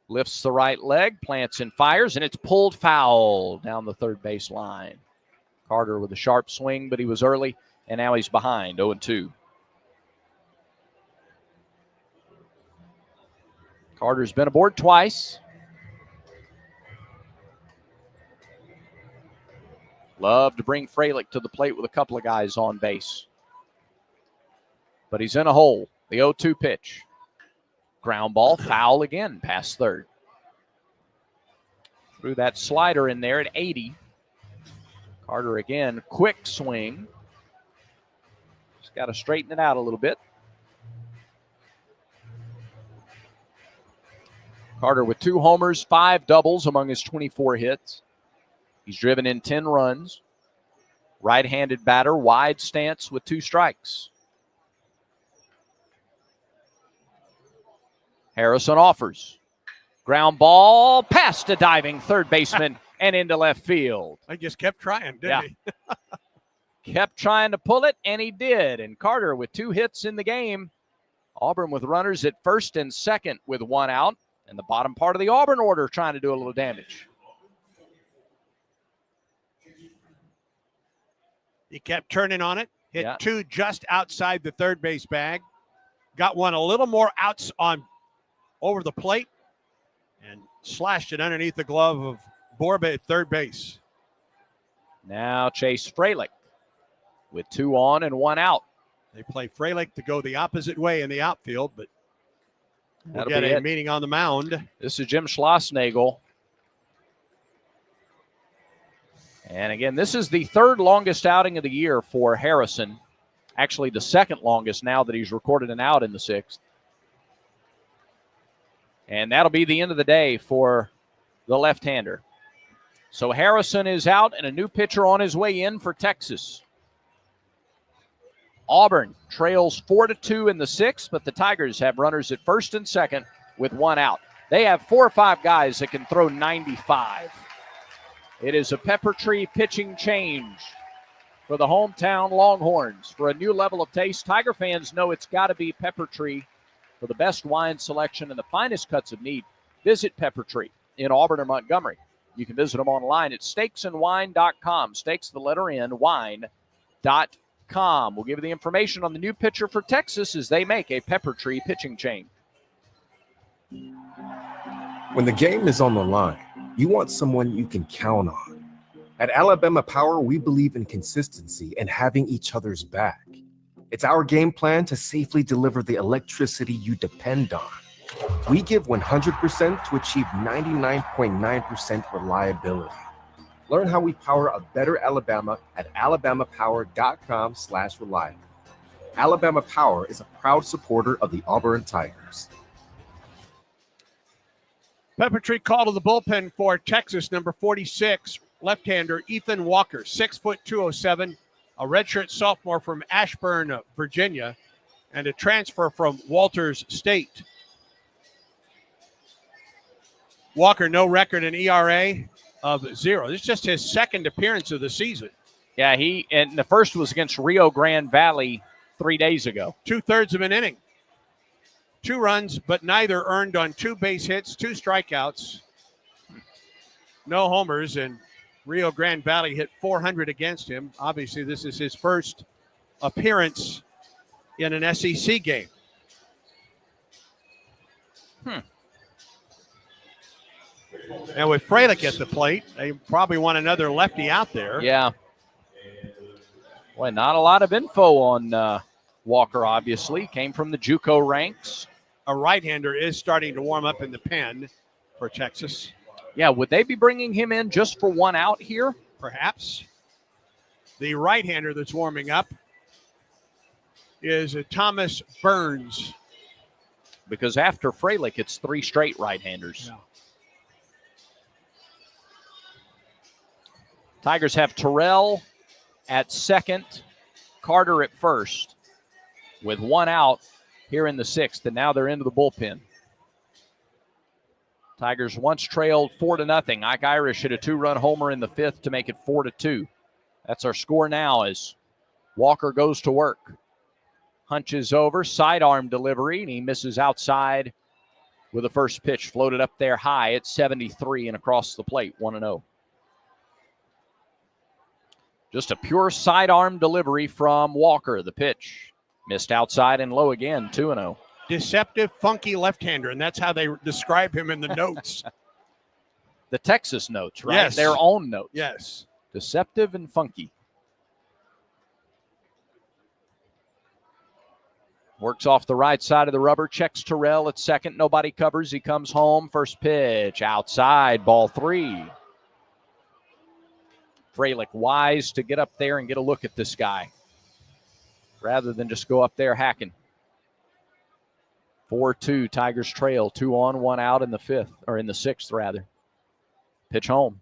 Lifts the right leg, plants and fires, and it's pulled foul down the third base line. Carter with a sharp swing, but he was early, and now he's behind, 0-2. Carter's been aboard twice. Love to bring Fralick to the plate with a couple of guys on base. But he's in a hole. The 0-2 pitch. Ground ball, foul again, past third. Threw that slider in there at 80. Carter again, quick swing. Just got to straighten it out a little bit. Carter with 2 homers, 5 doubles among his 24 hits. He's driven in 10 runs. Right-handed batter, wide stance with 2 strikes. Harrison offers. Ground ball past a diving third baseman and into left field. I just kept trying, didn't he? Kept trying to pull it, and he did. And Carter with 2 hits in the game. Auburn with runners at first and second with 1 out. And the bottom part of the Auburn order trying to do a little damage. He kept turning on it. Hit 2 just outside the third base bag. Got one a little more outs on over the plate and slashed it underneath the glove of Borba at third base. Now Chase Fralick with 2 on and 1 out. They play Fralick to go the opposite way in the outfield, but we'll That'll get be a it. meeting on the mound. This is Jim Schlossnagel. And again, this is the third longest outing of the year for Harrison. Actually, the second longest now that he's recorded an out in the sixth. And that'll be the end of the day for the left-hander. So Harrison is out and a new pitcher on his way in for Texas. Auburn trails 4-2 in the sixth, but the Tigers have runners at first and second with one out. They have 4 or 5 guys that can throw 95. It is a Pepper Tree pitching change for the hometown Longhorns. For a new level of taste, Tiger fans know it's got to be Pepper Tree for the best wine selection and the finest cuts of meat. Visit Pepper Tree in Auburn or Montgomery. You can visit them online at steaksandwine.com. Steaks, the letter N, wine.com. We'll give you the information on the new pitcher for Texas as they make a Pepper Tree pitching change. When the game is on the line, you want someone you can count on. At Alabama Power, we believe in consistency and having each other's back. It's our game plan to safely deliver the electricity you depend on. We give 100% to achieve 99.9% reliability. Learn how we power a better Alabama at alabamapower.com/reliable. Alabama Power is a proud supporter of the Auburn Tigers. Pepper Tree call to the bullpen for Texas, number 46, left-hander Ethan Walker, 6 foot 207, a redshirt sophomore from Ashburn, Virginia, and a transfer from Walters State. Walker, no record in ERA of 0. This is just his second appearance of the season. Yeah, and the first was against Rio Grande Valley 3 days ago. 2/3 of an inning. 2 runs, but neither earned on 2 base hits, 2 strikeouts, no homers, and Rio Grande Valley hit 400 against him. Obviously, this is his first appearance in an SEC game. And with Freilich at the plate, they probably want another lefty out there. Yeah. Boy, not a lot of info on Walker, obviously. Came from the JUCO ranks. A right-hander is starting to warm up in the pen for Texas. Yeah, would they be bringing him in just for one out here? Perhaps. The right-hander that's warming up is Thomas Burns. Because after Freilich, it's 3 straight right-handers. Yeah. Tigers have Terrell at second, Carter at first, with one out here in the sixth, and now they're into the bullpen. Tigers once trailed 4-0. Ike Irish hit a 2-run homer in the fifth to make it 4-2. That's our score now as Walker goes to work. Hunches over, sidearm delivery, and he misses outside with the first pitch. Floated up there high at 73 and across the plate, 1-0. Just a pure sidearm delivery from Walker. The pitch missed outside and low again, 2-0. Deceptive, funky left-hander, and that's how they describe him in the notes. The Texas notes, right? Yes. Their own notes. Yes. Deceptive and funky. Works off the right side of the rubber, checks Terrell at second. Nobody covers. He comes home. First pitch, outside, ball 3. Freilich wise to get up there and get a look at this guy rather than just go up there hacking. 4-2, Tigers trail. 2 on, 1 out in the fifth, or in the sixth, rather. Pitch home.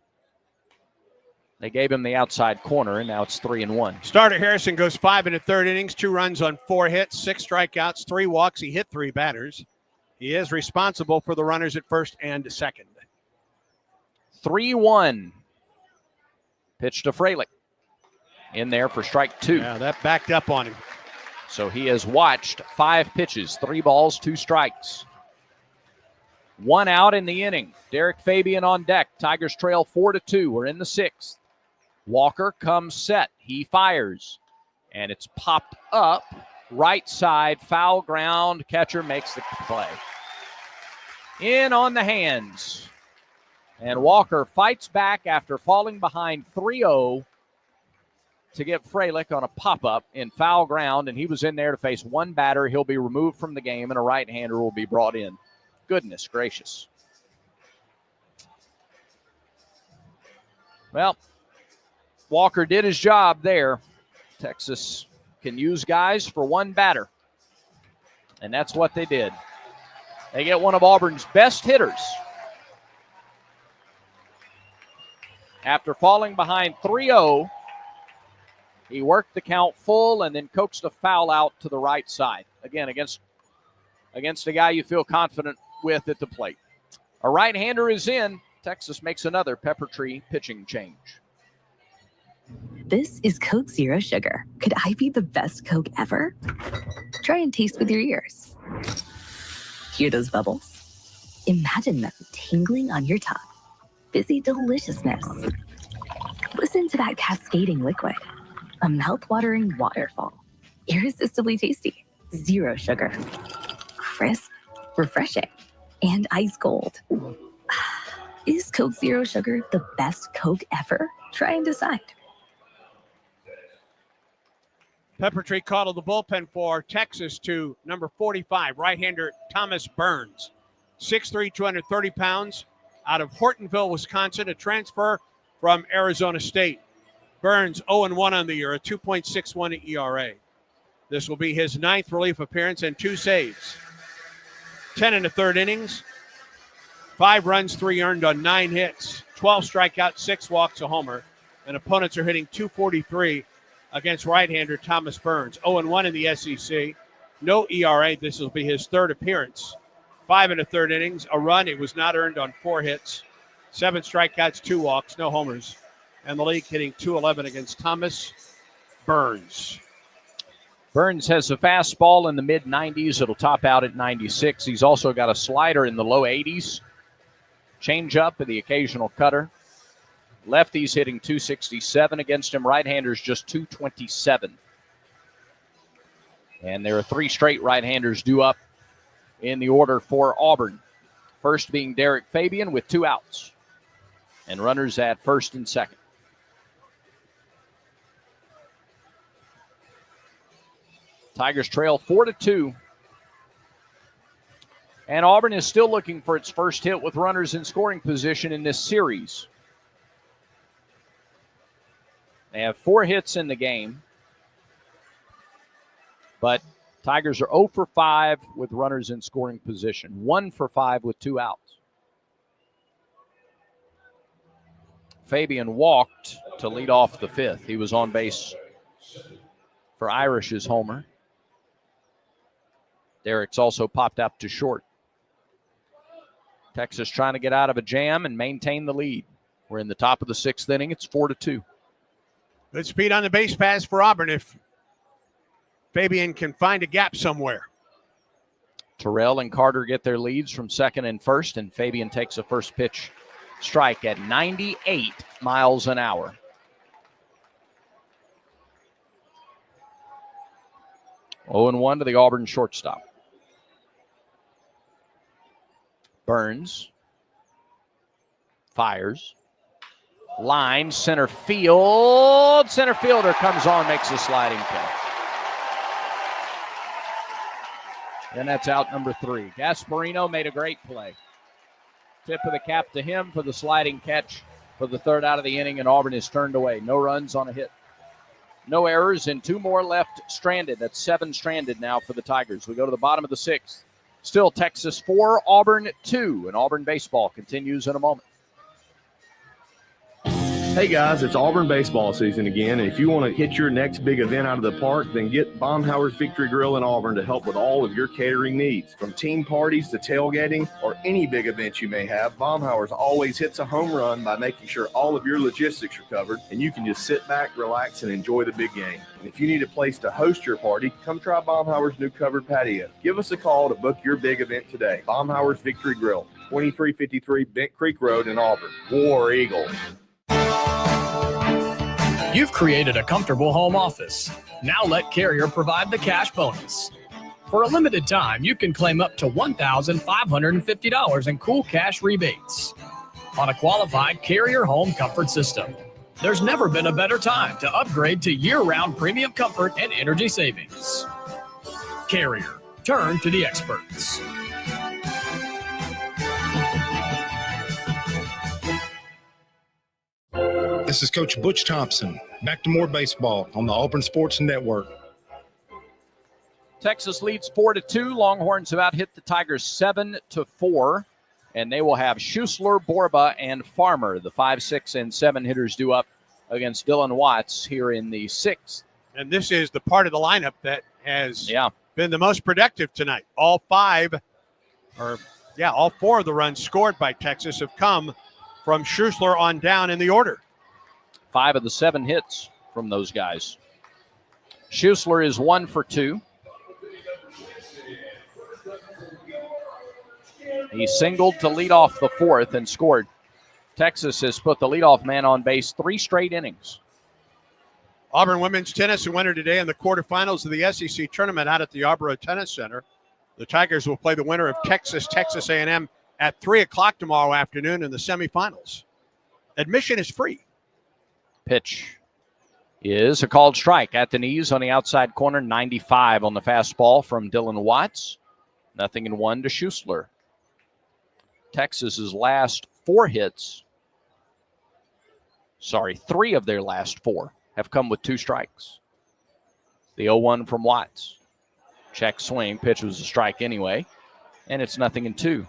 They gave him the outside corner, and now it's 3-1. Starter Harrison goes 5 1/3 innings, 2 runs on 4 hits, 6 strikeouts, 3 walks. He hit 3 batters. He is responsible for the runners at first and second. 3-1. Pitch to Freilich. In there for strike 2. Yeah, that backed up on him. So he has watched 5 pitches, 3 balls, 2 strikes. 1 out in the inning. Derek Fabian on deck. Tigers trail 4-2. We're in the sixth. Walker comes set. He fires. And it's popped up. Right side, foul ground. Catcher makes the play. In on the hands. And Walker fights back after falling behind 3-0 to get Freilich on a pop-up in foul ground, and he was in there to face one batter. He'll be removed from the game, and a right-hander will be brought in. Goodness gracious. Well, Walker did his job there. Texas can use guys for one batter. And that's what they did. They get one of Auburn's best hitters. After falling behind 3-0, he worked the count full and then coaxed a foul out to the right side. Again, against a guy you feel confident with at the plate. A right-hander is in. Texas makes another Peppertree pitching change. This is Coke Zero Sugar. Could I be the best Coke ever? Try and taste with your ears. Hear those bubbles? Imagine them tingling on your tongue. Fizzy deliciousness. Listen to that cascading liquid. A mouth-watering waterfall. Irresistibly tasty. Zero sugar. Crisp, refreshing, and ice cold. Is Coke Zero Sugar the best Coke ever? Try and decide. Peppertree called to the bullpen for Texas to number 45, right-hander Thomas Burns. 6'3", 230 pounds, out of Hortonville, Wisconsin, a transfer from Arizona State. Burns 0-1 on the year, a 2.61 ERA. This will be his 9th relief appearance and 2 saves. 10 in the third innings, 5 runs, 3 earned on 9 hits, 12 strikeouts, 6 walks, a homer, and opponents are hitting .243 against right-hander Thomas Burns. 0-1 in the SEC, no ERA. This will be his 3rd appearance. 5 in the third innings, a run. It was not earned on 4 hits, 7 strikeouts, 2 walks, no homers, and the league hitting .211 against Thomas Burns. Burns has a fastball in the mid-90s. It'll top out at 96. He's also got a slider in the low 80s. Changeup and the occasional cutter. Lefties hitting .267 against him. Right-handers just .227. And there are 3 straight right-handers due up in the order for Auburn. First being Derek Fabian with 2 outs. And runners at first and second. Tigers trail 4-2. And Auburn is still looking for its first hit with runners in scoring position in this series. They have 4 hits in the game. But Tigers are 0 for 5 with runners in scoring position. 1 for 5 with 2 outs. Fabian walked to lead off the 5th. He was on base for Irish's homer. Derek's also popped up to short. Texas trying to get out of a jam and maintain the lead. We're in the top of the 6th inning. It's 4-2. Good speed on the base pass for Auburn if Fabian can find a gap somewhere. Terrell and Carter get their leads from second and first, and Fabian takes a first pitch strike at 98 miles an hour. Oh, 0-1 to the Auburn shortstop. Burns fires. Line, center field. Center fielder comes on, makes a sliding catch. And that's out number 3. Gasparino made a great play. Tip of the cap to him for the sliding catch for the 3rd out of the inning, and Auburn is turned away. No runs on a hit. No errors, and 2 more left stranded. That's 7 stranded now for the Tigers. We go to the bottom of the 6th. Still Texas 4, Auburn 2, and Auburn baseball continues in a moment. Hey guys, it's Auburn baseball season again, and if you want to hit your next big event out of the park, then get Baumhauer's Victory Grill in Auburn to help with all of your catering needs. From team parties to tailgating or any big event you may have, Baumhauer's always hits a home run by making sure all of your logistics are covered, and you can just sit back, relax, and enjoy the big game. And if you need a place to host your party, come try Baumhauer's new covered patio. Give us a call to book your big event today. Baumhauer's Victory Grill, 2353 Bent Creek Road in Auburn. War Eagle. You've created a comfortable home office. Now let Carrier provide the cash bonus. For a limited time, you can claim up to $1,550 in cool cash rebates on a qualified Carrier home comfort system. There's never been a better time to upgrade to year-round premium comfort and energy savings. Carrier, turn to the experts. This is Coach Butch Thompson. Back to more baseball on the Auburn Sports Network. Texas leads 4-2. Longhorns have out hit the Tigers 7-4. And they will have Schussler, Borba, and Farmer, the 5, 6, and 7 hitters, due up against Dylan Watts here in the 6th. And this is the part of the lineup that has been the most productive tonight. All four of the runs scored by Texas have come from Schussler on down in the order. 5 of the 7 hits from those guys. Schussler is 1 for 2. He singled to lead off the 4th and scored. Texas has put the leadoff man on base 3 straight innings. Auburn women's tennis, a winner today in the quarterfinals of the SEC tournament out at the Arboro Tennis Center. The Tigers will play the winner of Texas A&M at 3 o'clock tomorrow afternoon in the semifinals. Admission is free. Pitch is a called strike at the knees on the outside corner. 95 on the fastball from Dylan Watts. 0-1 to Schussler. Texas's last 4 hits, 3 of their last 4 have come with 2 strikes. The 0-1 from Watts. Check swing, pitch was a strike anyway, and it's 0-2.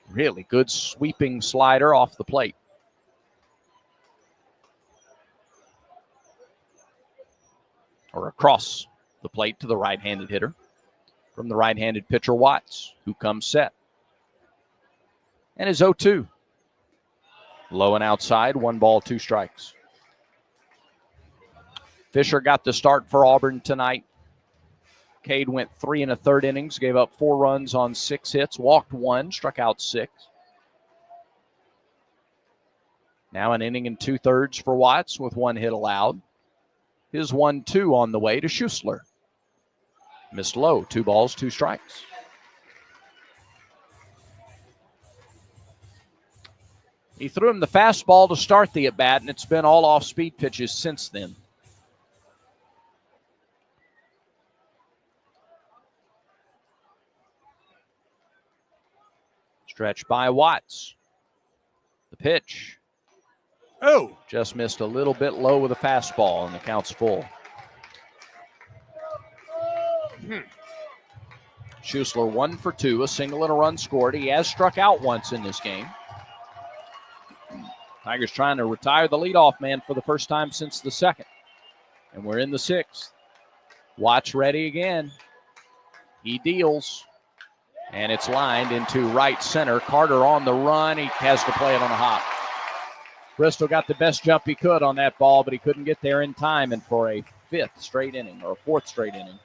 Really good sweeping slider off the plate. Or across the plate to the right-handed hitter from the right-handed pitcher Watts, who comes set. And his 0-2. Low and outside, 1 ball, 2 strikes. Fisher got the start for Auburn tonight. Cade went 3 1/3 innings, gave up 4 runs on 6 hits, walked 1, struck out 6. Now an inning and 2/3 for Watts with 1 hit allowed. His 1-2 on the way to Schussler. Missed low, 2 balls, 2 strikes. He threw him the fastball to start the at-bat, and it's been all off-speed pitches since then. Stretch by Watts. The pitch. Oh! Just missed a little bit low with a fastball, and the count's full. Schussler 1 for 2, a single and a run scored. He has struck out once in this game. Tigers trying to retire the leadoff man for the first time since the 2nd. And we're in the 6th. Watts ready again. He deals. And it's lined into right center. Carter on the run. He has to play it on a hop. Bristol got the best jump he could on that ball, but he couldn't get there in time. And for a 5th straight inning, or 4th straight inning,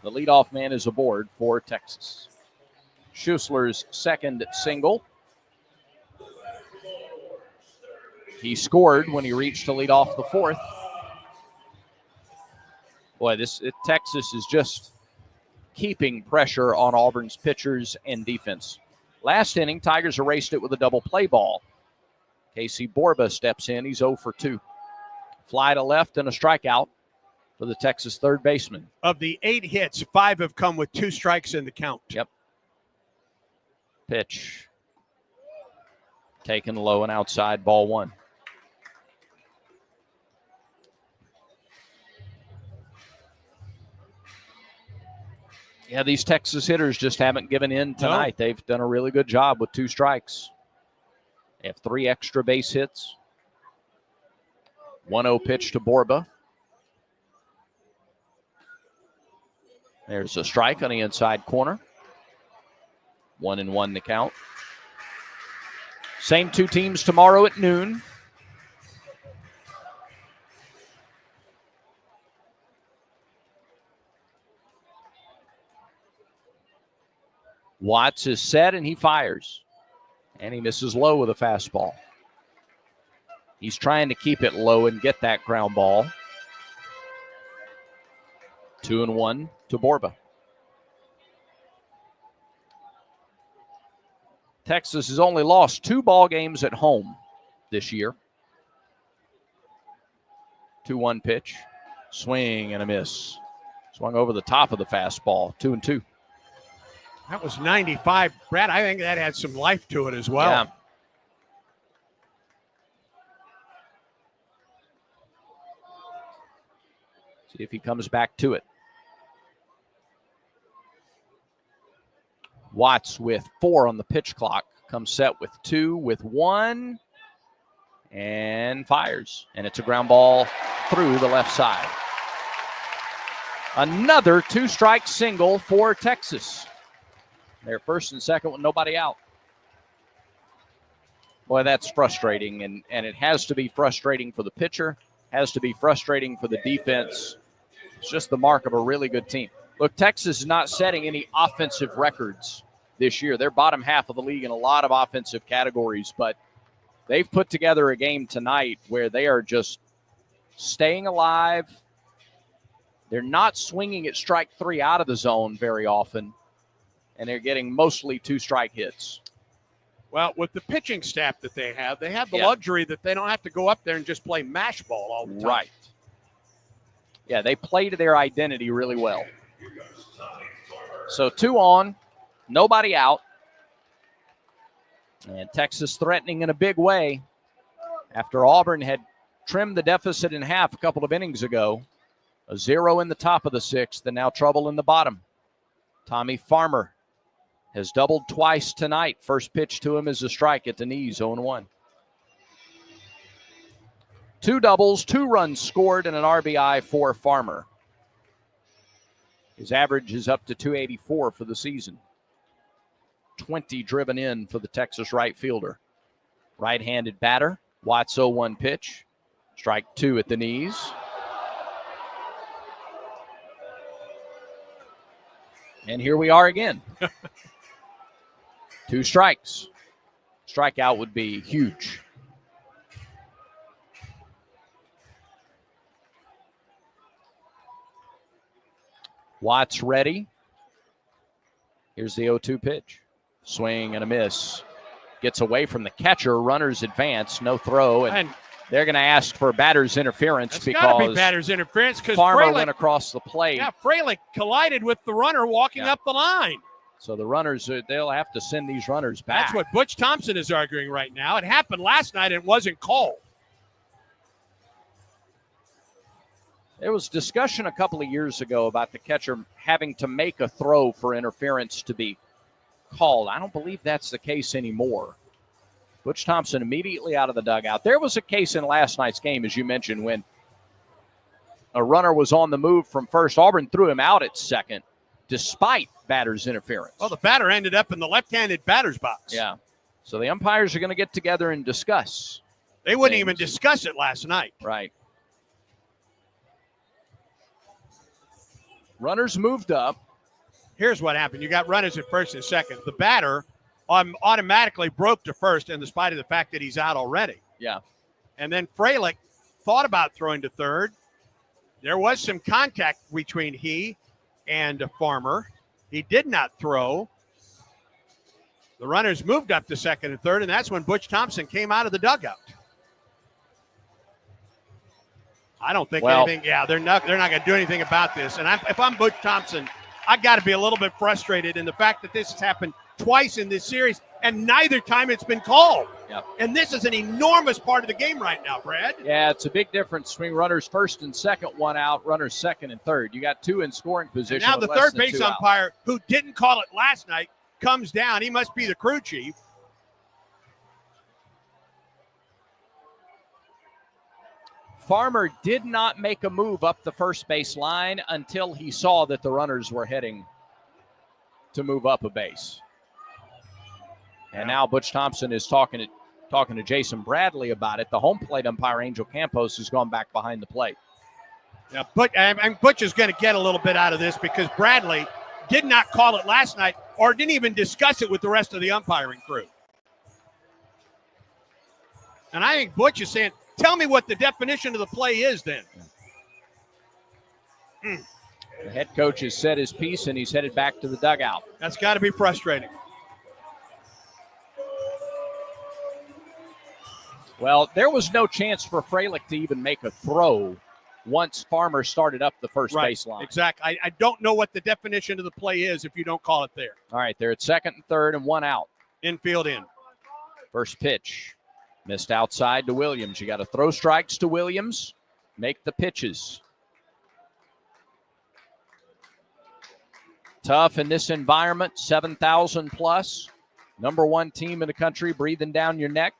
the leadoff man is aboard for Texas. Schussler's 2nd single. He scored when he reached to lead off the 4th. Boy, Texas is just keeping pressure on Auburn's pitchers and defense. Last inning, Tigers erased it with a double play ball. Casey Borba steps in. He's 0 for 2. Fly to left and a strikeout for the Texas third baseman. Of the 8 hits, 5 have come with 2 strikes in the count. Yep. Pitch. Taken low and outside, ball 1. Yeah, these Texas hitters just haven't given in tonight. No. They've done a really good job with 2 strikes. They have 3 extra base hits. 1-0 pitch to Borba. There's a strike on the inside corner. 1-1 the count. Same 2 teams tomorrow at noon. Watts is set and he fires. And he misses low with a fastball. He's trying to keep it low and get that ground ball. 2-1 to Borba. Texas has only lost 2 ball games at home this year. 2-1 pitch. Swing and a miss. Swung over the top of the fastball. 2-2. That was 95. Brad, I think that had some life to it as well. See if he comes back to it. Watts with 4 on the pitch clock. Comes set with 2, with 1, and fires. And it's a ground ball through the left side. Another 2-strike single for Texas. They're first and second with nobody out. Boy, that's frustrating, and it has to be frustrating for the pitcher, has to be frustrating for the defense. It's just the mark of a really good team. Look, Texas is not setting any offensive records this year. They're bottom half of the league in a lot of offensive categories, but they've put together a game tonight where they are just staying alive. They're not swinging at strike 3 out of the zone very often, and they're getting mostly 2-strike hits. Well, with the pitching staff that they have the luxury that they don't have to go up there and just play mash ball all the time. Right. Yeah, they play to their identity really well. So 2 on, nobody out. And Texas threatening in a big way after Auburn had trimmed the deficit in half a couple of innings ago. A 0 in the top of the 6th, and now trouble in the bottom. Tommy Farmer has doubled twice tonight. First pitch to him is a strike at the knees, 0-1. 2 doubles, 2 runs scored, and an RBI for Farmer. His average is up to 284 for the season. 20 driven in for the Texas right fielder. Right-handed batter. Watts 0-1 pitch. Strike 2 at the knees. And here we are again. 2 strikes. Strikeout would be huge. Watts ready. Here's the 0-2 pitch. Swing and a miss. Gets away from the catcher. Runners advance. No throw. And they're going to ask for batter's interference because got to be batter's interference because Farmer went across the plate. Yeah, Fralick collided with the runner walking up the line. So the runners, they'll have to send these runners back. That's what Butch Thompson is arguing right now. It happened last night and it wasn't called. There was discussion a couple of years ago about the catcher having to make a throw for interference to be called. I don't believe that's the case anymore. Butch Thompson immediately out of the dugout. There was a case in last night's game, as you mentioned, when a runner was on the move from first. Auburn threw him out at second despite batter's interference. Well, the batter ended up in the left-handed batter's box. Yeah. So the umpires are going to get together and discuss. They wouldn't even discuss it last night. Right. Runners moved up. Here's what happened. You got runners at first and second. The batter automatically broke to first in spite of the fact that he's out already. Yeah. And then Fralick thought about throwing to third. There was some contact between he and Farmer. He did not throw. The runners moved up to second and third, and that's when Butch Thompson came out of the dugout. I don't think anything. Yeah, they're not going to do anything about this. And if I'm Butch Thompson, I got to be a little bit frustrated in the fact that this has happened twice in this series, and neither time it's been called. Yep. And this is an enormous part of the game right now, Brad. Yeah, it's a big difference between runners first and second, 1 out, runners second and third. You got 2 in scoring position. And now the third base umpire, who didn't call it last night, comes down. He must be the crew chief. Farmer did not make a move up the first base line until he saw that the runners were heading to move up a base. And now Butch Thompson is talking to Jason Bradley about it. The home plate umpire, Angel Campos, has gone back behind the plate. Yeah, Butch is going to get a little bit out of this because Bradley did not call it last night or didn't even discuss it with the rest of the umpiring crew. And I think Butch is saying, tell me what the definition of the play is then. The head coach has said his piece, and he's headed back to the dugout. That's got to be frustrating. Well, there was no chance for Fralick to even make a throw once Farmer started up the first baseline. Exactly. I don't know what the definition of the play is if you don't call it there. All right, they're at second and third and 1 out. Infield in. First pitch. Missed outside to Williams. You got to throw strikes to Williams. Make the pitches. Tough in this environment, 7,000 plus. Number one team in the country, breathing down your neck.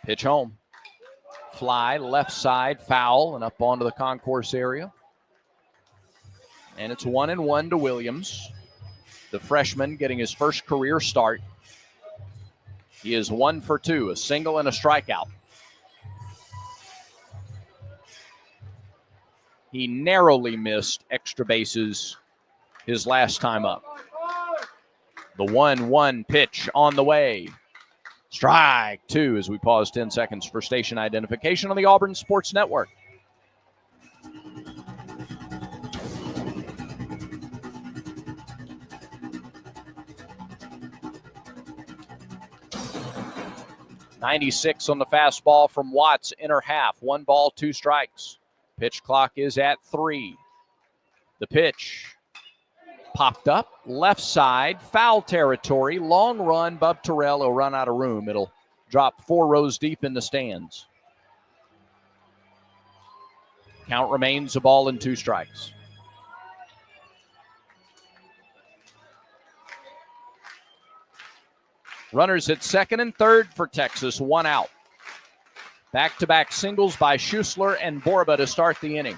Pitch home. Fly, left side, foul, and up onto the concourse area. And it's 1-1 to Williams, the freshman getting his first career start. He is 1 for 2, a single and a strikeout. He narrowly missed extra bases his last time up. The 1-1 pitch on the way. Strike 2 as we pause 10 seconds for station identification on the Auburn Sports Network. .96 on the fastball from Watts, inner half. 1 ball, 2 strikes. Pitch clock is at 3. The pitch popped up, left side, foul territory, long run. Bub Terrell will run out of room. It'll drop 4 rows deep in the stands. Count remains a ball and 2 strikes. Runners at second and third for Texas, 1 out. Back-to-back singles by Schussler and Borba to start the inning.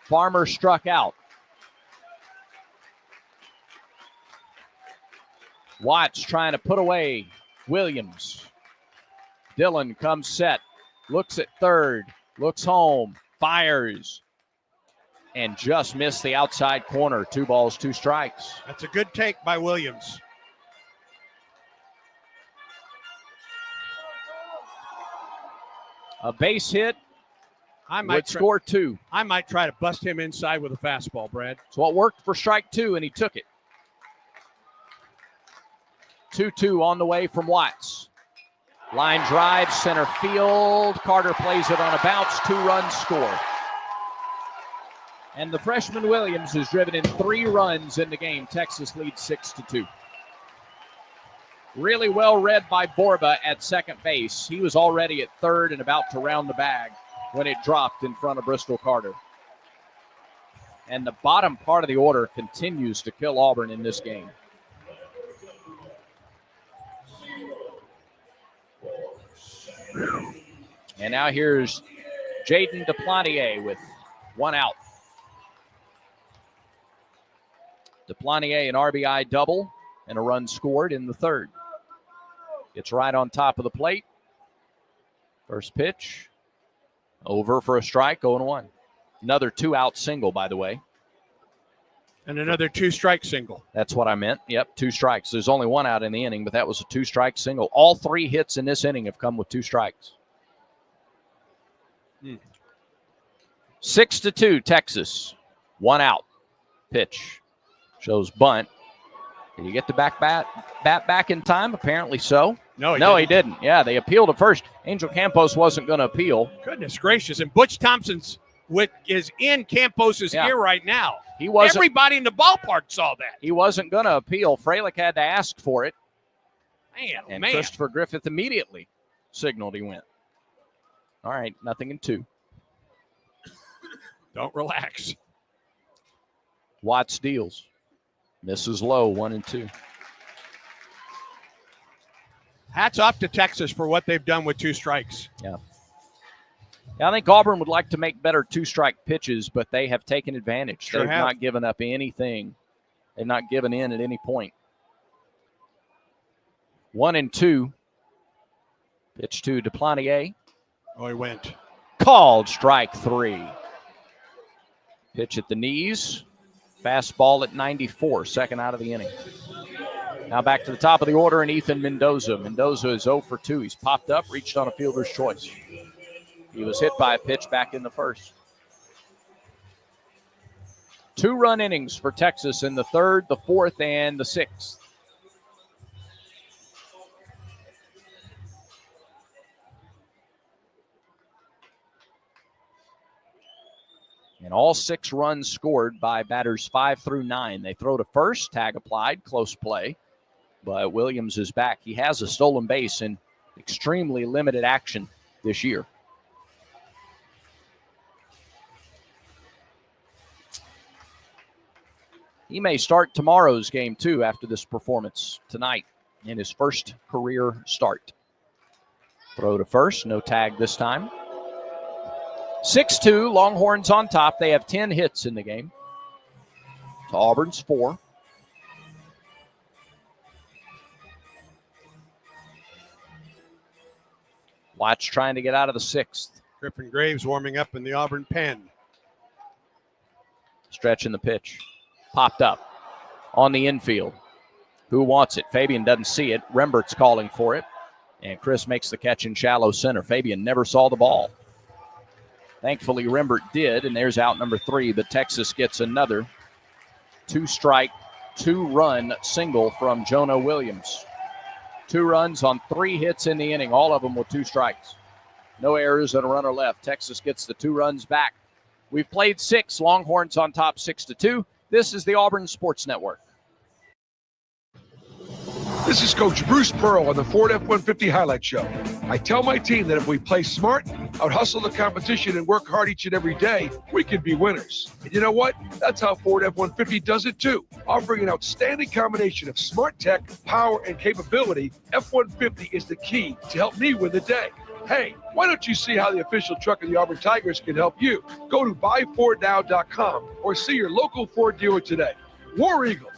Farmer struck out. Watts trying to put away Williams. Dillon comes set, looks at third, looks home, fires, and just missed the outside corner. 2 balls, 2 strikes. That's a good take by Williams. A base hit would score 2. I might try to bust him inside with a fastball, Brad. It's what worked for strike 2, and he took it. 2-2 on the way from Watts. Line drive, center field. Carter plays it on a bounce. 2-run score. And the freshman Williams has driven in 3 runs in the game. Texas leads 6-2. Really well read by Borba at second base. He was already at third and about to round the bag when it dropped in front of Bristol Carter. And the bottom part of the order continues to kill Auburn in this game. And now here's Jaden Duplantier with 1 out. Duplantier an RBI double and a run scored in the third. Gets right on top of the plate. First pitch. Over for a strike, 0-1. Another 2-out single, by the way. And another 2-strike single. That's what I meant. Yep, 2 strikes. There's only 1 out in the inning, but that was a 2-strike single. All 3 hits in this inning have come with 2 strikes. 6-2, Texas. 1 out. Pitch. Shows bunt. Did he get the bat back in time? Apparently so. No, he didn't. Yeah, they appealed at first. Angel Campos wasn't going to appeal. Goodness gracious. And Butch Thompson's is in Campos's ear right now. He wasn't. Everybody in the ballpark saw that. He wasn't going to appeal. Fralick had to ask for it. Man, And Christopher Griffith immediately signaled he went. All right, 0-2. Don't relax. Watts deals. Misses low, 1-2. Hats off to Texas for what they've done with 2 strikes. Yeah, I think Auburn would like to make better 2-strike pitches, but they have taken advantage. Sure They've have. not given up anything. They've not given in at any point. 1-2. Pitch to Duplantier. Oh, he went. Called strike 3. Pitch at the knees. Fastball at 94, second out of the inning. Now back to the top of the order and Ethan Mendoza. Mendoza is 0 for 2. He's popped up, reached on a fielder's choice. He was hit by a pitch back in the first. 2-run innings for Texas in the third, the fourth, and the sixth. And all 6 runs scored by batters 5 through 9. They throw to first, tag applied, close play. But Williams is back. He has a stolen base in extremely limited action this year. He may start tomorrow's game, too, after this performance tonight in his first career start. Throw to first, no tag this time. 6-2, Longhorns on top. They have 10 hits in the game to Auburn's 4. Watch trying to get out of the 6th. Griffin Graves warming up in the Auburn pen. Stretching the pitch. Popped up on the infield. Who wants it? Fabian doesn't see it. Rembert's calling for it. And Chris makes the catch in shallow center. Fabian never saw the ball. Thankfully, Rembert did, and there's out number 3. But Texas gets another 2-strike, 2-run single from Jonah Williams. 2 runs on 3 hits in the inning, all of them with 2 strikes. No errors and a runner left. Texas gets the 2 runs back. We've played 6. Longhorns on top 6-2. This is the Auburn Sports Network. This is Coach Bruce Pearl on the Ford F-150 Highlight Show. I tell my team that if we play smart, out-hustle the competition, and work hard each and every day, we can be winners. And you know what? That's how Ford F-150 does it too. Offering an outstanding combination of smart tech, power, and capability, F-150 is the key to help me win the day. Hey, why don't you see how the official truck of the Auburn Tigers can help you? Go to buyfordnow.com or see your local Ford dealer today. War Eagle.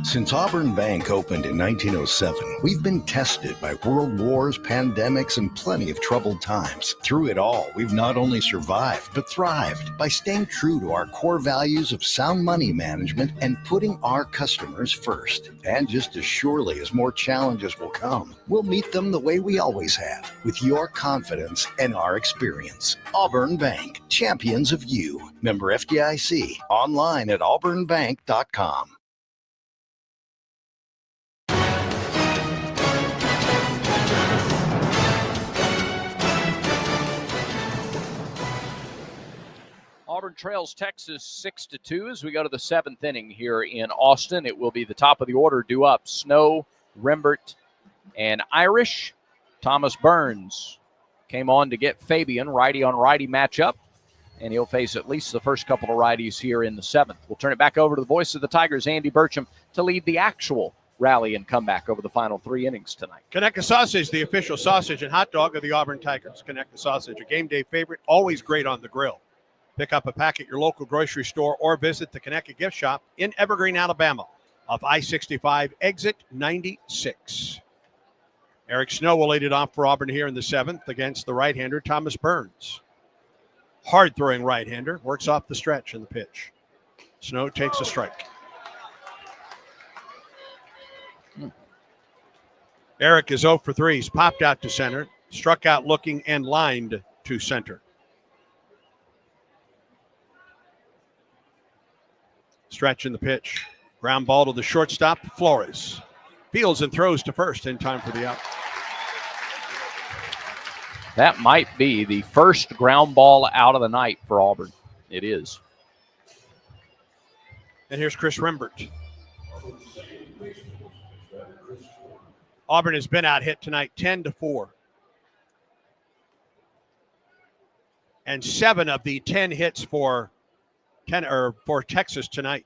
Since Auburn Bank opened in 1907, we've been tested by world wars, pandemics, and plenty of troubled times. Through it all, we've not only survived, but thrived by staying true to our core values of sound money management and putting our customers first. And just as surely as more challenges will come, we'll meet them the way we always have, with your confidence and our experience. Auburn Bank, champions of you. Member FDIC, online at auburnbank.com. Auburn trails Texas 6-2 as we go to the 7th inning here in Austin. It will be the top of the order due up. Snow, Rembert, and Irish. Thomas Burns came on to get Fabian, righty-on-righty matchup, and he'll face at least the first couple of righties here in the 7th. We'll turn it back over to the voice of the Tigers, Andy Burcham, to lead the actual rally and comeback over the final 3 innings tonight. Conecuh Sausage, the official sausage and hot dog of the Auburn Tigers. Conecuh Sausage, a game day favorite, always great on the grill. Pick up a pack at your local grocery store or visit the Conecuh Gift Shop in Evergreen, Alabama, off I-65, exit 96. Eric Snow will lead it off for Auburn here in the 7th against the right-hander, Thomas Burns. Hard-throwing right-hander, works off the stretch in the pitch. Snow takes a strike. Eric is 0 for 3. He's popped out to center, struck out looking, and lined to center. Stretch in the pitch. Ground ball to the shortstop, Flores. Fields and throws to first in time for the out. That might be the first ground ball out of the night for Auburn. It is. And here's Chris Rembert. Auburn has been out hit tonight 10-4. And 7 of the 10 hits for Texas tonight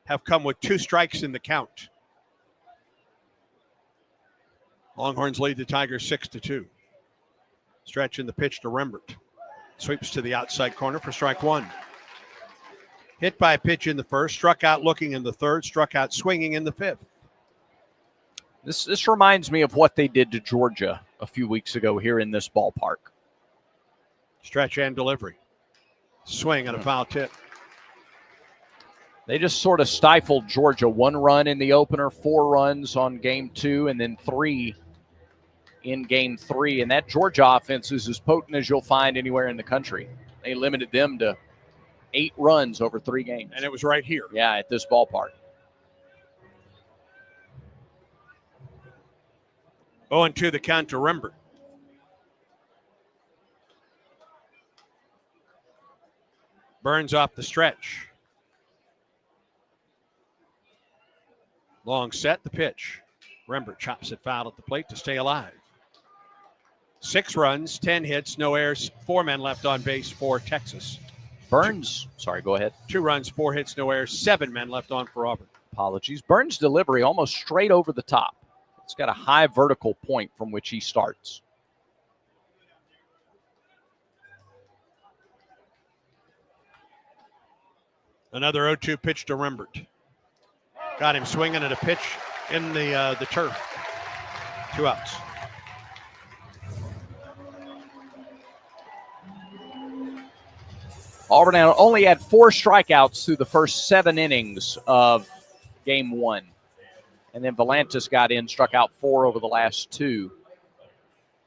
have come with 2 strikes in the count. Longhorns lead the Tigers 6-2. Stretch in the pitch to Rembert. Sweeps to the outside corner for strike 1. Hit by a pitch in the first, struck out looking in the third, struck out swinging in the 5th. This reminds me of what they did to Georgia a few weeks ago here in this ballpark. Stretch and delivery. Swing and a foul tip. They just sort of stifled Georgia. 1 run in the opener, 4 runs on game 2, and then 3 in game 3. And that Georgia offense is as potent as you'll find anywhere in the country. They limited them to 8 runs over 3 games. And it was right here. Yeah, at this ballpark. 0-2 the count to Rembert. Burns off the stretch. Long set, the pitch. Rembert chops it foul at the plate to stay alive. 6 runs, 10 hits, no errors, 4 men left on base for Texas. Burns, sorry, go ahead. 2 runs, 4 hits, no errors, 7 men left on for Auburn. Apologies. Burns' delivery almost straight over the top. It's got a high vertical point from which he starts. Another 0-2 pitch to Rembert. Got him swinging at a pitch in the turf. 2 outs. Auburn only had 4 strikeouts through the first 7 innings of game 1. And then Volantis got in, struck out 4 over the last 2.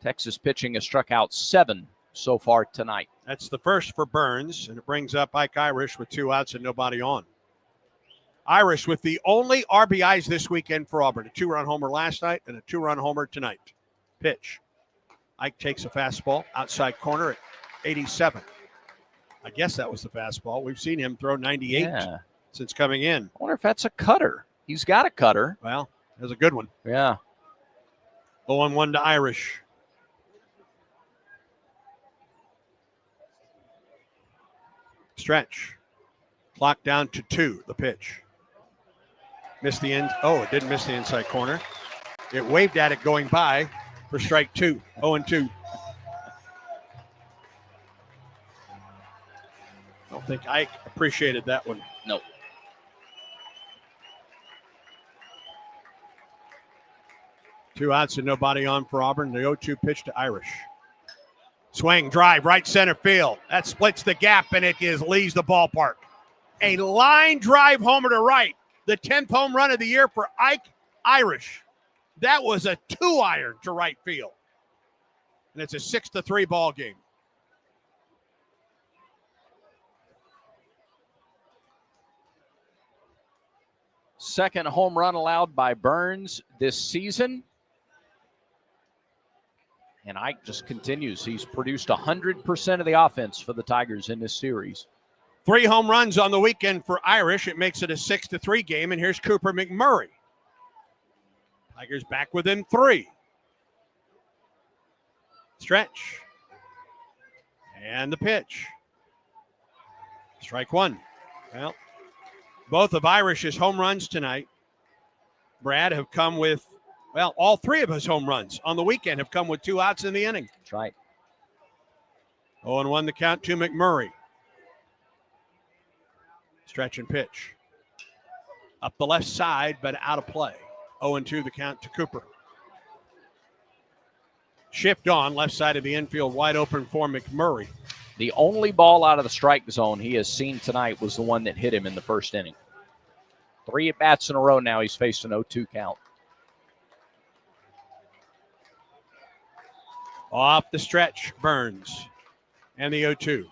Texas pitching has struck out 7 so far tonight. That's the first for Burns, and it brings up Ike Irish with 2 outs and nobody on. Irish with the only RBIs this weekend for Auburn. A 2-run homer last night and a 2-run homer tonight. Pitch. Ike takes a fastball, outside corner at 87. I guess that was the fastball. We've seen him throw 98 since coming in. I wonder if that's a cutter. He's got a cutter. Well, that's a good one. Yeah. 0-1 to Irish. Stretch. Clock down to 2, the pitch. Missed the end. Oh, it didn't miss the inside corner. It waved at it going by for strike 2. 0-2. I don't think Ike appreciated that one. No. Two outs and nobody on for Auburn. The 0-2 pitch to Irish. Swing, drive, right center field. That splits the gap, and it leaves the ballpark. A line drive homer to right. The 10th home run of the year for Ike Irish. That was a 2-iron to right field. And it's a 6-3 ball game. Second home run allowed by Burns this season. And Ike just continues. He's produced 100% of the offense for the Tigers in this series. 3 home runs on the weekend for Irish. It makes it a 6-3 game. And here's Cooper McMurray. Tigers back within 3. Stretch. And the pitch. Strike 1. Well, both of Irish's home runs tonight, Brad, have come with, well, all 3 of his home runs on the weekend have come with 2 outs in the inning. That's right. 0-1 the count to McMurray. Stretch and pitch. Up the left side, but out of play. 0-2 the count to Cooper. Shift on, left side of the infield, wide open for McMurray. The only ball out of the strike zone he has seen tonight was the one that hit him in the first inning. 3 at-bats in a row now. He's faced an 0-2 count. Off the stretch, Burns. And the 0-2.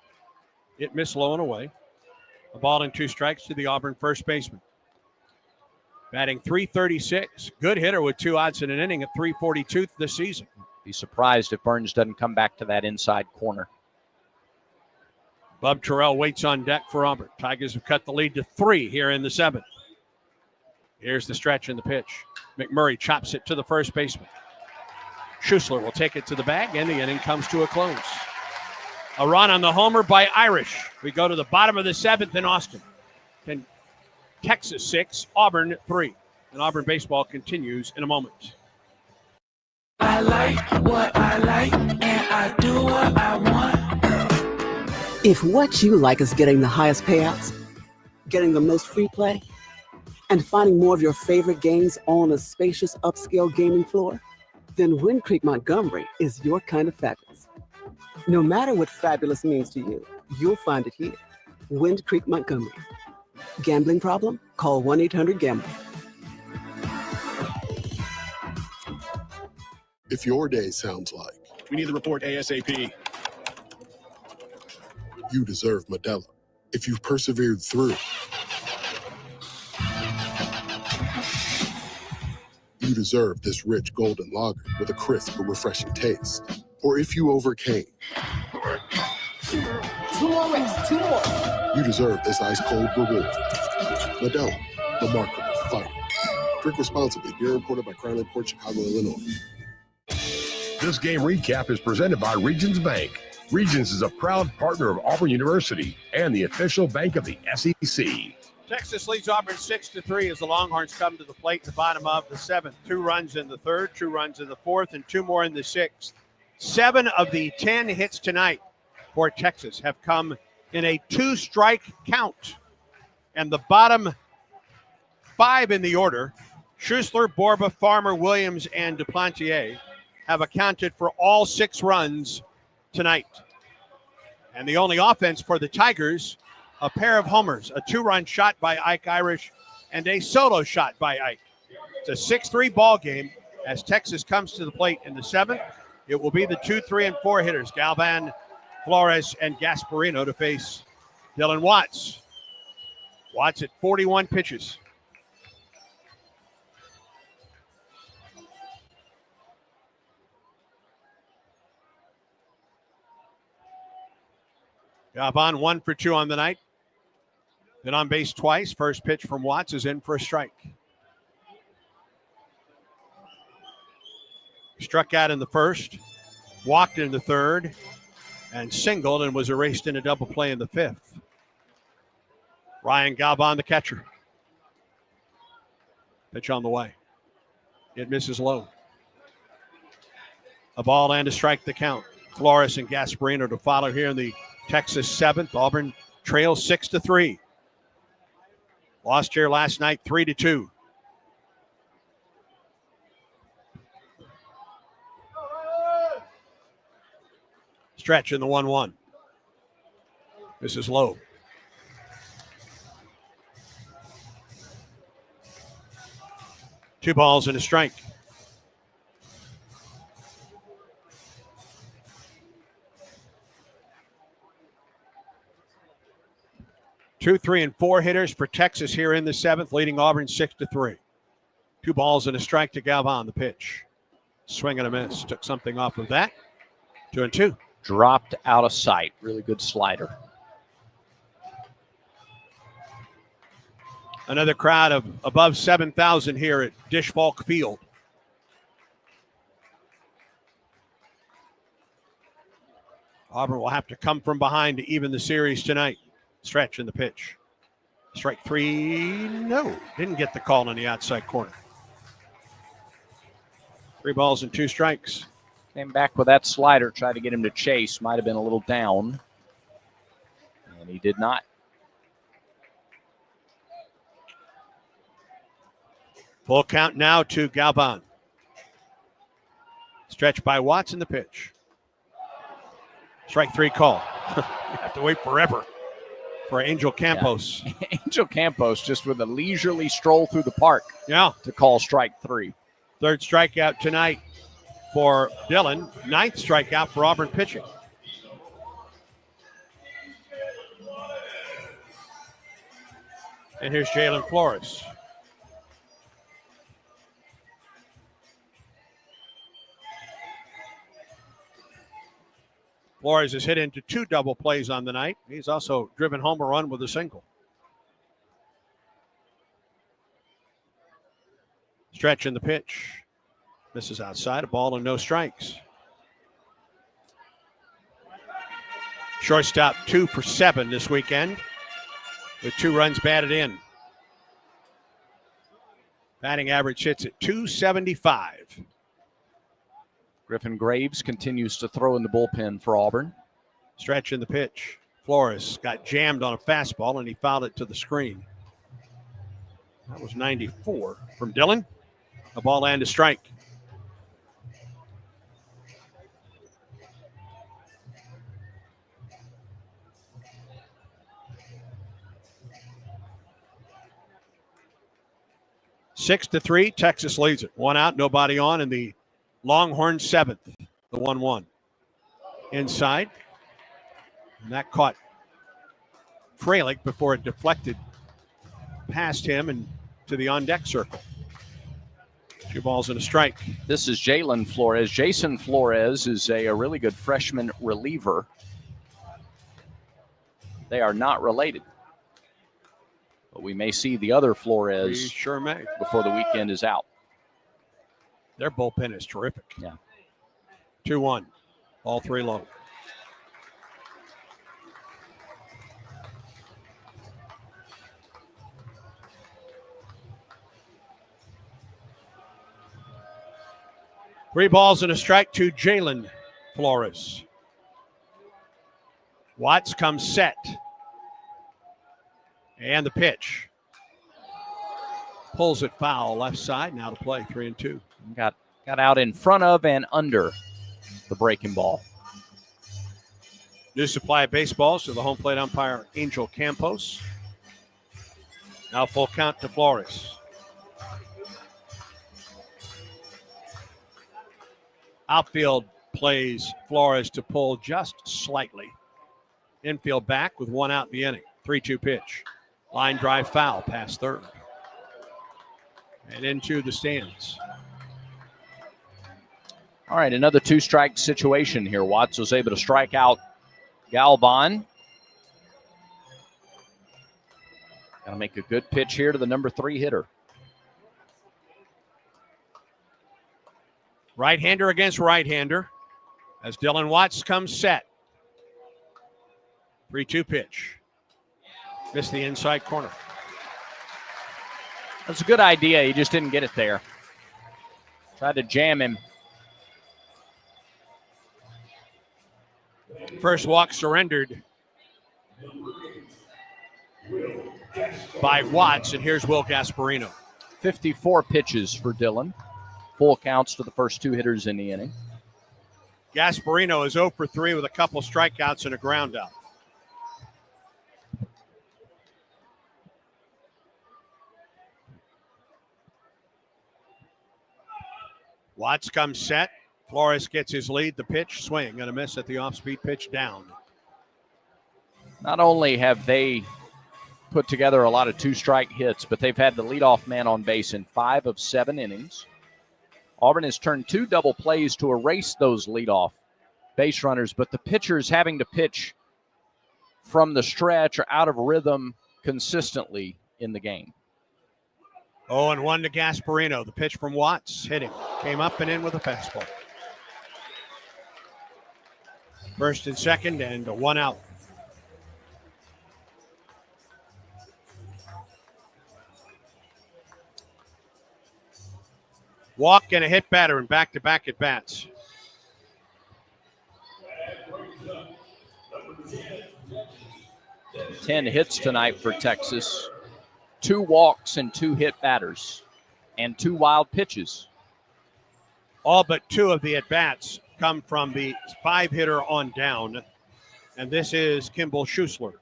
It missed low and away. A ball and 2 strikes to the Auburn first baseman. Batting .336. Good hitter with 2 outs in an inning at .342 this season. Be surprised if Burns doesn't come back to that inside corner. Bub Terrell waits on deck for Auburn. Tigers have cut the lead to 3 here in the 7th. Here's the stretch and the pitch. McMurray chops it to the first baseman. Schussler will take it to the bag, and the inning comes to a close. A run on the homer by Irish. We go to the bottom of the 7th in Austin. Texas 6, Auburn 3. And Auburn baseball continues in a moment. I like what I like, and I do what I want. If what you like is getting the highest payouts, getting the most free play, and finding more of your favorite games on a spacious upscale gaming floor, then Wind Creek Montgomery is your kind of fabulous. No matter what fabulous means to you, you'll find it here. Wind Creek Montgomery. Gambling problem? Call 1-800-GAMBLER. If your day sounds like we need the report ASAP. You deserve Modelo. If you've persevered through, you deserve this rich golden lager with a crisp but refreshing taste. Or if you overcame, 2 more reps, 2 more. you deserve this ice cold reward. Modelo, the mark of a fighter. Drink responsibly. Beer imported by Crown Imports, Chicago, Illinois. This game recap is presented by Regions Bank. Regions is a proud partner of Auburn University and the official bank of the SEC. Texas leads Auburn 6-3 as the Longhorns come to the plate in the bottom of the 7th. 2 runs in the 3rd, 2 runs in the 4th, and 2 more in the 6th. 7 of the 10 hits tonight for Texas have come in a 2-strike count. And the bottom 5 in the order, Schussler, Borba, Farmer, Williams, and Duplantier, have accounted for all 6 runs tonight. And the only offense for the Tigers, a pair of homers, a 2-run shot by Ike Irish, and a solo shot by Ike. It's a 6-3 ball game as Texas comes to the plate in the 7th. It will be the 2, 3, and 4 hitters, Galvan, Flores, and Gasparino, to face Dylan Watts. Watts at 41 pitches. Galvan 1 for 2 on the night. Been on base twice. First pitch from Watts is in for a strike. Struck out in the 1st, walked in the 3rd, and singled and was erased in a double play in the 5th. Ryan Galvan, the catcher. Pitch on the way. It misses low. A ball and a strike to count. Flores and Gasparino to follow here in the Texas 7th. Auburn trails 6-3. Lost here last night 3-2. Stretch in the 1-1. This is low. Two balls and a strike. Two, 3, and 4 hitters for Texas here in the 7th, leading Auburn 6-3. 2 balls and a strike to Galvan, the pitch. Swing and a miss. Took something off of that. 2-2. Dropped out of sight. Really good slider. Another crowd of above 7,000 here at Dish Falk Field. Auburn will have to come from behind to even the series tonight. Stretch in the pitch. Strike 3. No, didn't get the call on the outside corner. 3 balls and 2 strikes. Came back with that slider, tried to get him to chase. Might have been a little down. And he did not. Full count now to Galvan. Stretch by Watts in the pitch. Strike 3 call. You have to wait forever for Angel Campos. Yeah. Angel Campos just with a leisurely stroll through the park. Yeah. To call strike 3. 3rd strikeout tonight for Dylan. 9th strikeout for Auburn pitching. And here's Jalen Flores. Flores has hit into 2 double plays on the night. He's also driven home a run with a single. Stretch in the pitch. Misses outside, a ball and no strikes. Shortstop 2 for 7 this weekend with 2 runs batted in. Batting average hits at .275. Griffin Graves continues to throw in the bullpen for Auburn. Stretch in the pitch. Flores got jammed on a fastball and he fouled it to the screen. That was 94 from Dylan. A ball and a strike. Six to 3, Texas leads it. 1 out, nobody on in the Longhorn 7th, the 1-1. Inside. And that caught Fralick before it deflected past him and to the on-deck circle. 2 balls and a strike. This is Jalen Flores. Jason Flores is a really good freshman reliever. They are not related. But we may see the other Flores. We sure may. Before the weekend is out. Their bullpen is terrific. Yeah. 2-1. All 3 low. 3 balls and a strike to Jalen Flores. Watts comes set. And the pitch. Pulls it foul left side. Now to play 3-2. Got out in front of and under the breaking ball. New supply of baseballs to the home plate umpire, Angel Campos. Now full count to Flores. Outfield plays Flores to pull just slightly. Infield back with 1 out in the inning. 3-2 pitch. Line drive foul past third. And into the stands. All right, another 2-strike situation here. Watts was able to strike out Galvan. Got to make a good pitch here to the number 3 hitter. Right-hander against right-hander as Dylan Watts comes set. 3-2 pitch. Missed the inside corner. That's a good idea. He just didn't get it there. Tried to jam him. First walk surrendered by Watts, and here's Will Gasparino. 54 pitches for Dylan. Full counts to the first 2 hitters in the inning. Gasparino is 0 for 3 with a couple strikeouts and a ground out. Watts comes set. Flores gets his lead. The pitch, swing and a miss at the off-speed pitch, down. Not only have they put together a lot of 2-strike hits, but they've had the leadoff man on base in 5 of 7 innings. Auburn has turned 2 double plays to erase those leadoff base runners, but the pitchers having to pitch from the stretch or out of rhythm consistently in the game. 0-1 to Gasparino. The pitch from Watts hit him. Came up and in with a fastball. First and second and 1 out. Walk and a hit batter in back-to-back at-bats. Ten hits tonight for Texas. 2 walks and 2 hit batters. And 2 wild pitches. All but 2 of the at-bats come from the 5-hitter on down. And this is Kimball Schuessler.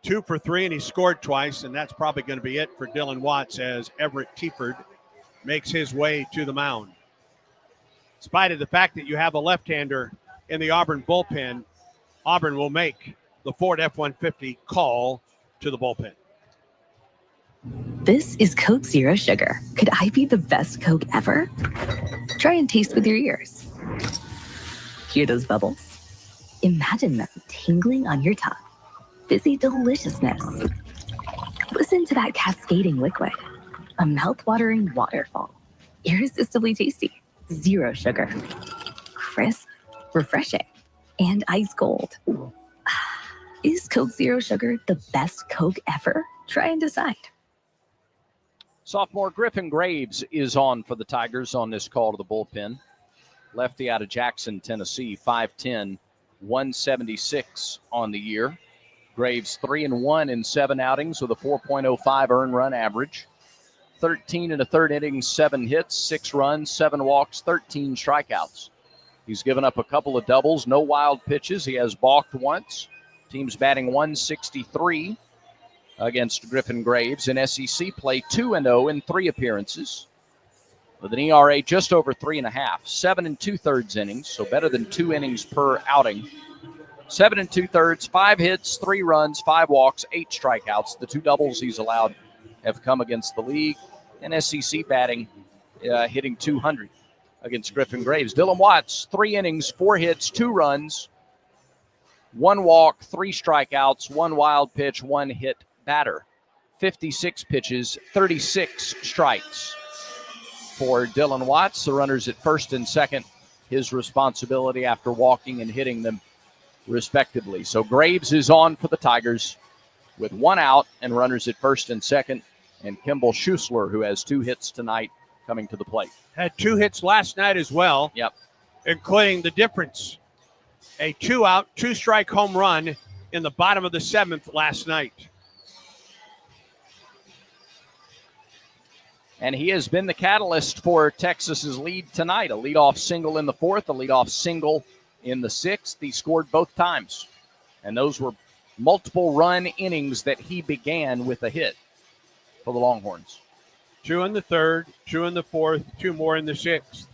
2 for 3, and he scored twice, and that's probably going to be it for Dylan Watts as Everett Tieford makes his way to the mound. In spite of the fact that you have a left-hander in the Auburn bullpen, Auburn will make the Ford F-150 call to the bullpen. This is Coke Zero Sugar. Could I be the best Coke ever? Try and taste with your ears. Hear those bubbles? Imagine them tingling on your tongue. Fizzy deliciousness. Listen to that cascading liquid. A mouth-watering waterfall. Irresistibly tasty. Zero sugar. Crisp, refreshing, and ice cold. Is Coke Zero Sugar the best Coke ever? Try and decide. Sophomore Griffin Graves is on for the Tigers on this call to the bullpen. Lefty out of Jackson, Tennessee, 5'10", 176 on the year. Graves 3-1 in 7 outings with a 4.05 earned run average. 13 1/3 innings, 7 hits, 6 runs, 7 walks, 13 strikeouts. He's given up a couple of doubles, no wild pitches. He has balked once. Team's batting 163 against Griffin Graves. In SEC play, 2-0 in 3 appearances. With an ERA just over 3.5, 7 2/3 innings, so better than 2 innings per outing. 7 2/3, 5 hits, 3 runs, 5 walks, 8 strikeouts. The 2 doubles he's allowed have come against the league. And SEC batting, hitting 200 against Griffin Graves. Dylan Watts, 3 innings, 4 hits, 2 runs, 1 walk, 3 strikeouts, 1 wild pitch, 1 hit batter. 56 pitches, 36 strikes for Dylan Watts. The runners at first and second, his responsibility after walking and hitting them respectively. So Graves is on for the Tigers with 1 out and runners at first and second. And Kimball Schuessler, who has 2 hits tonight coming to the plate. Had 2 hits last night as well. Yep. Including the difference. A 2-out, 2-strike home run in the bottom of the 7th last night. And he has been the catalyst for Texas's lead tonight. A leadoff single in the 4th, a leadoff single in the 6th. He scored both times. And those were multiple run innings that he began with a hit for the Longhorns. 2 in the 3rd, 2 in the 4th, 2 more in the 6th.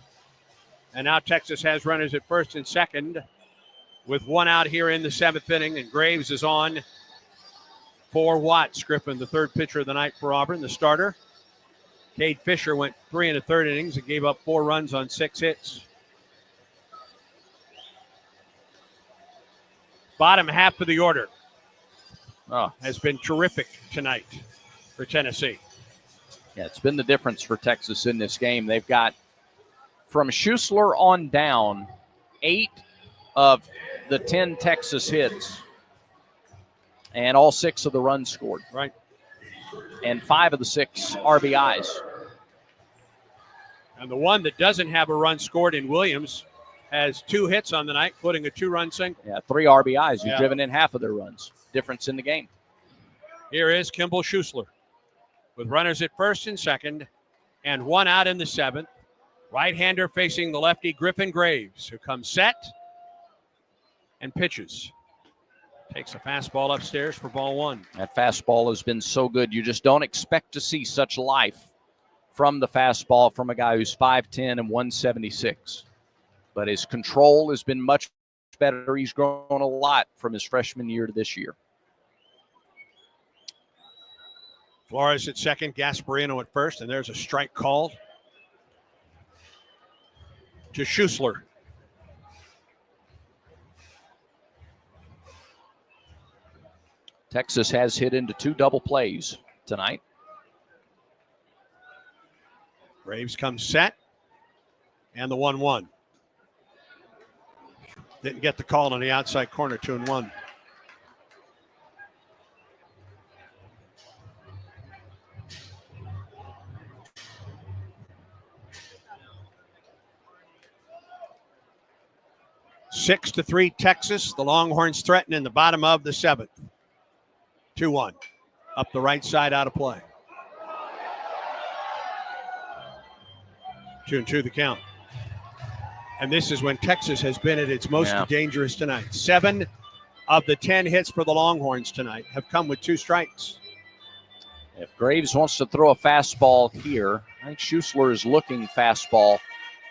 And now Texas has runners at first and second with 1 out here in the 7th inning. And Graves is on for Watts. Griffin, the 3rd pitcher of the night for Auburn, the starter. Cade Fisher went 3 1/3 innings and gave up 4 runs on 6 hits. Bottom half of the order has been terrific tonight for Tennessee. Yeah, it's been the difference for Texas in this game. They've got, from Schussler on down, 8 of the 10 Texas hits, and all 6 of the runs scored. Right. And 5 of the 6 RBIs. And the one that doesn't have a run scored in Williams has 2 hits on the night, including a 2-run single. Yeah, 3 RBIs. You've driven in half of their runs. Difference in the game. Here is Kimball Schussler with runners at first and second and 1 out in the 7th. Right-hander facing the lefty Griffin Graves, who comes set and pitches. Takes a fastball upstairs for ball 1. That fastball has been so good. You just don't expect to see such life from the fastball from a guy who's 5'10 and 176. But his control has been much better. He's grown a lot from his freshman year to this year. Flores at second, Gasparino at first, and there's a strike called to Schussler. Texas has hit into 2 double plays tonight. Graves comes set, and the 1-1. Didn't get the call on the outside corner, 2-1. Six to 3 Texas. The Longhorns threaten in the bottom of the 7th. 2-1. Up the right side, out of play. 2-2 the count. And this is when Texas has been at its most dangerous tonight. 7 of the 10 hits for the Longhorns tonight have come with 2 strikes. If Graves wants to throw a fastball here, I think Schussler is looking fastball.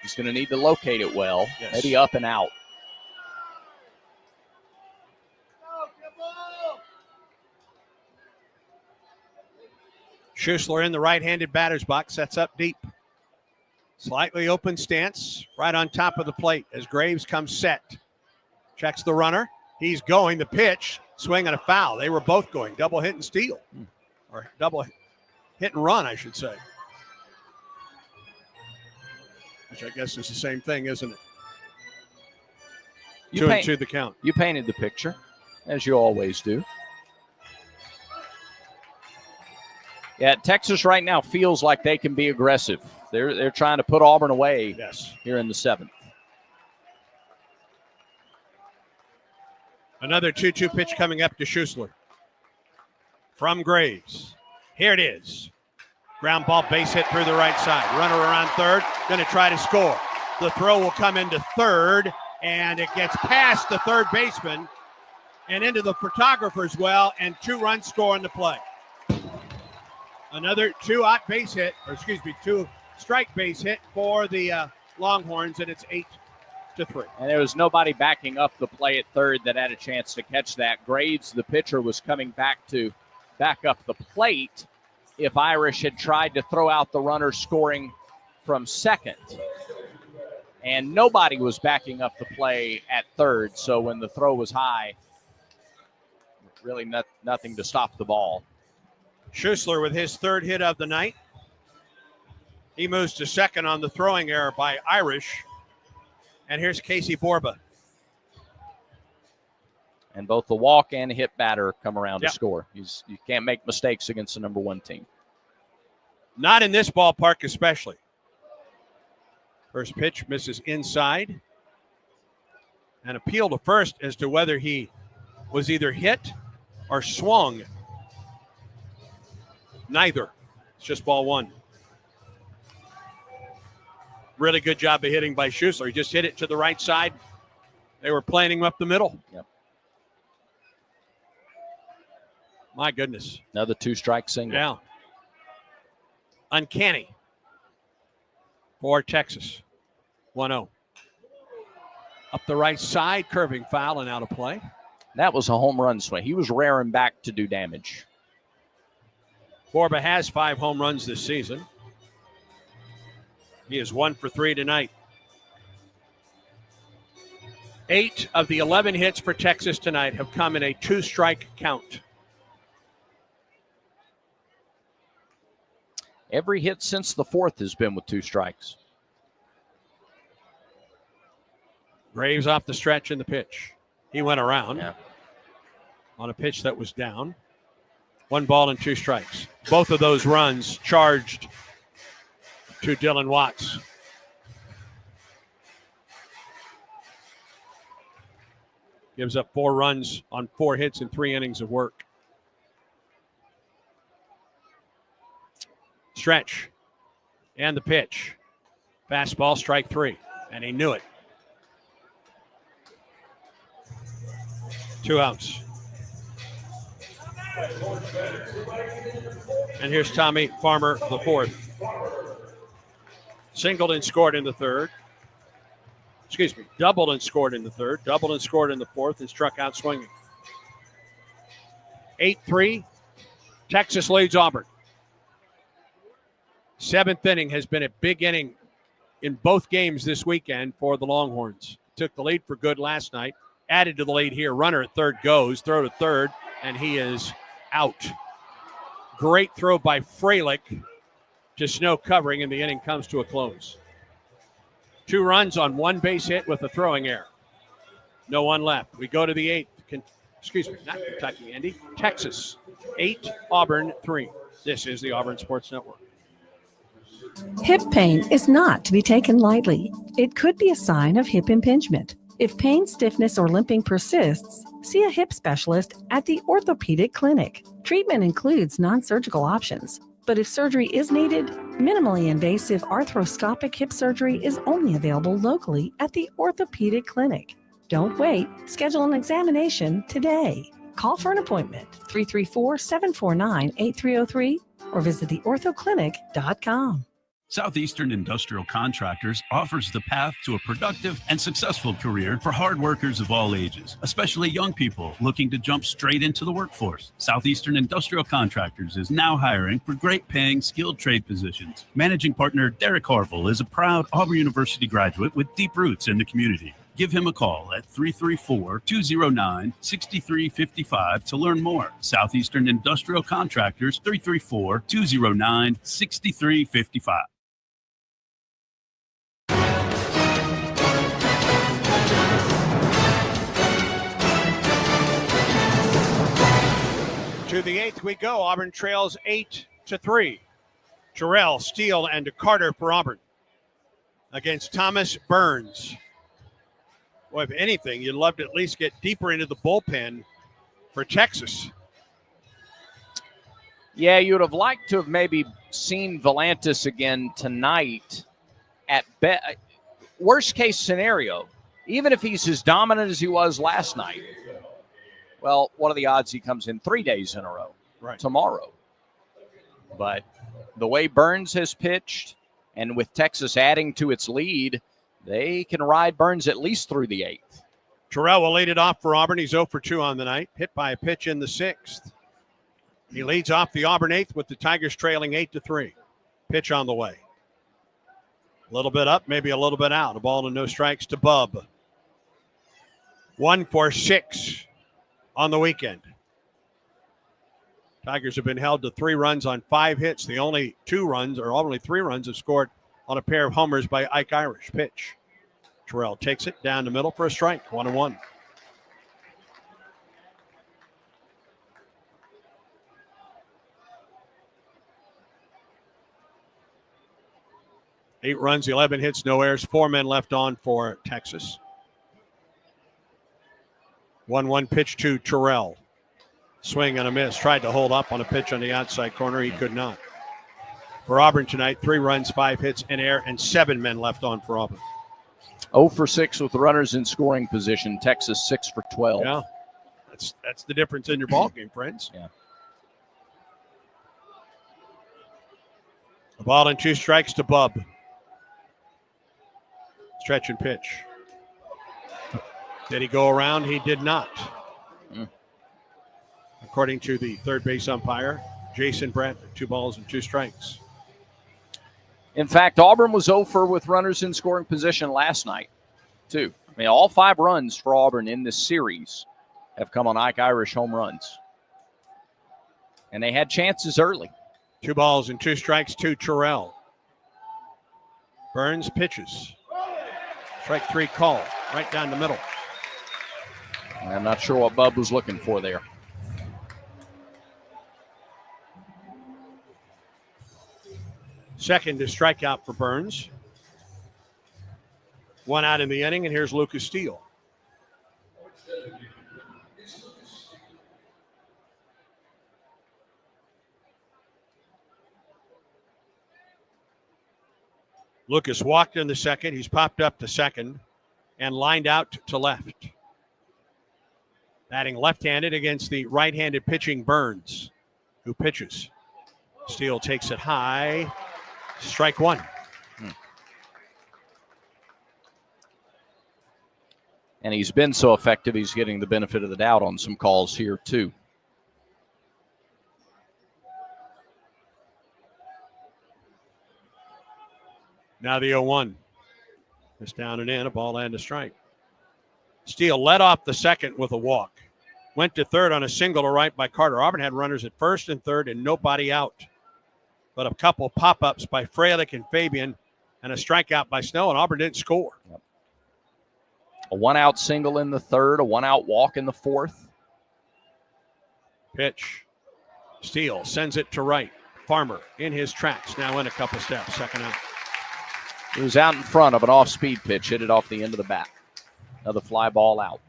He's going to need to locate it well. Yes. Maybe up and out. Schussler in the right-handed batter's box, sets up deep. Slightly open stance, right on top of the plate as Graves comes set. Checks the runner. He's going. The pitch, swing and a foul. They were both going. Double hit and steal. Or double hit and run, I should say. Which I guess is the same thing, isn't it? 2-2 the count. You painted the picture, as you always do. Yeah, Texas right now feels like they can be aggressive. They're trying to put Auburn away here in the 7th. Another 2-2 pitch coming up to Schussler. From Graves. Here it is. Ground ball, base hit through the right side. Runner around third, going to try to score. The throw will come into third, and it gets past the third baseman and into the photographer's well, and 2 runs score in the play. Another 2-out base hit, 2-strike base hit for the Longhorns, and it's 8-3. And there was nobody backing up the play at third that had a chance to catch that. Graves, the pitcher, was coming back to back up the plate if Irish had tried to throw out the runner scoring from second. And nobody was backing up the play at third, so when the throw was high, really nothing to stop the ball. Schussler with his 3rd hit of the night. He moves to second on the throwing error by Irish. And here's Casey Borba. And both the walk and hit batter come around to score. You can't make mistakes against the number 1 team. Not in this ballpark especially. First pitch misses inside. An appeal to first as to whether he was either hit or swung. Neither. It's just ball one. Really good job of hitting by Schussler. He just hit it to the right side. They were playing him up the middle. Yep. My goodness. Another 2-strike single. Yeah. Uncanny for Texas. 1-0. Up the right side, curving foul and out of play. That was a home run swing. He was raring back to do damage. Borba has 5 home runs this season. He is 1 for 3 tonight. 8 of the 11 hits for Texas tonight have come in a 2-strike count. Every hit since the 4th has been with 2 strikes. Graves off the stretch in the pitch. He went around on a pitch that was down. 1 ball and 2 strikes. Both of those runs charged to Dylan Watts. Gives up 4 runs on 4 hits in 3 innings of work. Stretch. And the pitch. Fastball, strike 3. And he knew it. 2 outs. And here's Tommy Farmer, the 4th. Singled and scored in the 3rd. Excuse me, doubled and scored in the 3rd. Doubled and scored in the 4th and struck out swinging. 8-3. Texas leads Auburn. 7th inning has been a big inning in both games this weekend for the Longhorns. Took the lead for good last night. Added to the lead here. Runner at third goes. Throw to third, and he is out. Great throw by Freilich to Snow covering, and the inning comes to a close. 2 runs on 1 base hit with a throwing error. No one left. We go to the 8th. Not Kentucky, Andy. Texas. 8, Auburn 3. This is the Auburn Sports Network. Hip pain is not to be taken lightly. It could be a sign of hip impingement. If pain, stiffness, or limping persists, see a hip specialist at the orthopedic clinic. Treatment includes non-surgical options, but if surgery is needed, minimally invasive arthroscopic hip surgery is only available locally at the orthopedic clinic. Don't wait. Schedule an examination today. Call for an appointment, 334-749-8303, or visit theorthoclinic.com. Southeastern Industrial Contractors offers the path to a productive and successful career for hard workers of all ages, especially young people looking to jump straight into the workforce. Southeastern Industrial Contractors is now hiring for great-paying skilled trade positions. Managing partner Derek Harville is a proud Auburn University graduate with deep roots in the community. Give him a call at 334-209-6355 to learn more. Southeastern Industrial Contractors, 334-209-6355. To the 8th we go. Auburn trails 8-3. Terrell, Steele, and Carter for Auburn against Thomas Burns. Boy, if anything, you'd love to at least get deeper into the bullpen for Texas. Yeah, you would have liked to have maybe seen Volantis again tonight at worst case scenario, even if he's as dominant as he was last night. Well, what are the odds he comes in 3 days in a row tomorrow? But the way Burns has pitched, and with Texas adding to its lead, they can ride Burns at least through the 8th. Terrell will lead it off for Auburn. He's 0 for 2 on the night, hit by a pitch in the 6th. He leads off the Auburn 8th with the Tigers trailing 8-3. Pitch on the way. A little bit up, maybe a little bit out. A ball and no strikes to Bub. 1 for 6 on the weekend. Tigers have been held to 3 runs on 5 hits. The only 2 runs, or only 3 runs, have scored on a pair of homers by Ike Irish. Pitch. Terrell takes it down the middle for a strike. 1-1. 8 runs, 11 hits, no errors, 4 men left on for Texas. 1-1 pitch to Terrell. Swing and a miss. Tried to hold up on a pitch on the outside corner. He could not. For Auburn tonight, 3 runs, 5 hits, an error, and 7 men left on for Auburn. 0 for 6 with runners in scoring position. Texas 6 for 12. Yeah, that's the difference in your ball game, friends. Yeah. A ball and 2 strikes to Bub. Stretch and pitch. Did he go around? He did not. According to the third base umpire, Jason Brett, 2 balls and 2 strikes. In fact, Auburn was 0 for with runners in scoring position last night, too. I mean, all 5 runs for Auburn in this series have come on Ike Irish home runs. And they had chances early. 2 balls and 2 strikes to Terrell. Burns pitches. Strike 3 call, right down the middle. I'm not sure what Bub was looking for there. Second is strikeout for Burns. 1 out in the inning, and here's Lucas Steele. Lucas walked in the second. He's popped up to second and lined out to left. Batting left-handed against the right-handed pitching Burns, who pitches. Steele takes it high. Strike 1. And he's been so effective, he's getting the benefit of the doubt on some calls here, too. Now the 0-1. It's down and in, a ball and a strike. Steele led off the second with a walk. Went to third on a single to right by Carter. Auburn had runners at first and third and nobody out. But a couple pop-ups by Freilich and Fabian and a strikeout by Snow, and Auburn didn't score. A 1-out single in the third, a 1-out walk in the fourth. Pitch. Steele sends it to right. Farmer in his tracks, now in a couple steps, second out. He was out in front of an off-speed pitch, hit it off the end of the bat. Another fly ball out.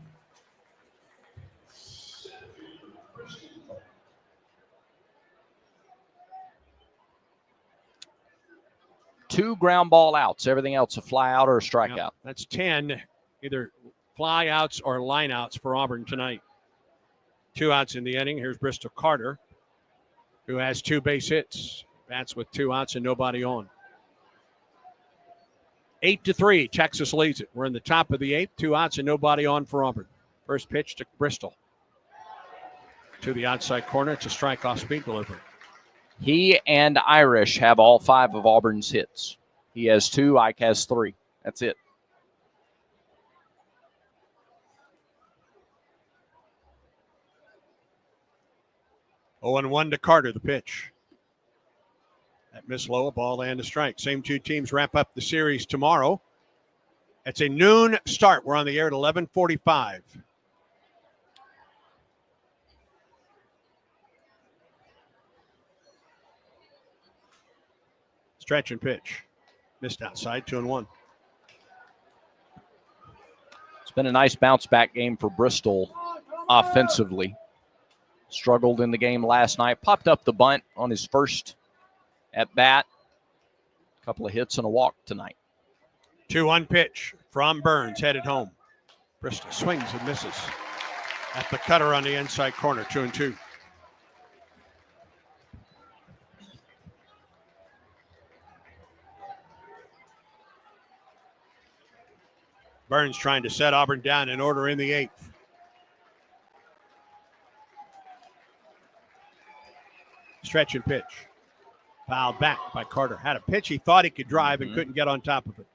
Two ground ball outs. Everything else a fly out or a strikeout. Yep, that's 10 either fly outs or line outs for Auburn tonight. 2 outs in the inning. Here's Bristol Carter, who has 2 base hits. Bats with 2 outs and nobody on. 8-3, Texas leads it. We're in the top of the 8th. 2 outs and nobody on for Auburn. First pitch to Bristol. To the outside corner. It's a strike off speed delivery. He and Irish have all 5 of Auburn's hits. He has 2, Ike has 3. That's it. Oh, and 1 to Carter, the pitch. That missed low, a ball and a strike. Same 2 teams wrap up the series tomorrow. It's a noon start. We're on the air at 11:45. Stretch and pitch. Missed outside, 2-1. It's been a nice bounce back game for Bristol offensively. Struggled in the game last night. Popped up the bunt on his first at bat. A couple of hits and a walk tonight. 2-1 pitch from Burns, headed home. Bristol swings and misses at the cutter on the inside corner, 2-2. Burns trying to set Auburn down in order in the 8th. Stretch and pitch. Fouled back by Carter. Had a pitch he thought he could drive and couldn't get on top of it.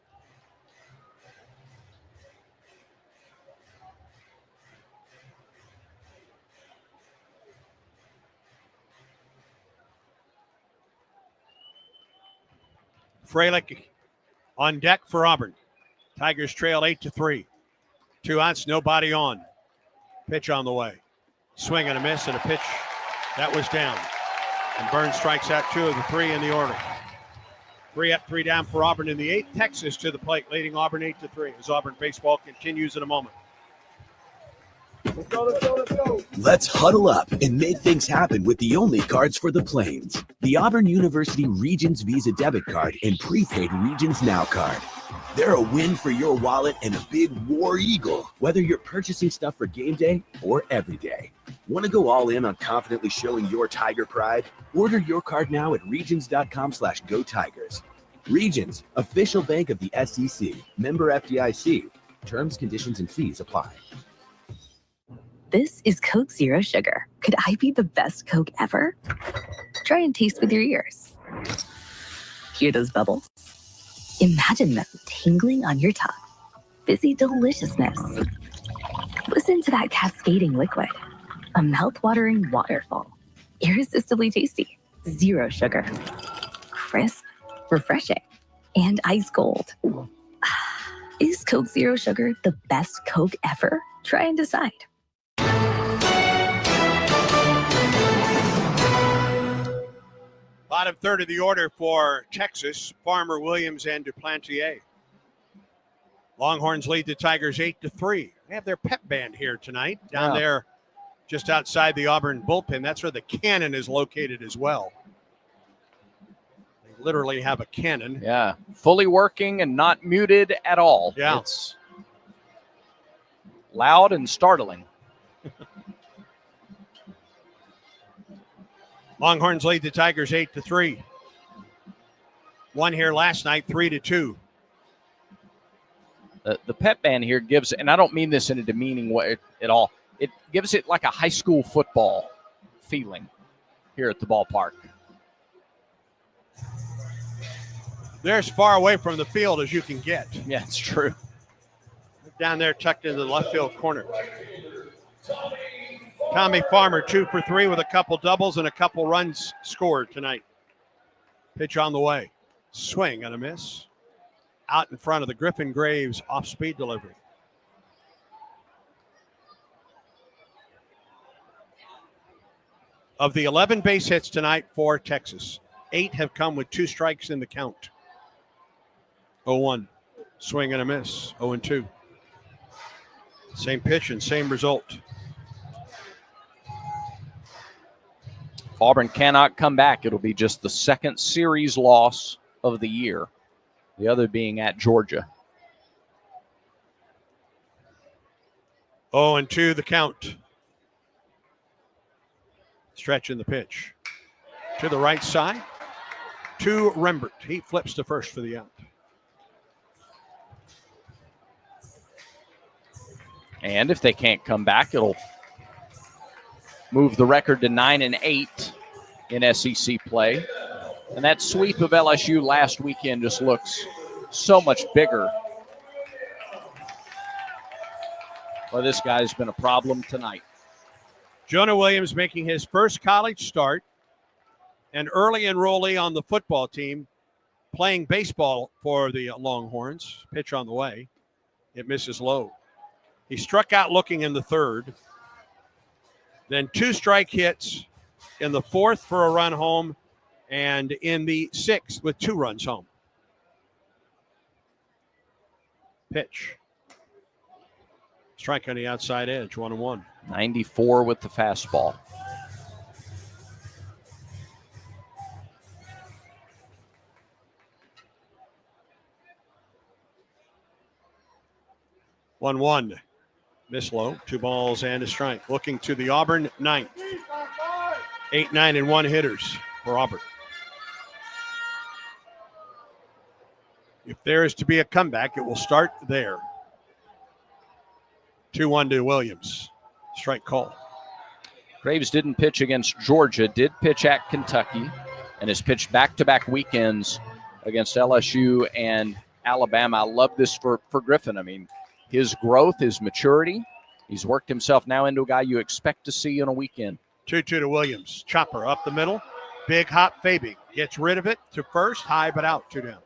Freilich on deck for Auburn. Tigers trail 8-3. 2 outs, nobody on. Pitch on the way. Swing and a miss and a pitch that was down. And Burns strikes out 2 of the 3 in the order. 3 up, 3 down for Auburn in the 8th. Texas to the plate, leading Auburn 8-3 as Auburn baseball continues in a moment. Let's huddle up and make things happen with the only cards for the Plains. The Auburn University Regions Visa Debit Card and prepaid Regions Now card. They're a win for your wallet and a big war eagle, whether you're purchasing stuff for game day or every day. Want to go all in on confidently showing your Tiger pride? Order your card now at regions.com/go Tigers. Regions, official bank of the SEC. Member FDIC. Terms, conditions, and fees apply. This is Coke Zero Sugar. Could I be the best Coke ever? Try and taste with your ears. Hear those bubbles? Imagine them tingling on your tongue. Fizzy deliciousness. Listen to that cascading liquid. A mouth-watering waterfall. Irresistibly tasty. Zero sugar. Crisp, refreshing, and ice cold. Is Coke Zero Sugar the best Coke ever? Try and decide. Bottom third of the order for Texas, Farmer, Williams, and Duplantier. Longhorns lead the Tigers 8-3. They have their pep band here tonight, down there just outside the Auburn bullpen. That's where the cannon is located as well. They literally have a cannon. Yeah, fully working and not muted at all. Yeah. It's loud and startling. Longhorns lead the Tigers 8-3. Won here last night 3-2. The pep band here gives, and I don't mean this in a demeaning way at all, it gives it like a high school football feeling here at the ballpark. They're as far away from the field as you can get. Yeah, it's true. Down there tucked into the left field corner. Tommy Farmer 2 for 3 with a couple doubles and a couple runs scored tonight. Pitch on the way. Swing and a miss. Out in front of the Griffin Graves off-speed delivery. Of the 11 base hits tonight for Texas, 8 have come with 2 strikes in the count. 0-1. Swing and a miss. 0-2. Same pitch and same result. If Auburn cannot come back, it'll be just the second series loss of the year, the other being at Georgia. 0-2 the count. Stretch in the pitch. To the right side. To Rembert. He flips to first for the out. And if they can't come back, it'll move the record to 9-8 in SEC play. And that sweep of LSU last weekend just looks so much bigger. Well, this guy's been a problem tonight. Jonah Williams making his first college start, an early enrollee on the football team, playing baseball for the Longhorns. Pitch on the way. It misses low. He struck out looking in the third. Then 2 strike hits in the fourth for a run home, and in the 6th with 2 runs home. Pitch. Strike on the outside edge, 1-1. 94 with the fastball. One. Miss low. 2 balls and a strike. Looking to the Auburn 9th. 8, 9, and 1 hitters for Auburn. If there is to be a comeback, it will start there. 2-1 to Williams. Strike call. Graves didn't pitch against Georgia, did pitch at Kentucky, and has pitched back-to-back weekends against LSU and Alabama. I love this for Griffin. I mean, his growth, his maturity, he's worked himself now into a guy you expect to see in a weekend. 2-2 to Williams. Chopper up the middle. Big hop Fabian. Gets rid of it to first. High but out. 2 down.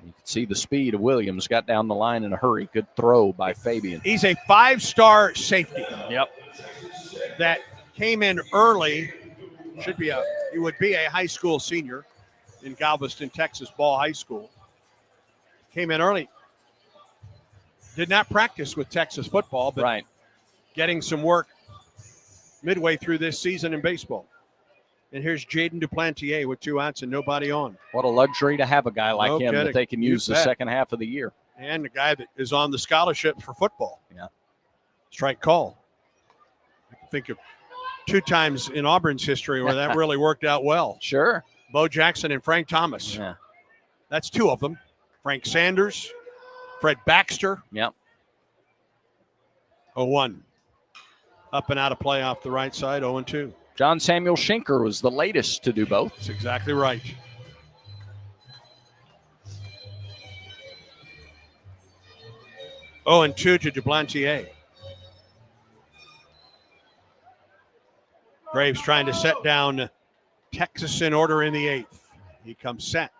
You can see the speed of Williams. Got down the line in a hurry. Good throw by Fabian. He's a 5-star safety. Yep. That came in early. He would be a high school senior. in Galveston, Texas, Ball High School. Came in early. Did not practice with Texas football, but getting some work midway through this season in baseball. And here's Jaden Duplantier with 2 outs and nobody on. What a luxury to have a guy like him that they can use the second half of the year. And the guy that is on the scholarship for football. Yeah. Strike call. I can think of 2 times in Auburn's history where that really worked out well. Sure. Bo Jackson and Frank Thomas. Yeah. That's 2 of them. Frank Sanders, Fred Baxter. Yep. 0-1. Up and out of play off the right side, 0-2. John Samuel Schenker was the latest to do both. That's exactly right. Oh, and 2 to Duplantier. Graves trying to set down Texas in order in the 8th. He comes set.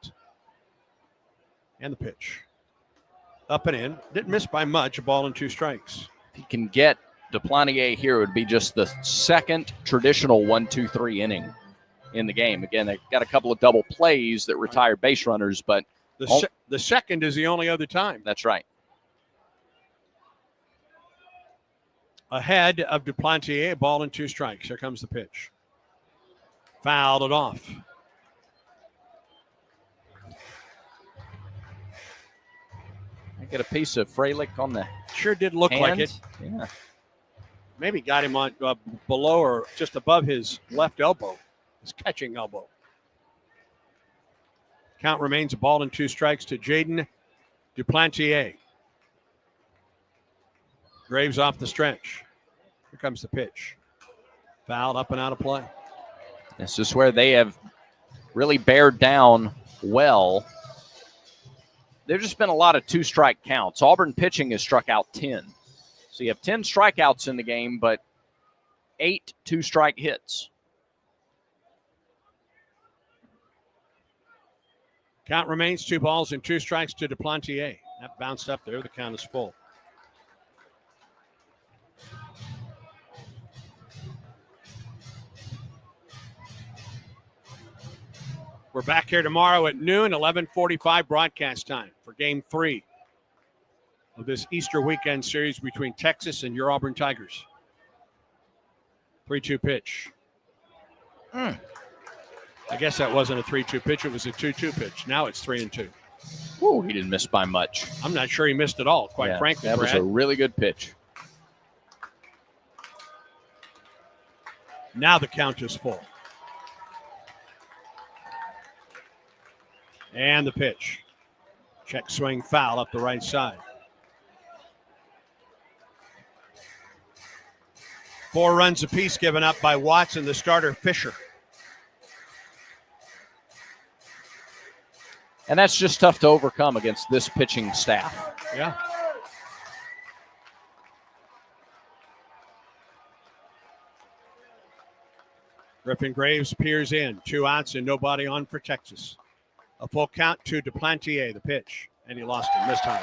And the pitch. Up and in. Didn't miss by much. A ball and 2 strikes. If he can get Duplantier here, it would be just the second traditional 1-2-3 inning in the game. Again, they got a couple of double plays that retired base runners, but the second is the only other time. That's right. Ahead of Duplantier, ball and 2 strikes. Here comes the pitch. Fouled it off. I get a piece of Freilich on the Sure did look hand. like it. Yeah. Maybe got him on below or just above his left elbow, his catching elbow. Count remains a ball and 2 strikes to Jaden Duplantier. Graves off the stretch. Here comes the pitch. Fouled up and out of play. This is where they have really bared down well. There's just been a lot of 2-strike counts. Auburn pitching has struck out 10. So you have 10 strikeouts in the game, but 8 2-strike hits. Count remains 2 balls and 2 strikes to Duplantier. That bounced up there. The count is full. We're back here tomorrow at noon, 11:45 broadcast time for Game 3 of this Easter weekend series between Texas and your Auburn Tigers. 3-2 pitch. I guess that wasn't a 3-2 pitch. It was a 2-2 pitch. Now it's 3-2. Ooh, he didn't miss by much. I'm not sure he missed at all, quite frankly, That was Brad. a really good pitch. Now the count is full. And the pitch. Check swing foul up the right side. 4 runs apiece given up by Watts and the starter Fisher. And that's just tough to overcome against this pitching staff. Yeah. Griffin Graves peers in. 2 outs and nobody on for Texas. A full count to Duplantier, the pitch. And he lost him this time.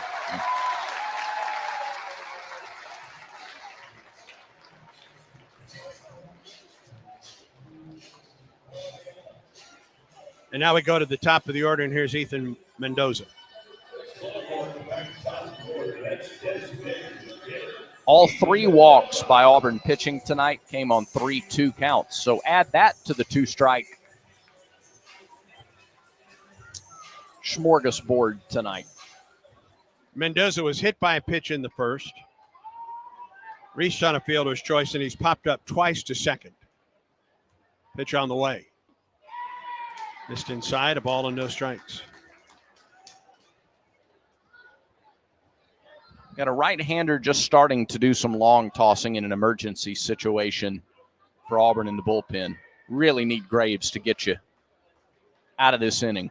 And now we go to the top of the order, and here's Ethan Mendoza. All 3 walks by Auburn pitching tonight came on 3-2 counts. So add that to the 2-strike smorgasbord tonight. Mendoza was hit by a pitch in the first. Reached on a fielder's choice, and he's popped up twice to second. Pitch on the way. Missed inside, a ball and no strikes. Got a right-hander just starting to do some long tossing in an emergency situation for Auburn in the bullpen. Really need Graves to get you out of this inning.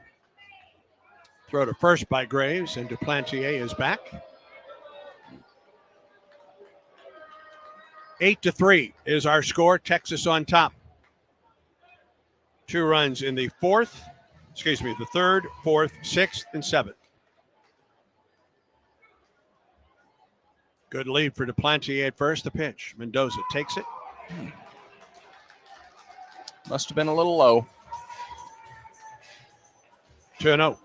Throw to first by Graves, and Duplantier is back. 8-3 is our score. Texas on top. 2 runs in the third, 4th, 6th, and 7th. Good lead for Duplantier at first. The pitch. Mendoza takes it. Must have been a little low. 2-0.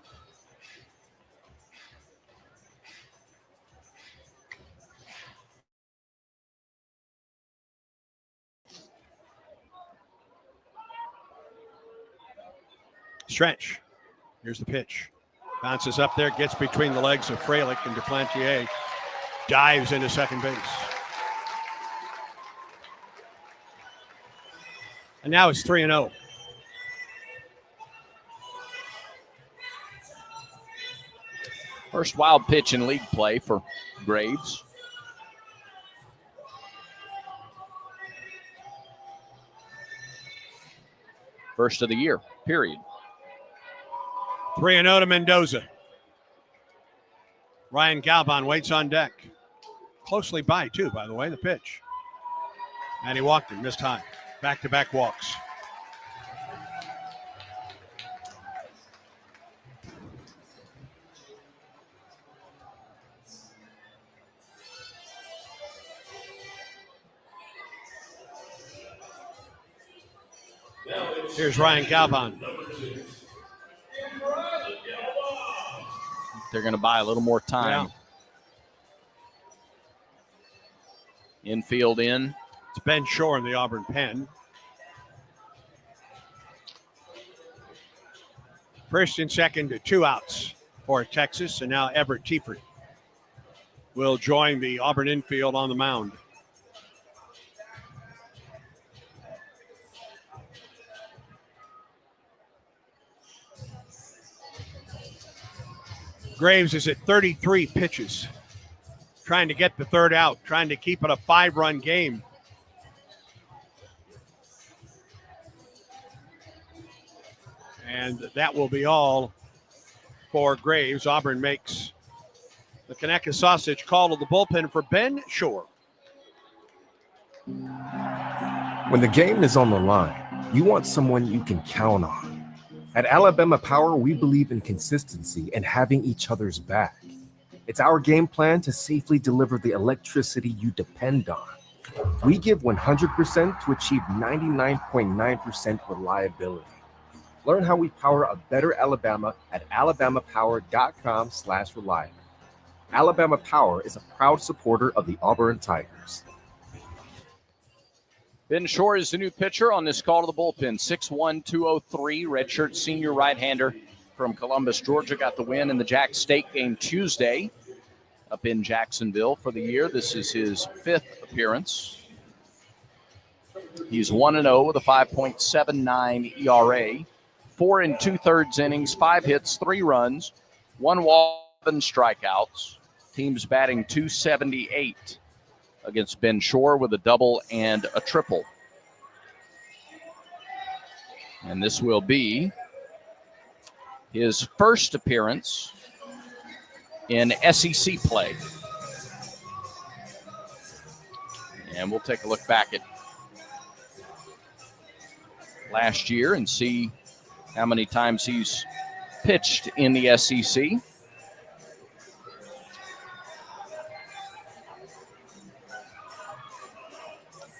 Stretch. Here's the pitch. Bounces up there, gets between the legs of Frelick, and Duplantier dives into second base. And now it's 3-0. First wild pitch in league play for Graves. First of the year, period. 3-0 to Mendoza. Ryan Galvan waits on deck. Closely by, too, by the way, the pitch. And he walked it, missed high. Back-to-back walks. Here's Ryan Galvan. They're going to buy a little more time. Yeah. Infield in. It's Ben Shore in the Auburn pen. First and second, 2 outs for Texas, and now Everett Tiefert will join the Auburn infield on the mound. Graves is at 33 pitches, trying to get the third out, trying to keep it a 5-run game. And that will be all for Graves. Auburn makes the Conecuh sausage call to the bullpen for Ben Shore. When the game is on the line, you want someone you can count on. At Alabama Power, we believe in consistency and having each other's back. It's our game plan to safely deliver the electricity you depend on. We give 100% to achieve 99.9% reliability. Learn how we power a better Alabama at alabamapower.com/reliable. Alabama Power is a proud supporter of the Auburn Tigers. Ben Shore is the new pitcher on this call to the bullpen. 6'1", 203, redshirt senior right-hander from Columbus, Georgia. Got the win in the Jack State game Tuesday up in Jacksonville for the year. This is his 5th appearance. He's 1-0 with a 5.79 ERA. 4 2/3 innings, 5 hits, 3 runs, 1 walk, 7 strikeouts. Team's batting .278 against Ben Shore with a double and a triple. And this will be his first appearance in SEC play. And we'll take a look back at last year and see how many times he's pitched in the SEC.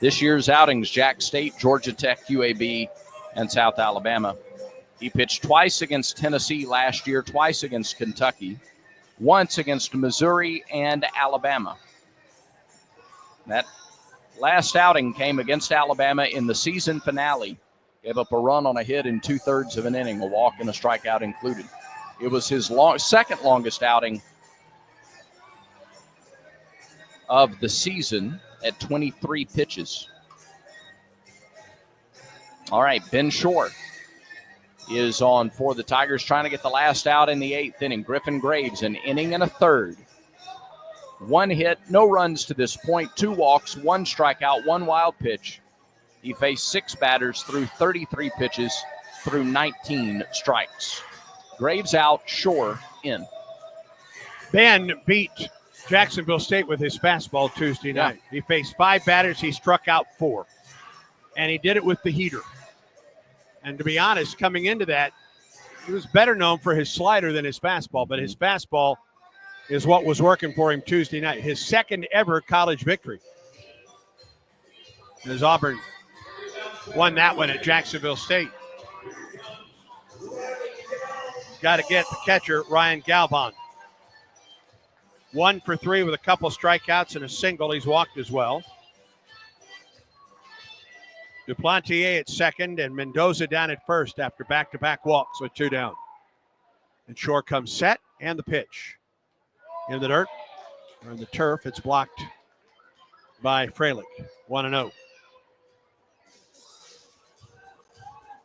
This year's outings, Jack State, Georgia Tech, UAB, and South Alabama. He pitched twice against Tennessee last year, twice against Kentucky, once against Missouri and Alabama. That last outing came against Alabama in the season finale. Gave up a run on a hit in 2/3 of an inning, a walk and a strikeout included. It was his second longest outing of the season at 23 pitches. All right, Ben Shore is on for the Tigers, trying to get the last out in the 8th inning. Griffin Graves, an inning and a third. 1 hit, no runs to this point, 2 walks, 1 strikeout, 1 wild pitch. He faced 6 batters through 33 pitches through 19 strikes. Graves out, Shore in. Ben beat Jacksonville State with his fastball Tuesday night. He faced 5 batters. He struck out 4. And he did it with the heater. And to be honest, coming into that, he was better known for his slider than his fastball. But his fastball is what was working for him Tuesday night. His second ever college victory. As Auburn won that one at Jacksonville State. got to get the catcher, Ryan Galvan. 1 for 3 with a couple strikeouts and a single. He's walked as well. Duplantier at second and Mendoza down at first after back-to-back walks with 2 down. And Shore comes set and the pitch. In the dirt, or in the turf, it's blocked by Freilich. 1-0.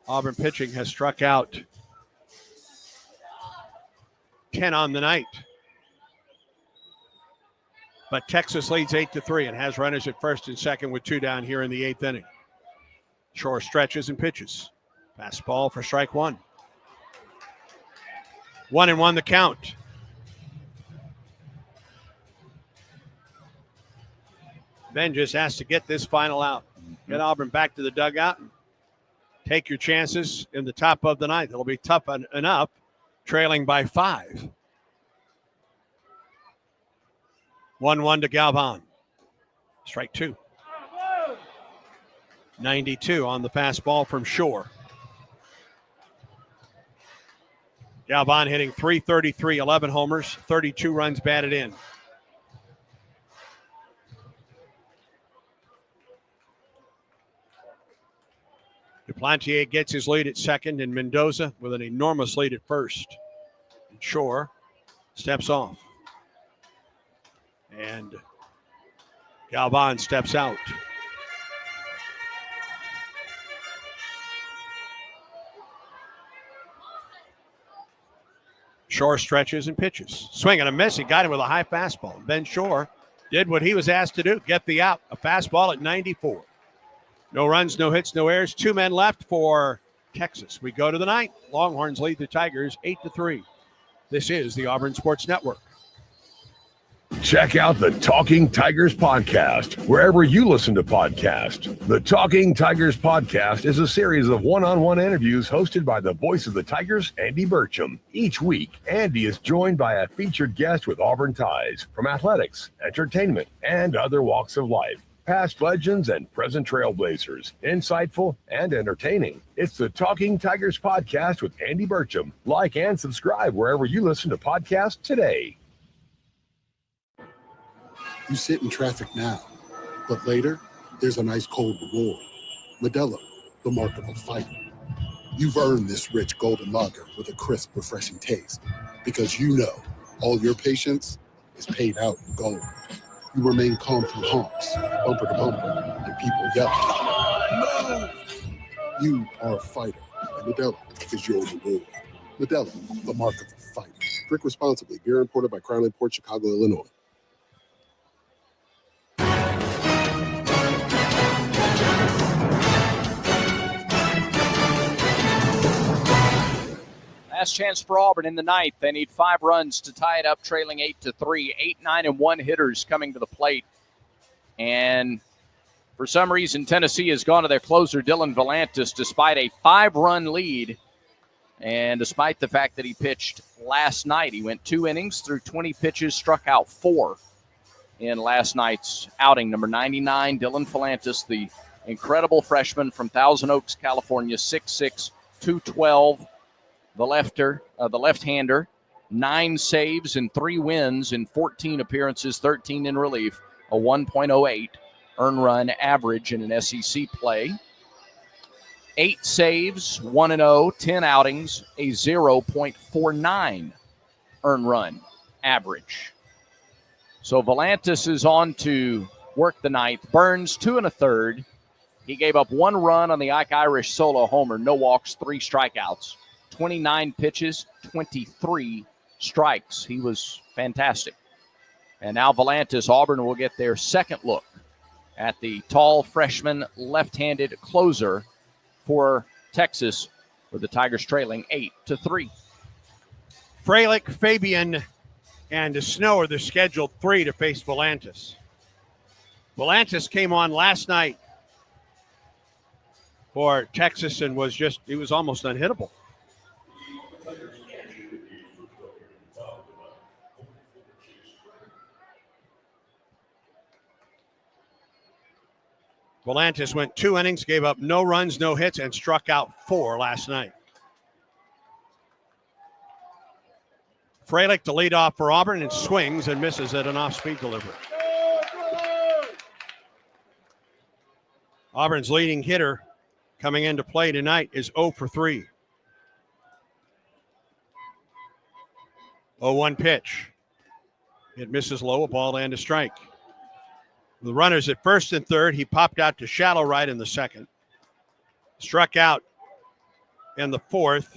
Auburn pitching has struck out 10 on the night. But Texas leads 8-3 and has runners at first and second with 2 down here in the 8th inning. Shore stretches and pitches. Fastball for strike 1. 1-1 the count. Ben just has to get this final out. Get Auburn back to the dugout and take your chances in the top of the ninth. It'll be tough enough, trailing by 5. 1-1 to Galvan. Strike 2. 92 on the fastball from Shore. Galvan hitting .333, 11 homers, 32 runs batted in. Duplantier gets his lead at second, and Mendoza with an enormous lead at first. And Shore steps off. And Galvan steps out. Shore stretches and pitches. Swing and a miss. He got him with a high fastball. Ben Shore did what he was asked to do, get the out. A fastball at 94. No runs, no hits, no errors. 2 men left for Texas. We go to the ninth. Longhorns lead the Tigers 8-3. This is the Auburn Sports Network. Check out the Talking Tigers podcast wherever you listen to podcasts. The Talking Tigers podcast is a series of one-on-one interviews hosted by the voice of the Tigers, Andy Burcham. Each week, Andy is joined by a featured guest with Auburn ties from athletics, entertainment, and other walks of life. Past legends and present trailblazers, insightful and entertaining. It's the Talking Tigers podcast with Andy Burcham. Like and subscribe wherever you listen to podcasts today. You sit in traffic now, but later, there's an ice cold reward. Modelo, the mark of a fighter. You've earned this rich golden lager with a crisp, refreshing taste. Because you know, all your patience is paid out in gold. You remain calm through humps, bumper to bumper, and people yelling. You are a fighter, and Modelo is your reward. Modelo, the mark of a fighter. Drink responsibly. Beer imported by Crown Imports, Chicago, Illinois. Last chance for Auburn in the ninth. They need 5 runs to tie it up, trailing 8-3. 8, 9, and 1 hitters coming to the plate. And for some reason, Tennessee has gone to their closer, Dylan Volantis, despite a 5-run lead. And despite the fact that he pitched last night, he went 2 innings, threw 20 pitches, struck out 4 in last night's outing. Number 99, Dylan Volantis, the incredible freshman from Thousand Oaks, California, 6'6", 212. The left-hander, 9 saves and 3 wins in 14 appearances, 13 in relief, a 1.08 earned run average in an SEC play. 8 saves, 1-0, 10 outings, a 0.49 earned run average. So Volantis is on to work the ninth. Burns 2 1/3. He gave up 1 run on the Ike Irish solo homer, no walks, 3 strikeouts. 29 pitches, 23 strikes. He was fantastic. And now Volantis, Auburn will get their second look at the tall freshman left-handed closer for Texas, with the Tigers trailing 8-3. Freilich, Fabian, and Snow are the scheduled 3 to face Volantis. Volantis came on last night for Texas and he was almost unhittable. Volantis went 2 innings, gave up no runs, no hits, and struck out 4 last night. Fralick to lead off for Auburn and swings and misses at an off-speed delivery. Auburn's leading hitter coming into play tonight is 0 for 3. 0-1 pitch. It misses low, a ball and a strike. The runners at first and third, he popped out to shallow right in the second. Struck out in the fourth.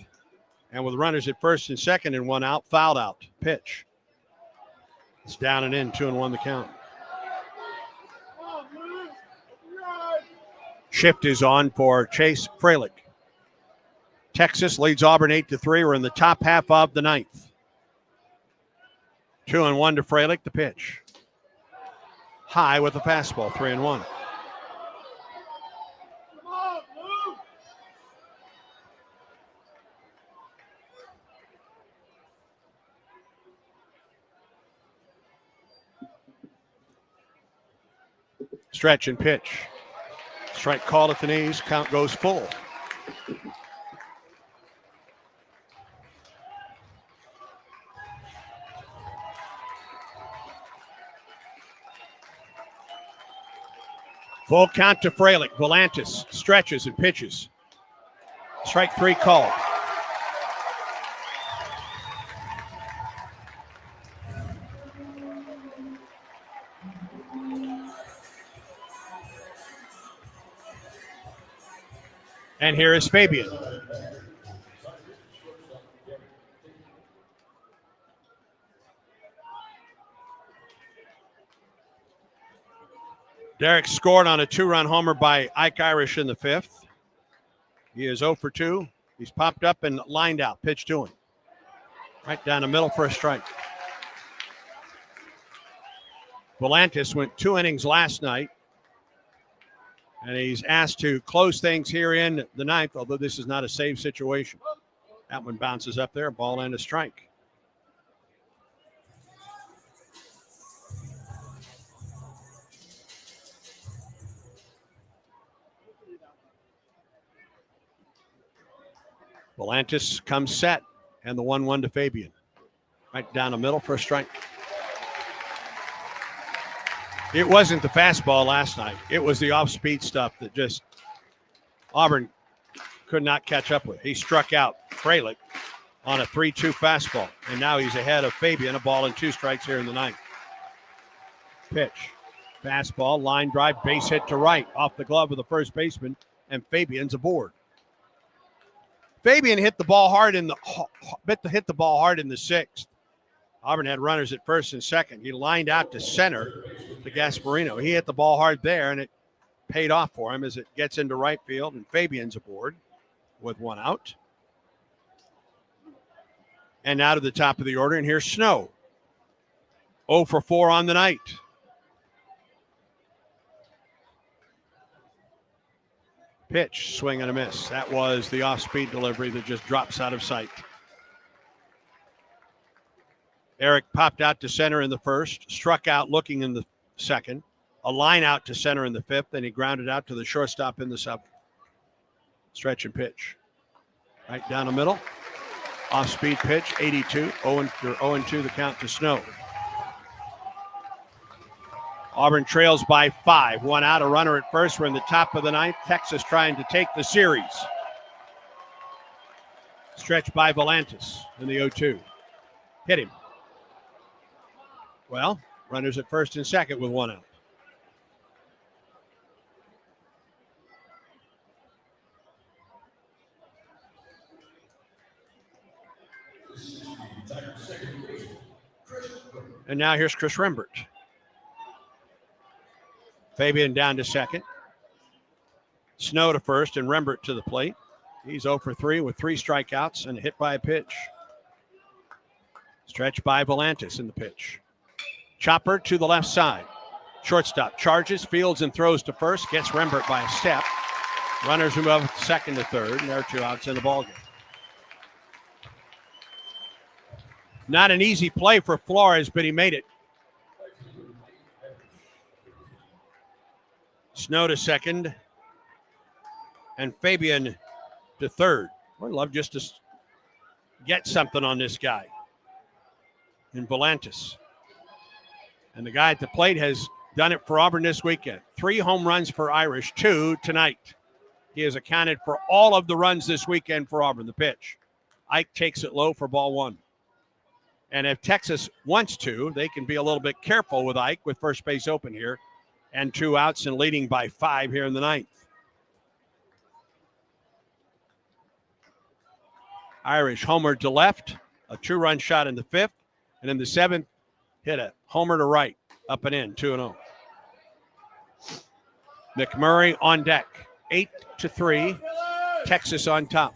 And with runners at first and second and one out, fouled out. Pitch. It's down and in, 2-1 the count. Shift is on for Chase Fralick. Texas leads Auburn 8-3. We're in the top half of the ninth. 2-1 to Fralick, the pitch. High with the fastball, 3-1. Stretch and pitch. Strike called at the knees. Count goes full. Full count to Fralick. Volantis stretches and pitches. Strike 3 called. And here is Fabian. Derek scored on a 2-run homer by Ike Irish in the fifth. He is 0 for 2. He's popped up and lined out. Pitch to him. Right down the middle for a strike. Volantis went 2 innings last night. And he's asked to close things here in the ninth, although this is not a save situation. That one bounces up there, ball and a strike. Volantis comes set, and the 1-1 to Fabian. Right down the middle for a strike. It wasn't the fastball last night. It was the off-speed stuff that just Auburn could not catch up with. He struck out Fralick on a 3-2 fastball, and now he's ahead of Fabian, a ball and 2 strikes here in the ninth. Pitch. Fastball, line drive, base hit to right, off the glove of the first baseman, and Fabian's aboard. Fabian hit the ball hard in the sixth. Auburn had runners at first and second. He lined out to center to Gasparino. He hit the ball hard there, and it paid off for him as it gets into right field, and Fabian's aboard with 1 out. And now to the top of the order, and here's Snow. 0 for 4 on the night. Pitch, swing and a miss. That was the off-speed delivery that just drops out of sight. Eric popped out to center in the first, struck out looking in the second, a line out to center in the fifth, and he grounded out to the shortstop in the seventh. Stretch and pitch. Right down the middle. Off-speed pitch, 82, 0-2 the count to Snow. Auburn trails by 5. 1 out, a runner at first. We're in the top of the ninth. Texas trying to take the series. Stretch by Volantis in the 0-2. Hit him. Well, runners at first and second with 1 out. And now here's Chris Rembert. Fabian down to second. Snow to first and Rembert to the plate. He's 0 for 3 with 3 strikeouts and a hit by a pitch. Stretch by Volantis in the pitch. Chopper to the left side. Shortstop charges, fields, and throws to first. Gets Rembert by a step. Runners move up second to third, and there are 2 outs in the ballgame. Not an easy play for Flores, but he made it. Snow to second. And Fabian to third. I'd love just to get something on this guy. in Volantis. And the guy at the plate has done it for Auburn this weekend. 3 home runs for Irish, 2 tonight. He has accounted for all of the runs this weekend for Auburn. The pitch. Ike takes it low for ball 1. And if Texas wants to, they can be a little bit careful with Ike with first base open here. And 2 outs and leading by 5 here in the 9th. Irish homered to left, a 2-run shot in the 5th, and in the 7th, hit a homer to right, up and in, 2-0. McMurray on deck, 8-3, Texas on top.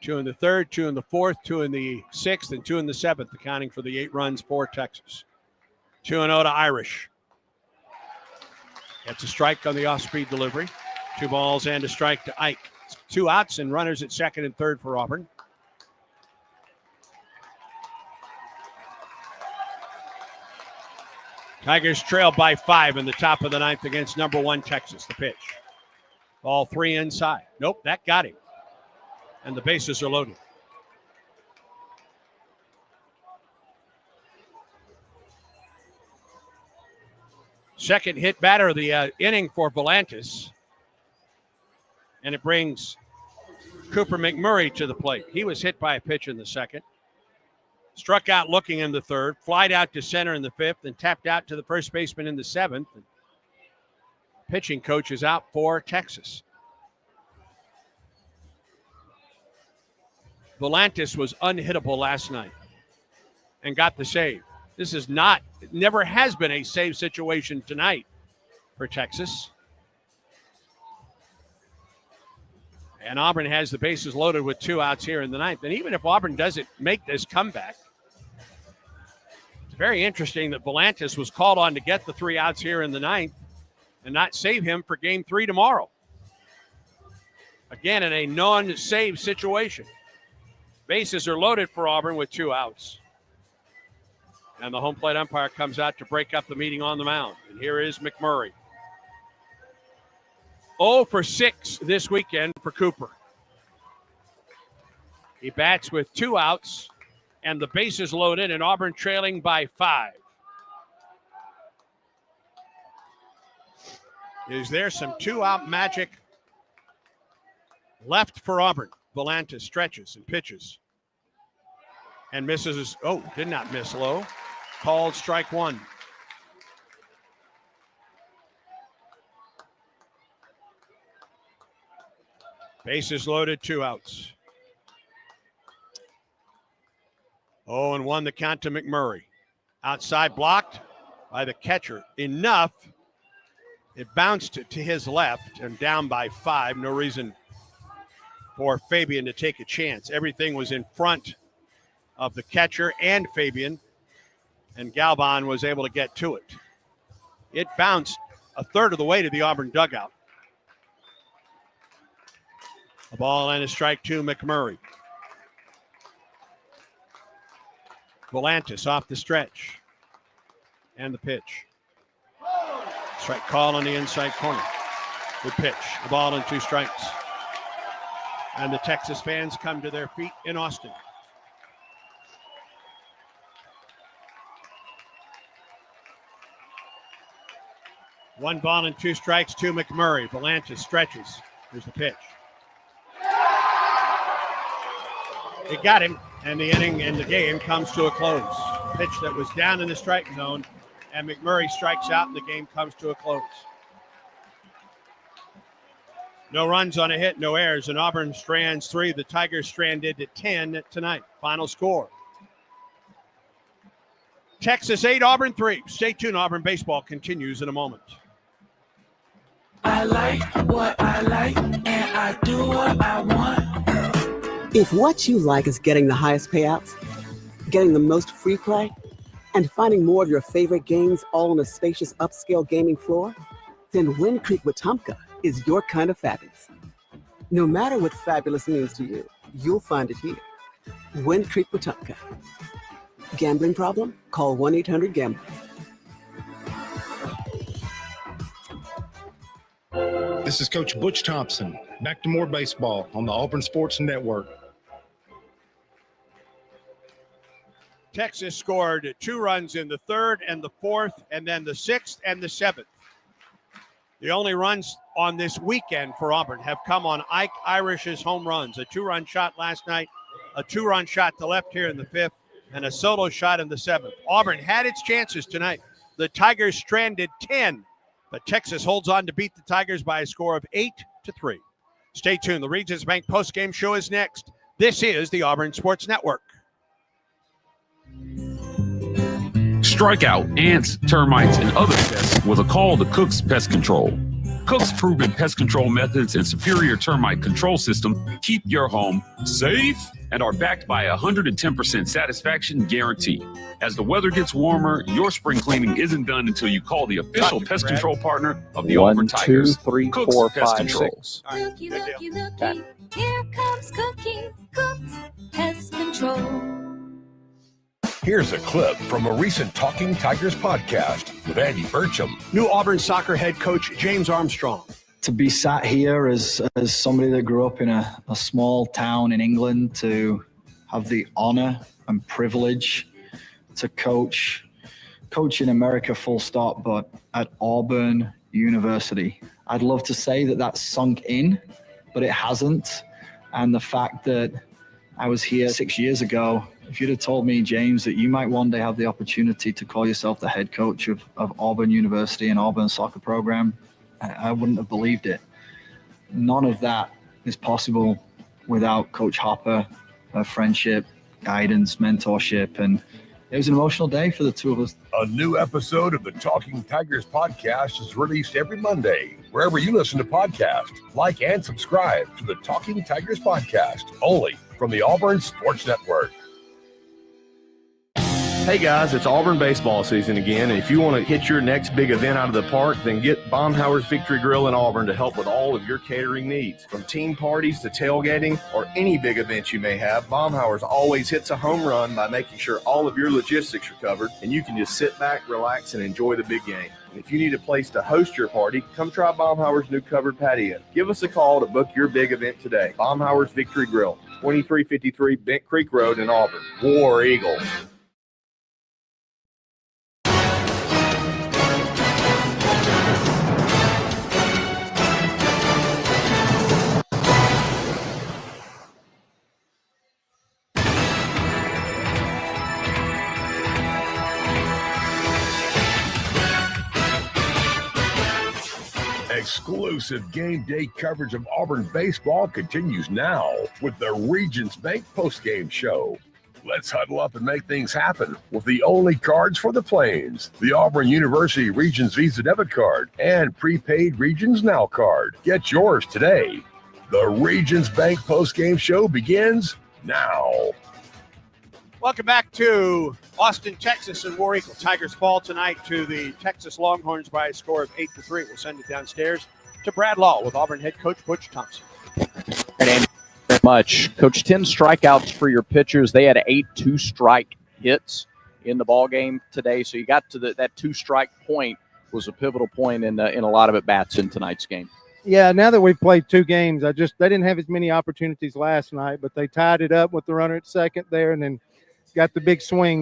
2 in the 3rd, 2 in the 4th, 2 in the 6th, and 2 in the 7th, accounting for the 8 runs for Texas. 2-0 to Irish. Gets a strike on the off-speed delivery. 2 balls and a strike to Ike. 2 outs and runners at 2nd and 3rd for Auburn. Tigers trail by 5 in the top of the 9th against number 1 Texas. The pitch. Ball 3 inside. Nope, that got him. And the bases are loaded. Second hit batter of the inning for Volantis. And it brings Cooper McMurray to the plate. He was hit by a pitch in the 2nd. Struck out looking in the 3rd. Flied out to center in the 5th. And tapped out to the first baseman in the 7th. And pitching coach is out for Texas. Volantis was unhittable last night and got the save. This is not, it never has been a save situation tonight for Texas. And Auburn has the bases loaded with 2 outs here in the 9th. And even if Auburn doesn't make this comeback, it's very interesting that Volantis was called on to get the 3 outs here in the 9th and not save him for game 3 tomorrow. Again, in a non-save situation. Bases are loaded for Auburn with 2 outs. And the home plate umpire comes out to break up the meeting on the mound. And here is McMurray. 0 for 6 this weekend for Cooper. He bats with 2 outs and the bases loaded and Auburn trailing by 5. Is there some 2-out magic left for Auburn? Volantis stretches and pitches. And misses. Did not miss low. Called strike 1. Bases loaded, 2 outs. 0-1 the count to McMurray. Outside blocked by the catcher. Enough. It bounced to his left and down by 5. No reason for Fabian to take a chance. Everything was in front of the catcher and Fabian, and Galvan was able to get to it. It bounced a third of the way to the Auburn dugout. A ball and a strike to McMurray. Volantis off the stretch. And the pitch. Strike call on the inside corner. Good pitch. A ball and 2 strikes. And the Texas fans come to their feet in Austin. One ball and 2 strikes to McMurray. Volantis stretches. Here's the pitch. It got him, and the inning and the game comes to a close. Pitch that was down in the strike zone, and McMurray strikes out, and the game comes to a close. No runs on a hit, no errors, and Auburn strands 3. The Tigers stranded at 10 tonight. Final score. Texas 8, Auburn 3. Stay tuned. Auburn baseball continues in a moment. I like what I like, and I do what I want. If what you like is getting the highest payouts, getting the most free play, and finding more of your favorite games all on a spacious upscale gaming floor, then Wind Creek Wetumpka is your kind of fabulous. No matter what fabulous means to you, you'll find it here. Wind Creek Wetumpka. Gambling problem? Call 1-800-GAMBLER. This is Coach Butch Thompson. Back to more baseball on the Auburn Sports Network. Texas scored 2 runs in the 3rd and the 4th, and then the 6th and the 7th. The only runs on this weekend for Auburn have come on Ike Irish's home runs. A 2-run shot last night, a 2-run shot to left here in the 5th, and a solo shot in the 7th. Auburn had its chances tonight. The Tigers stranded 10, but Texas holds on to beat the Tigers by a score of 8-3. Stay tuned. The Regions Bank postgame show is next. This is the Auburn Sports Network. Strike out ants, termites, and other pests with a call to Cook's Pest Control. Cook's proven pest control methods and superior termite control system keep your home safe and are backed by a 110% satisfaction guarantee. As the weather gets warmer, your spring cleaning isn't done until you call the official pest control partner of the Auburn Tigers, Cook's Pest Control. Looky, looky, looky, here comes Cookie, Cook's Pest Control. Here's a clip from a recent Talking Tigers podcast with Andy Burcham. New Auburn soccer head coach James Armstrong. To be sat here as somebody that grew up in a small town in England, to have the honor and privilege to coach in America full stop, but at Auburn University. I'd love to say that that's sunk in, but it hasn't. And the fact that I was here 6 years ago, if you'd have told me, James, that you might one day have the opportunity to call yourself the head coach of Auburn University and Auburn soccer program, I wouldn't have believed it. None of that is possible without Coach Hopper, her friendship, guidance, mentorship, and it was an emotional day for the two of us. A new episode of the Talking Tigers podcast is released every Monday, wherever you listen to podcasts. Like and subscribe to the Talking Tigers podcast, only from the Auburn Sports Network. Hey guys, it's Auburn baseball season again, and if you want to hit your next big event out of the park, then get Baumhauer's Victory Grill in Auburn to help with all of your catering needs. From team parties to tailgating or any big event you may have, Baumhauer's always hits a home run by making sure all of your logistics are covered, and you can just sit back, relax, and enjoy the big game. And if you need a place to host your party, come try Baumhauer's new covered patio. Give us a call to book your big event today. Baumhauer's Victory Grill, 2353 Bent Creek Road in Auburn. War Eagle. Exclusive game day coverage of Auburn baseball continues now with the Regions Bank postgame show. Let's huddle up and make things happen with the only cards for the Plains, the Auburn University Regions Visa debit card and prepaid Regions Now card. Get yours today. The Regions Bank postgame show begins now. Welcome back to Austin, Texas, and War Eagle. Tigers fall tonight to the Texas Longhorns by a score of 8-3. We'll send it downstairs to Brad Law with Auburn head coach Butch Thompson. And Andy, very much. Coach, 10 strikeouts for your pitchers. They had 8 two-strike hits in the ball game today. So you got to that two-strike point was a pivotal point in a lot of at-bats in tonight's game. Yeah, now that we've played 2 games, they didn't have as many opportunities last night, but they tied it up with the runner at second there and then got the big swing